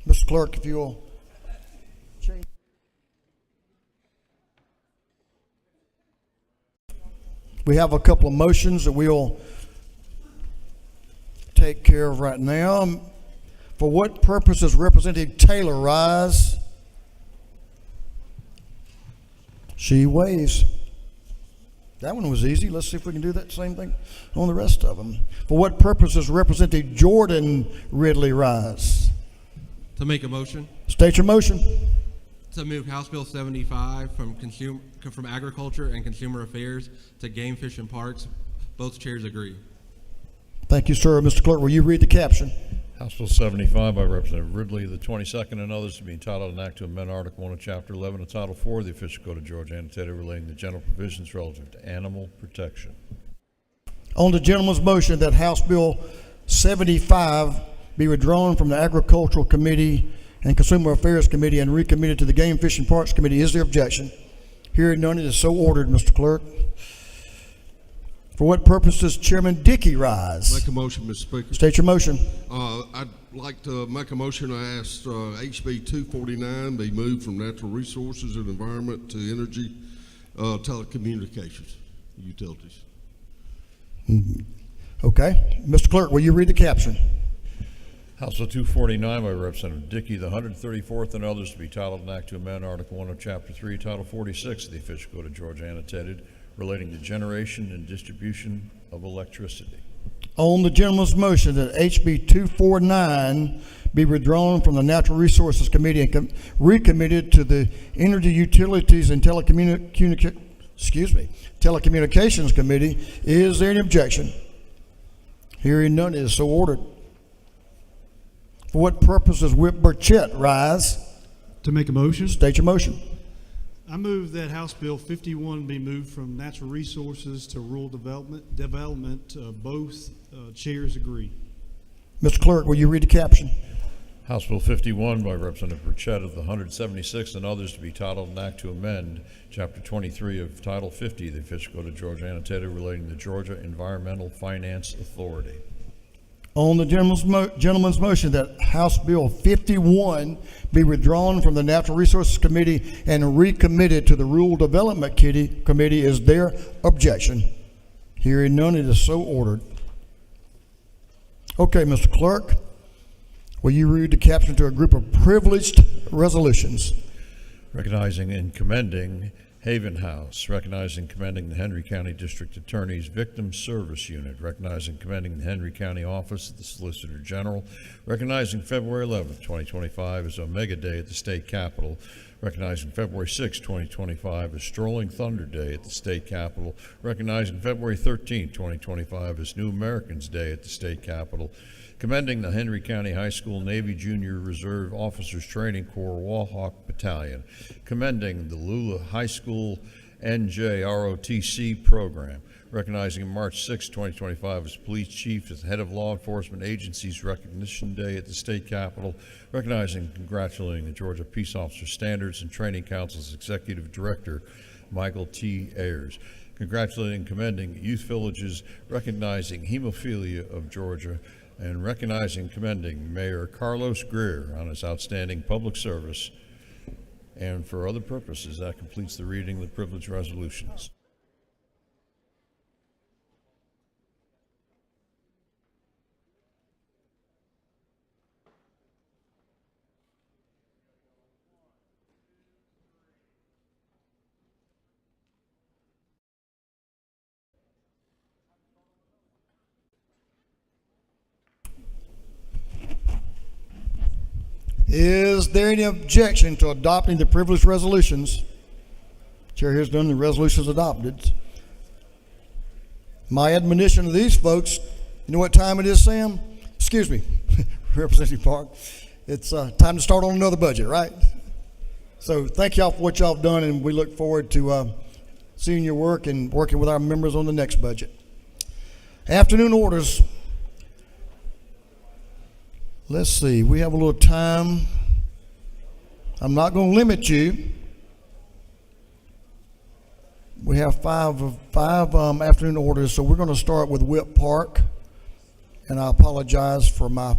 A: Mr. Clerk, if you'll change. We have a couple of motions that we'll take care of right now. For what purpose does Representative Taylor rise? She waves. That one was easy. Let's see if we can do that same thing on the rest of them. For what purpose does Representative Jordan Ridley rise?
P: To make a motion.
A: State your motion.
P: To move House Bill 75 from Agriculture and Consumer Affairs to Game, Fish, and Parks. Both chairs agree.
A: Thank you, sir. Mr. Clerk, will you read the caption?
E: House Bill 75 by Representative Ridley, the 22nd and others, to be entitled an act to amend Article 1 of Chapter 11 of Title 4 of the Official Code of Georgia annotated relating to general provisions relative to animal protection.
A: On the gentleman's motion that House Bill 75 be withdrawn from the Agricultural Committee and Consumer Affairs Committee and recommitted to the Game, Fish, and Parks Committee, is there objection? Hearing none, it is so ordered, Mr. Clerk. For what purpose does Chairman Dickey rise?
J: Make a motion, Mr. Speaker.
A: State your motion.
J: I'd like to make a motion. I ask HB 249 be moved from natural resources and environment to energy, telecommunications, utilities.
A: Okay. Mr. Clerk, will you read the caption?
E: House Bill 249 by Representative Dickey, the 134th and others, to be titled an act to amend Article 1 of Chapter 3, Title 46 of the Official Code of Georgia annotated relating to generation and distribution of electricity.
A: On the gentleman's motion that HB 249 be withdrawn from the Natural Resources Committee and recommitted to the Energy, Utilities, and Telecommunications Committee, is there any objection? Hearing none, it is so ordered. For what purpose does Whip Burchett rise?
K: To make a motion.
A: State your motion.
Q: I move that House Bill 51 be moved from natural resources to rural development. Both chairs agree.
A: Mr. Clerk, will you read the caption?
E: House Bill 51 by Representative Burchett of the 176th and others to be titled an act to amend Chapter 23 of Title 50 of the Official Code of Georgia annotated relating to Georgia Environmental Finance Authority.
A: On the gentleman's motion that House Bill 51 be withdrawn from the Natural Resources Committee and recommitted to the Rural Development Committee, is there objection? Hearing none, it is so ordered. Okay, Mr. Clerk, will you read the caption to a group of privileged resolutions?
E: Recognizing and commending Haven House, recognizing and commending the Henry County District Attorney's Victim Service Unit, recognizing and commending the Henry County Office of the Solicitor General, recognizing February 11th, 2025 as Omega Day at the State Capitol, recognizing February 6th, 2025 as Strolling Thunder Day at the State Capitol, recognizing February 13th, 2025 as New Americans Day at the State Capitol, commending the Henry County High School Navy Junior Reserve Officers Training Corps Wahawk Battalion, commending the Lula High School NJROTC program, recognizing March 6, 2025 as Police Chief as Head of Law Enforcement Agencies Recognition Day at the State Capitol, recognizing and congratulating the Georgia Peace Officer Standards and Training Council's Executive Director, Michael T. Ayers, congratulating and commending Youth Villages, recognizing Hemophilia of Georgia, and recognizing and commending Mayor Carlos Greer on his outstanding public service. And for other purposes, that completes the reading of the privileged resolutions.
A: Is there any objection to adopting the privileged resolutions? Chair here's done, the resolutions adopted. My admonition to these folks, you know what time it is, Sam? Excuse me, Representative Park. It's time to start on another budget, right? So thank y'all for what y'all have done, and we look forward to seeing your work and working with our members on the next budget. Afternoon orders. Let's see, we have a little time. I'm not going to limit you. We have five afternoon orders, so we're going to start with Whip Park. And I apologize for my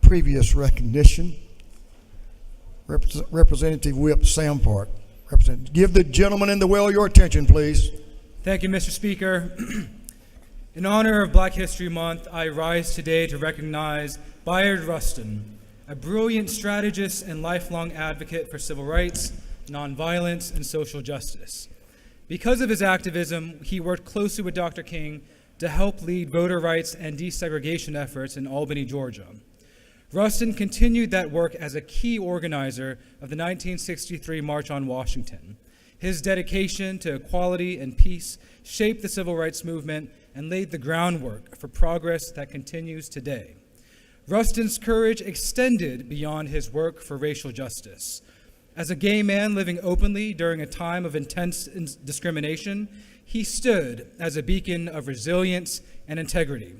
A: previous recognition. Representative Whip Sam Park. Give the gentleman in the well your attention, please.
S: Thank you, Mr. Speaker. In honor of Black History Month, I rise today to recognize Bayard Rustin, a brilliant strategist and lifelong advocate for civil rights, nonviolence, and social justice. Because of his activism, he worked closely with Dr. King to help lead voter rights and desegregation efforts in Albany, Georgia. Rustin continued that work as a key organizer of the 1963 March on Washington. His dedication to equality and peace shaped the civil rights movement and laid the groundwork for progress that continues today. Rustin's courage extended beyond his work for racial justice. As a gay man living openly during a time of intense discrimination, he stood as a beacon of resilience and integrity.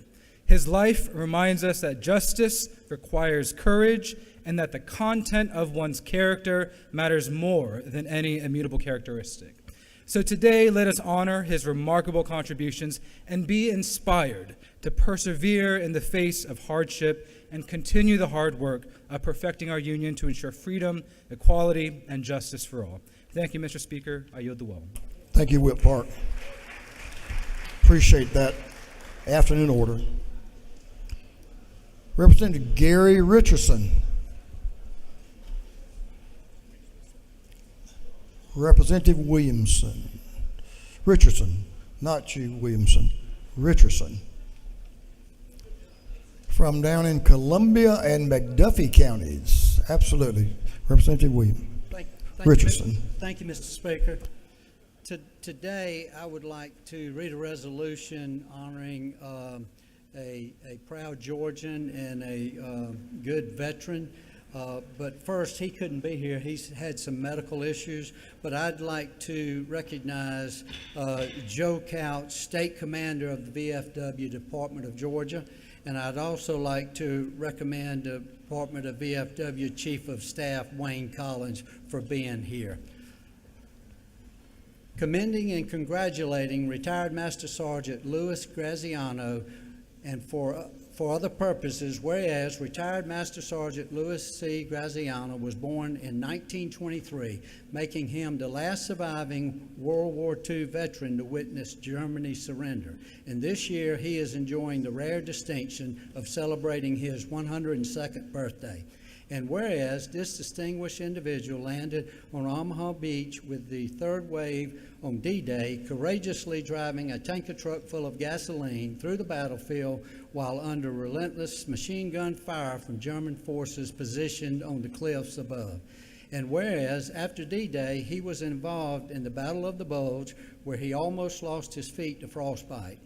S: His life reminds us that justice requires courage and that the content of one's character matters more than any immutable characteristic. So today, let us honor his remarkable contributions and be inspired to persevere in the face of hardship and continue the hard work of perfecting our union to ensure freedom, equality, and justice for all. Thank you, Mr. Speaker. I yield the well.
A: Thank you, Whip Park. Appreciate that afternoon order. Representative Gary Richardson. Representative Williamson. Richardson, not you, Williamson. Richardson. From down in Columbia and McDuffie counties. Absolutely. Representative Williams. Richardson.
T: Thank you, Mr. Speaker. Today, I would like to read a resolution honoring a proud Georgian and a good veteran. But first, he couldn't be here. He's had some medical issues. But I'd like to recognize Joe Couch, State Commander of the VFW Department of Georgia. And I'd also like to recommend the Department of VFW Chief of Staff, Wayne Collins, for being here. Commending and congratulating retired Master Sergeant Louis Graziano, and for other purposes, whereas retired Master Sergeant Louis C. Graziano was born in 1923, making him the last surviving World War II veteran to witness Germany's surrender. And this year, he is enjoying the rare distinction of celebrating his 102nd birthday. And whereas this distinguished individual landed on Omaha Beach with the third wave on D-Day, courageously driving a tanker truck full of gasoline through the battlefield while under relentless machine gun fire from German forces positioned on the cliffs above. And whereas after D-Day, he was involved in the Battle of the Bulge, where he almost lost his feet to frostbite.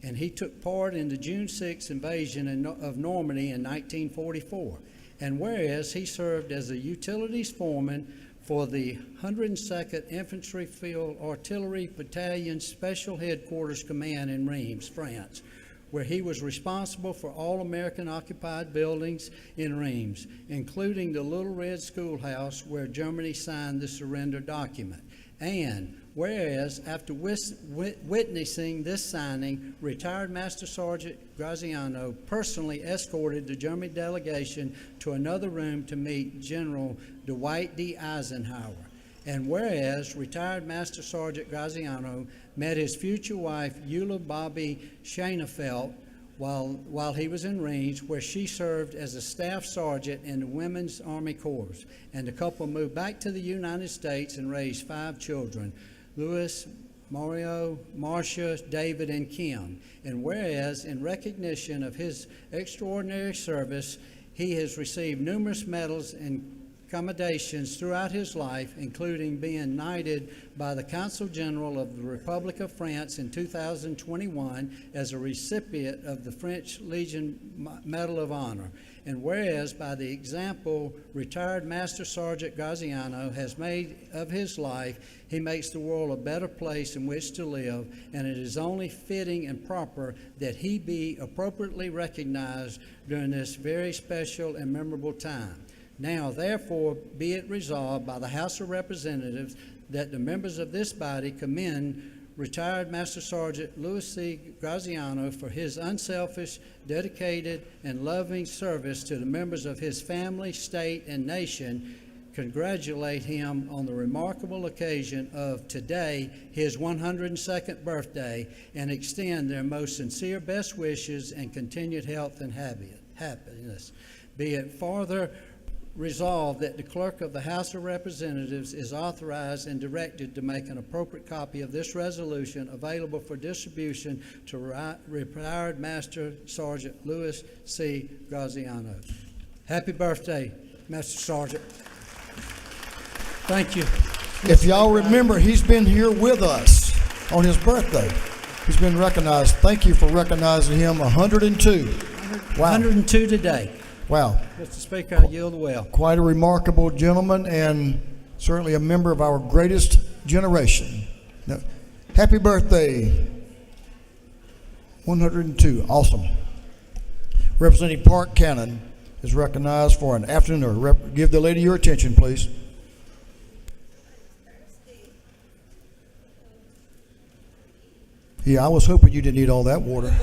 T: And he took part in the June 6th invasion of Normandy in 1944. And whereas he served as a utilities foreman for the 102nd Infantry Field Artillery Battalion Special Headquarters Command in Reims, France, where he was responsible for all American occupied buildings in Reims, including the Little Red Schoolhouse where Germany signed the surrender document. And whereas after witnessing this signing, retired Master Sergeant Graziano personally escorted the German delegation to another room to meet General Dwight D. Eisenhower. And whereas retired Master Sergeant Graziano met his future wife, Eula Bobby Schoenfeld, while he was in Reims, where she served as a staff sergeant in the Women's Army Corps. And the couple moved back to the United States and raised 5 children, Louis, Mario, Marcia, David, and Kim. And whereas in recognition of his extraordinary service, he has received numerous medals and commendations throughout his life, including being knighted by the Consul General of the Republic of France in 2021 as a recipient of the French Legion Medal of Honor. And whereas by the example retired Master Sergeant Graziano has made of his life, he makes the world a better place in which to live, and it is only fitting and proper that he be appropriately recognized during this very special and memorable time. Now, therefore, be it resolved by the House of Representatives that the members of this body commend retired Master Sergeant Louis C. Graziano for his unselfish, dedicated, and loving service to the members of his family, state, and nation, congratulate him on the remarkable occasion of today, his 102nd birthday, and extend their most sincere best wishes and continued health and happiness. Be it farther resolved that the Clerk of the House of Representatives is authorized and directed to make an appropriate copy of this resolution available for distribution to retired Master Sergeant Louis C. Graziano. Happy birthday, Master Sergeant. Thank you.
A: If y'all remember, he's been here with us on his birthday. He's been recognized. Thank you for recognizing him. 102. Wow.
T: 102 today.
A: Wow.
T: Mr. Speaker, I yield the well.
A: Quite a remarkable gentleman and certainly a member of our greatest generation. Now, happy birthday. 102. Awesome. Representative Park Cannon is recognized for an afternoon. Give the lady your attention, please. Yeah, I was hoping you didn't eat all that water.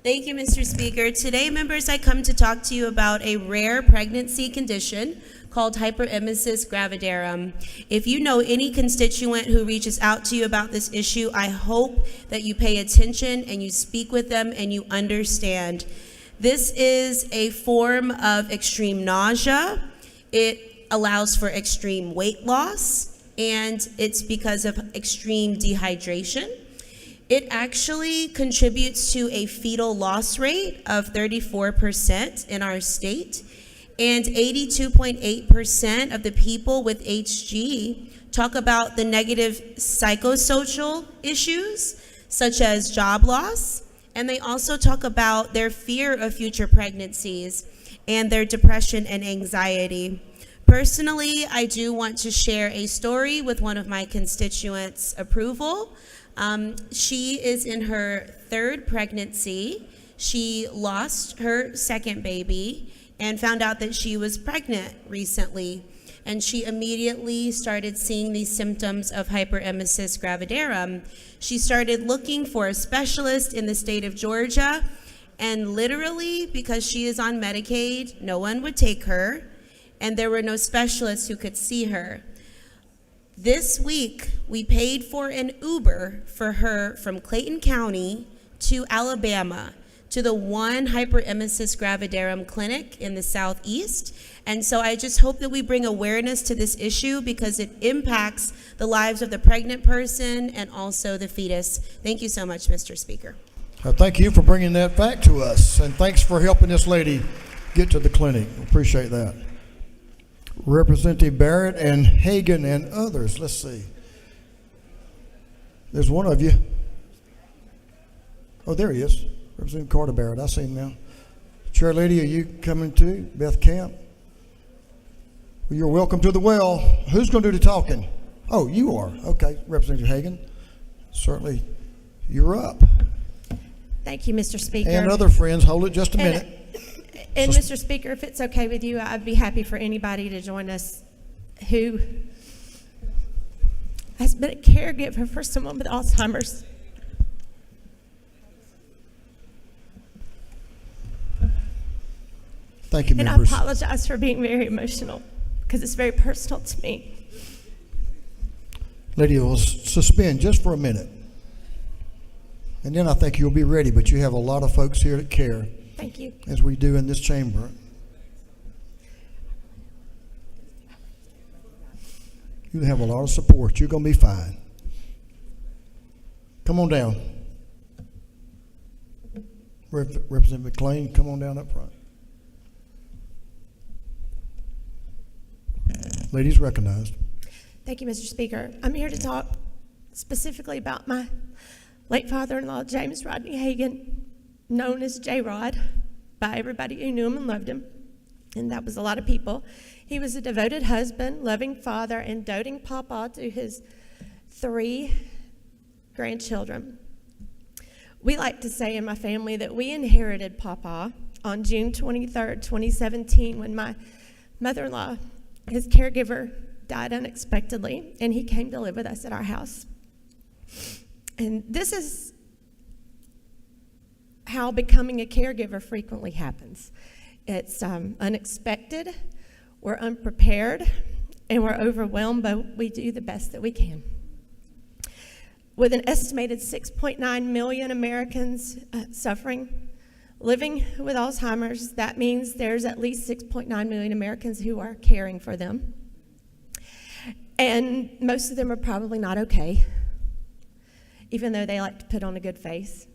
U: Thank you, Mr. Speaker. Today, members, I come to talk to you about a rare pregnancy condition called hyperemesis gravidarum. If you know any constituent who reaches out to you about this issue, I hope that you pay attention and you speak with them and you understand. This is a form of extreme nausea. It allows for extreme weight loss, and it's because of extreme dehydration. It actually contributes to a fetal loss rate of 34% in our state, and 82.8% of the people with HG talk about the negative psychosocial issues, such as job loss, and they also talk about their fear of future pregnancies. and their depression and anxiety. Personally, I do want to share a story with one of my constituents' approval. She is in her third pregnancy. She lost her second baby and found out that she was pregnant recently. And she immediately started seeing these symptoms of hyperemesis gravidarum. She started looking for a specialist in the state of Georgia, and literally, because she is on Medicaid, no one would take her, and there were no specialists who could see her. This week, we paid for an Uber for her from Clayton County to Alabama, to the one hyperemesis gravidarum clinic in the southeast. And so I just hope that we bring awareness to this issue because it impacts the lives of the pregnant person and also the fetus. Thank you so much, Mr. Speaker.
A: Thank you for bringing that fact to us, and thanks for helping this lady get to the clinic. Appreciate that. Representative Barrett and Hagan and others. Let's see. There's one of you. Oh, there he is. Representative Carter Barrett. I see him now. Chair Lady, are you coming too? Beth Camp? Well, you're welcome to the well. Who's going to do the talking? Oh, you are. Okay. Representative Hagan. Certainly, you're up.
B: Thank you, Mr. Speaker.
A: And other friends, hold it just a minute.
B: And Mr. Speaker, if it's okay with you, I'd be happy for anybody to join us who has been a caregiver for someone with Alzheimer's.
A: Thank you,
B: and
A: members.
B: I apologize for being very emotional because it's very personal to me.
A: Lady, we'll suspend just for a minute. And then I think you'll be ready, but you have a lot of folks here that care.
B: Thank you.
A: As we do in this chamber. You have a lot of support. You're going to be fine. Come on down. Representative McLean, come on down up front. Ladies recognized.
B: Thank you, Mr. Speaker. I'm here to talk specifically about my late father-in-law, James Rodney Hagan, known as J-Rod by everybody who knew him and loved him, and that was a lot of people. He was a devoted husband, loving father, and doting papa to his 3 grandchildren. We like to say in my family that we inherited papa on June 23rd, 2017, when my mother-in-law, his caregiver, died unexpectedly, and he came to live with us at our house. And this is how becoming a caregiver frequently happens. It's unexpected, we're unprepared, and we're overwhelmed, but we do the best that we can. With an estimated 6.9 million Americans living with Alzheimer's, that means there's at least 6.9 million Americans who are caring for them. And most of them are probably not okay, even though they like to put on a good face.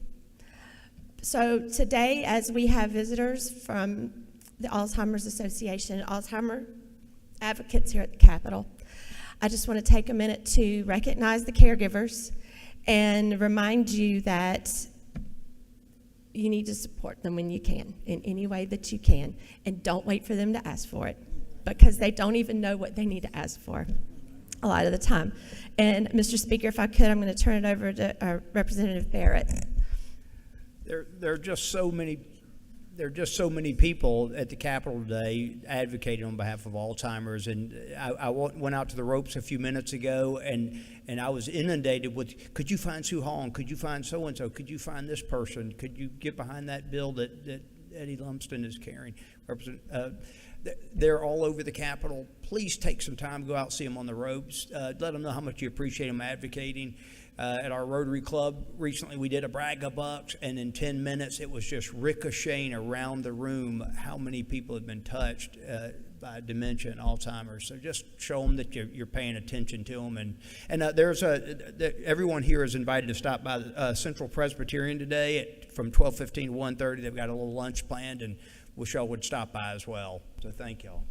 B: So today, as we have visitors from the Alzheimer's Association, Alzheimer advocates here at the Capitol, I just want to take a minute to recognize the caregivers and remind you that you need to support them when you can, in any way that you can, and don't wait for them to ask for it, because they don't even know what they need to ask for a lot of the time. And Mr. Speaker, if I could, I'm going to turn it over to Representative Barrett.
V: There are just so many people at the Capitol today advocating on behalf of Alzheimer's, and I went out to the ropes a few minutes ago, and I was inundated with, could you find Sue Hong? Could you find so-and-so? Could you find this person? Could you get behind that bill that Eddie Lumsden is carrying? They're all over the Capitol. Please take some time, go out and see them on the ropes. Let them know how much you appreciate them advocating. At our Rotary Club recently, we did a brag a bucks, and in 10 minutes, it was just ricocheting around the room how many people have been touched by dementia and Alzheimer's. So just show them that you're paying attention to them. And everyone here is invited to stop by Central Presbyterian today from 12:15 to 1:30. They've got a little lunch planned, and wish y'all would stop by as well. So thank y'all.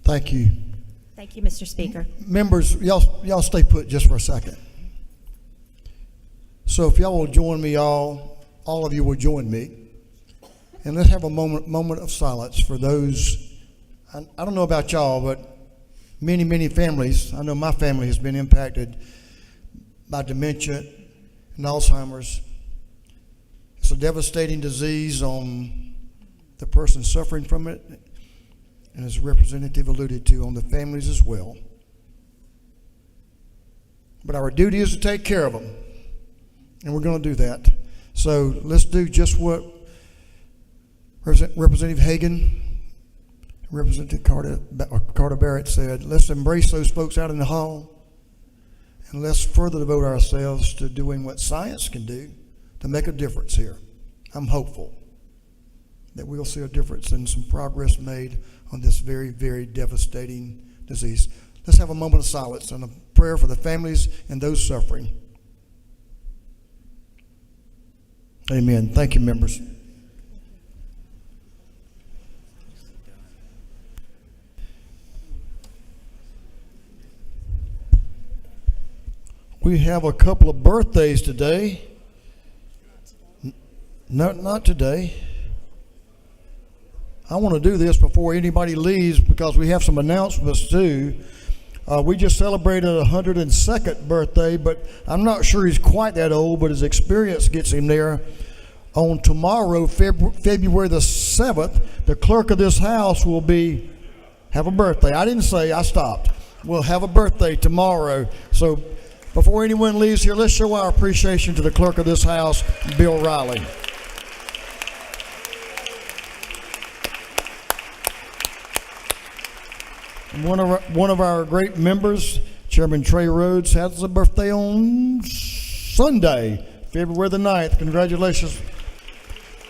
A: Thank you.
B: Thank you, Mr. Speaker.
A: Members, y'all stay put just for a second. So if y'all will join me, all of you will join me. And let's have a moment of silence for those. I don't know about y'all, but many families, I know my family has been impacted by dementia and Alzheimer's. It's a devastating disease on the person suffering from it, and as Representative alluded to, on the families as well. But our duty is to take care of them, and we're going to do that. So let's do just what Representative Hagan, Representative Carter Barrett said. Let's embrace those folks out in the hall, and let's further devote ourselves to doing what science can do to make a difference here. I'm hopeful that we'll see a difference and some progress made on this very devastating disease. Let's have a moment of silence and a prayer for the families and those suffering. Amen. Thank you, members. We have a couple of birthdays today. Not today. I want to do this before anybody leaves because we have some announcements too. We just celebrated a 102nd birthday, but I'm not sure he's quite that old, but his experience gets him there. On tomorrow, February the 7th, the clerk of this house will have a birthday. I didn't say, I stopped. We'll have a birthday tomorrow. So before anyone leaves here, let's show our appreciation to the clerk of this house, Bill Riley. And one of our great members, Chairman Trey Rhodes, has a birthday on Sunday, February the 9th. Congratulations.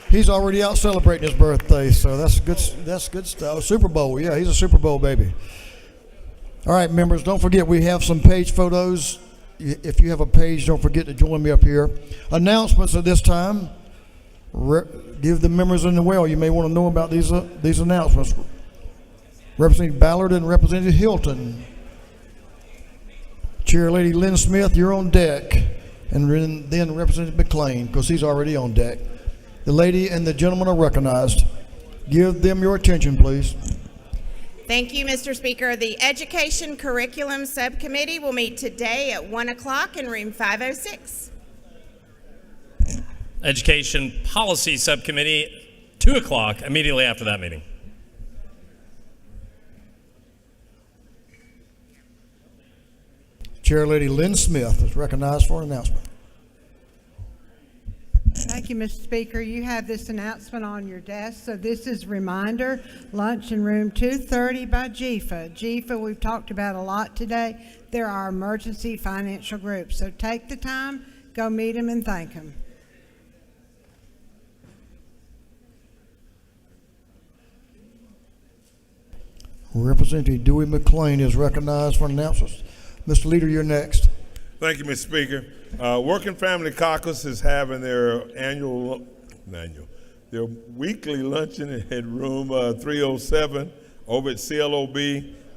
A: He's already out celebrating his birthday, so that's good stuff. Super Bowl, yeah, he's a Super Bowl baby. All right, members, don't forget we have some page photos. If you have a page, don't forget to join me up here. Announcements at this time. Give the members in the well. You may want to know about these announcements. Representative Ballard and Representative Hilton. Chair Lady Lynn Smith, you're on deck. And then Representative McLean, because he's already on deck. The lady and the gentleman are recognized. Give them your attention, please.
D: Thank you, Mr. Speaker. The Education Curriculum Subcommittee will meet today at 1 o'clock in room 506.
F: Education Policy Subcommittee, 2 o'clock, immediately after that meeting.
A: Chair Lady Lynn Smith is recognized for an announcement.
W: Thank you, Mr. Speaker. You have this announcement on your desk. So this is a reminder, lunch in room 230 by GFA. GFA, we've talked about a lot today. They're our emergency financial group. So take the time, go meet them and thank them.
A: Representative Dewey McLean is recognized for announcements. Mr. Leader, you're next.
H: Thank you, Mr. Speaker. Working Family Caucus is having their their weekly luncheon at room 307 over at CLOB.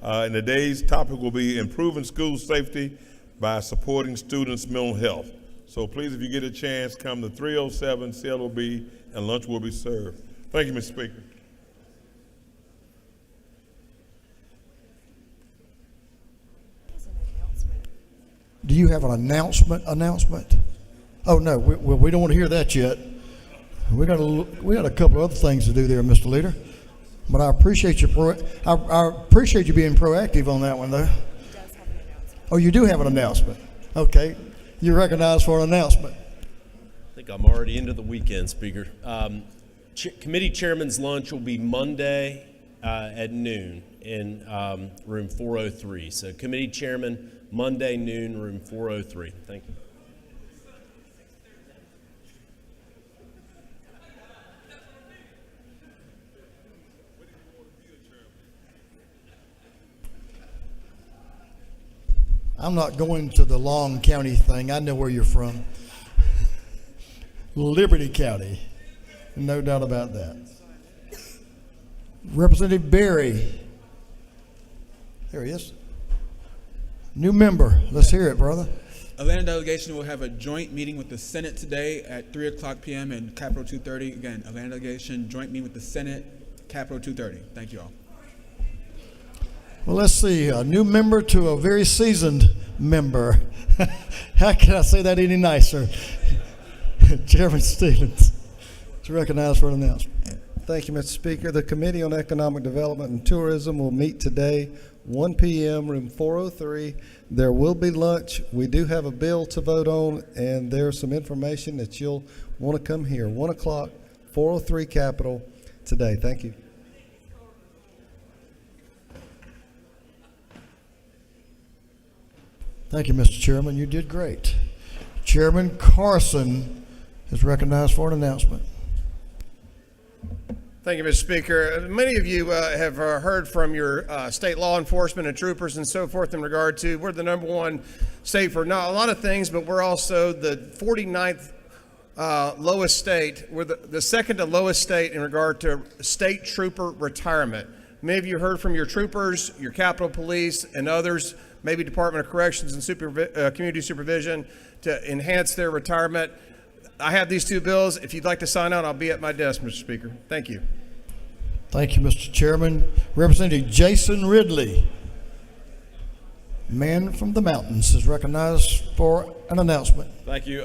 H: And the day's topic will be improving school safety by supporting students' mental health. So please, if you get a chance, come to 307 CLOB and lunch will be served. Thank you, Mr. Speaker.
A: Do you have an announcement? Oh, no, we don't want to hear that yet. We got a couple of other things to do there, Mr. Leader. But I appreciate you I appreciate you being proactive on that one, though. Oh, you do have an announcement. Okay. You're recognized for an announcement.
G: I think I'm already into the weekend, Speaker. Committee Chairman's lunch will be Monday at noon in room 403. So Committee Chairman, Monday noon, room 403. Thank you.
A: I'm not going to the Long County thing. I know where you're from. Liberty County. No doubt about that. Representative Berry. There he is. New member. Let's hear it, brother.
I: Atlanta delegation will have a joint meeting with the Senate today at 3 o'clock p.m. in Capitol 230. Again, Atlanta delegation joint meeting with the Senate, Capitol 230. Thank you all.
A: Well, let's see, a new member to a very seasoned member. How can I say that any nicer? Chairman Stevens is recognized for an announcement.
L: Thank you, Mr. Speaker. The Committee on Economic Development and Tourism will meet today, 1 p.m., room 403. There will be lunch. We do have a bill to vote on, and there's some information that you'll want to come here. 1 o'clock, 403 Capitol today. Thank you.
A: Thank you, Mr. Chairman. You did great. Chairman Carson is recognized for an announcement.
R: Thank you, Mr. Speaker. Many of you have heard from your state law enforcement and troopers and so forth in regard to we're the #1 state for not a lot of things, but we're also the 49th lowest state. We're the second to lowest state in regard to state trooper retirement. Many of you heard from your troopers, your Capitol Police, and others, maybe Department of Corrections and Community Supervision, to enhance their retirement. I have these two bills. If you'd like to sign out, I'll be at my desk, Mr. Speaker. Thank you.
A: Thank you, Mr. Chairman. Representative Jason Ridley, man from the mountains, is recognized for an announcement.
X: Thank you.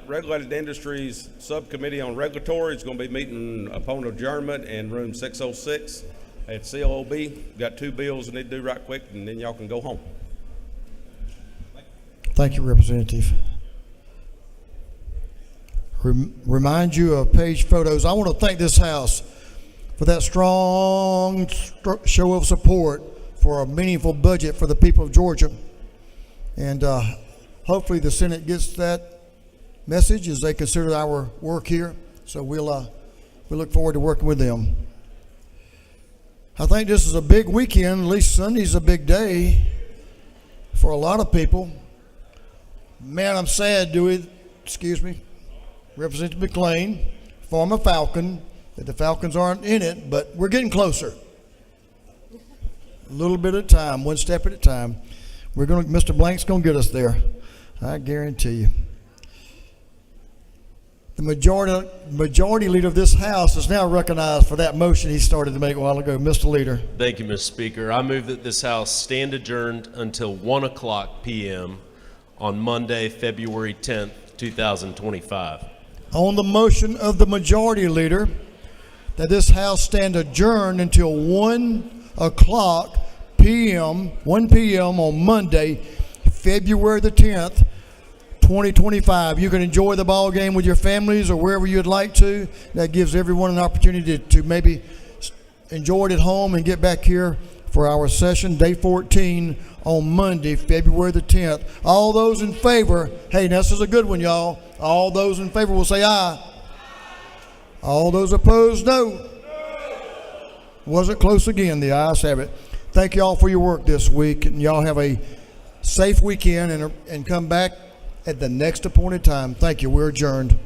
X: Regulated Industries Subcommittee on Regulatory is going to be meeting upon adjournment in room 606 at COB. Got 2 bills that need to do right quick, and then y'all can go home.
A: Thank you, Representative. Remind you of page photos. I want to thank this House for that strong show of support for a meaningful budget for the people of Georgia. And hopefully the Senate gets that message as they consider our work here. So we look forward to working with them. I think this is a big weekend. At least Sunday's a big day for a lot of people. Man, I'm sad, Representative McLean, former Falcon, that the Falcons aren't in it, but we're getting closer. A little bit at a time, one step at a time. Mr. Blank's going to get us there. I guarantee you. The majority leader of this House is now recognized for that motion he started to make a while ago. Mr. Leader.
G: Thank you, Mr. Speaker. I move that this House stand adjourned until 1 o'clock p.m. on Monday, February 10th, 2025.
A: On the motion of the majority leader that this House stand adjourned until 1 o'clock p.m., 1 p.m. on Monday, February the 10th, 2025. You can enjoy the ball game with your families or wherever you'd like to. That gives everyone an opportunity to maybe enjoy it at home and get back here for our session, day 14, on Monday, February the 10th. All those in favor, hey, this is a good one, y'all. All those in favor will say aye. All those opposed, no. Was it close again? The ayes have it. Thank you all for your work this week, and y'all have a safe weekend and come back at the next appointed time. Thank you. We're adjourned.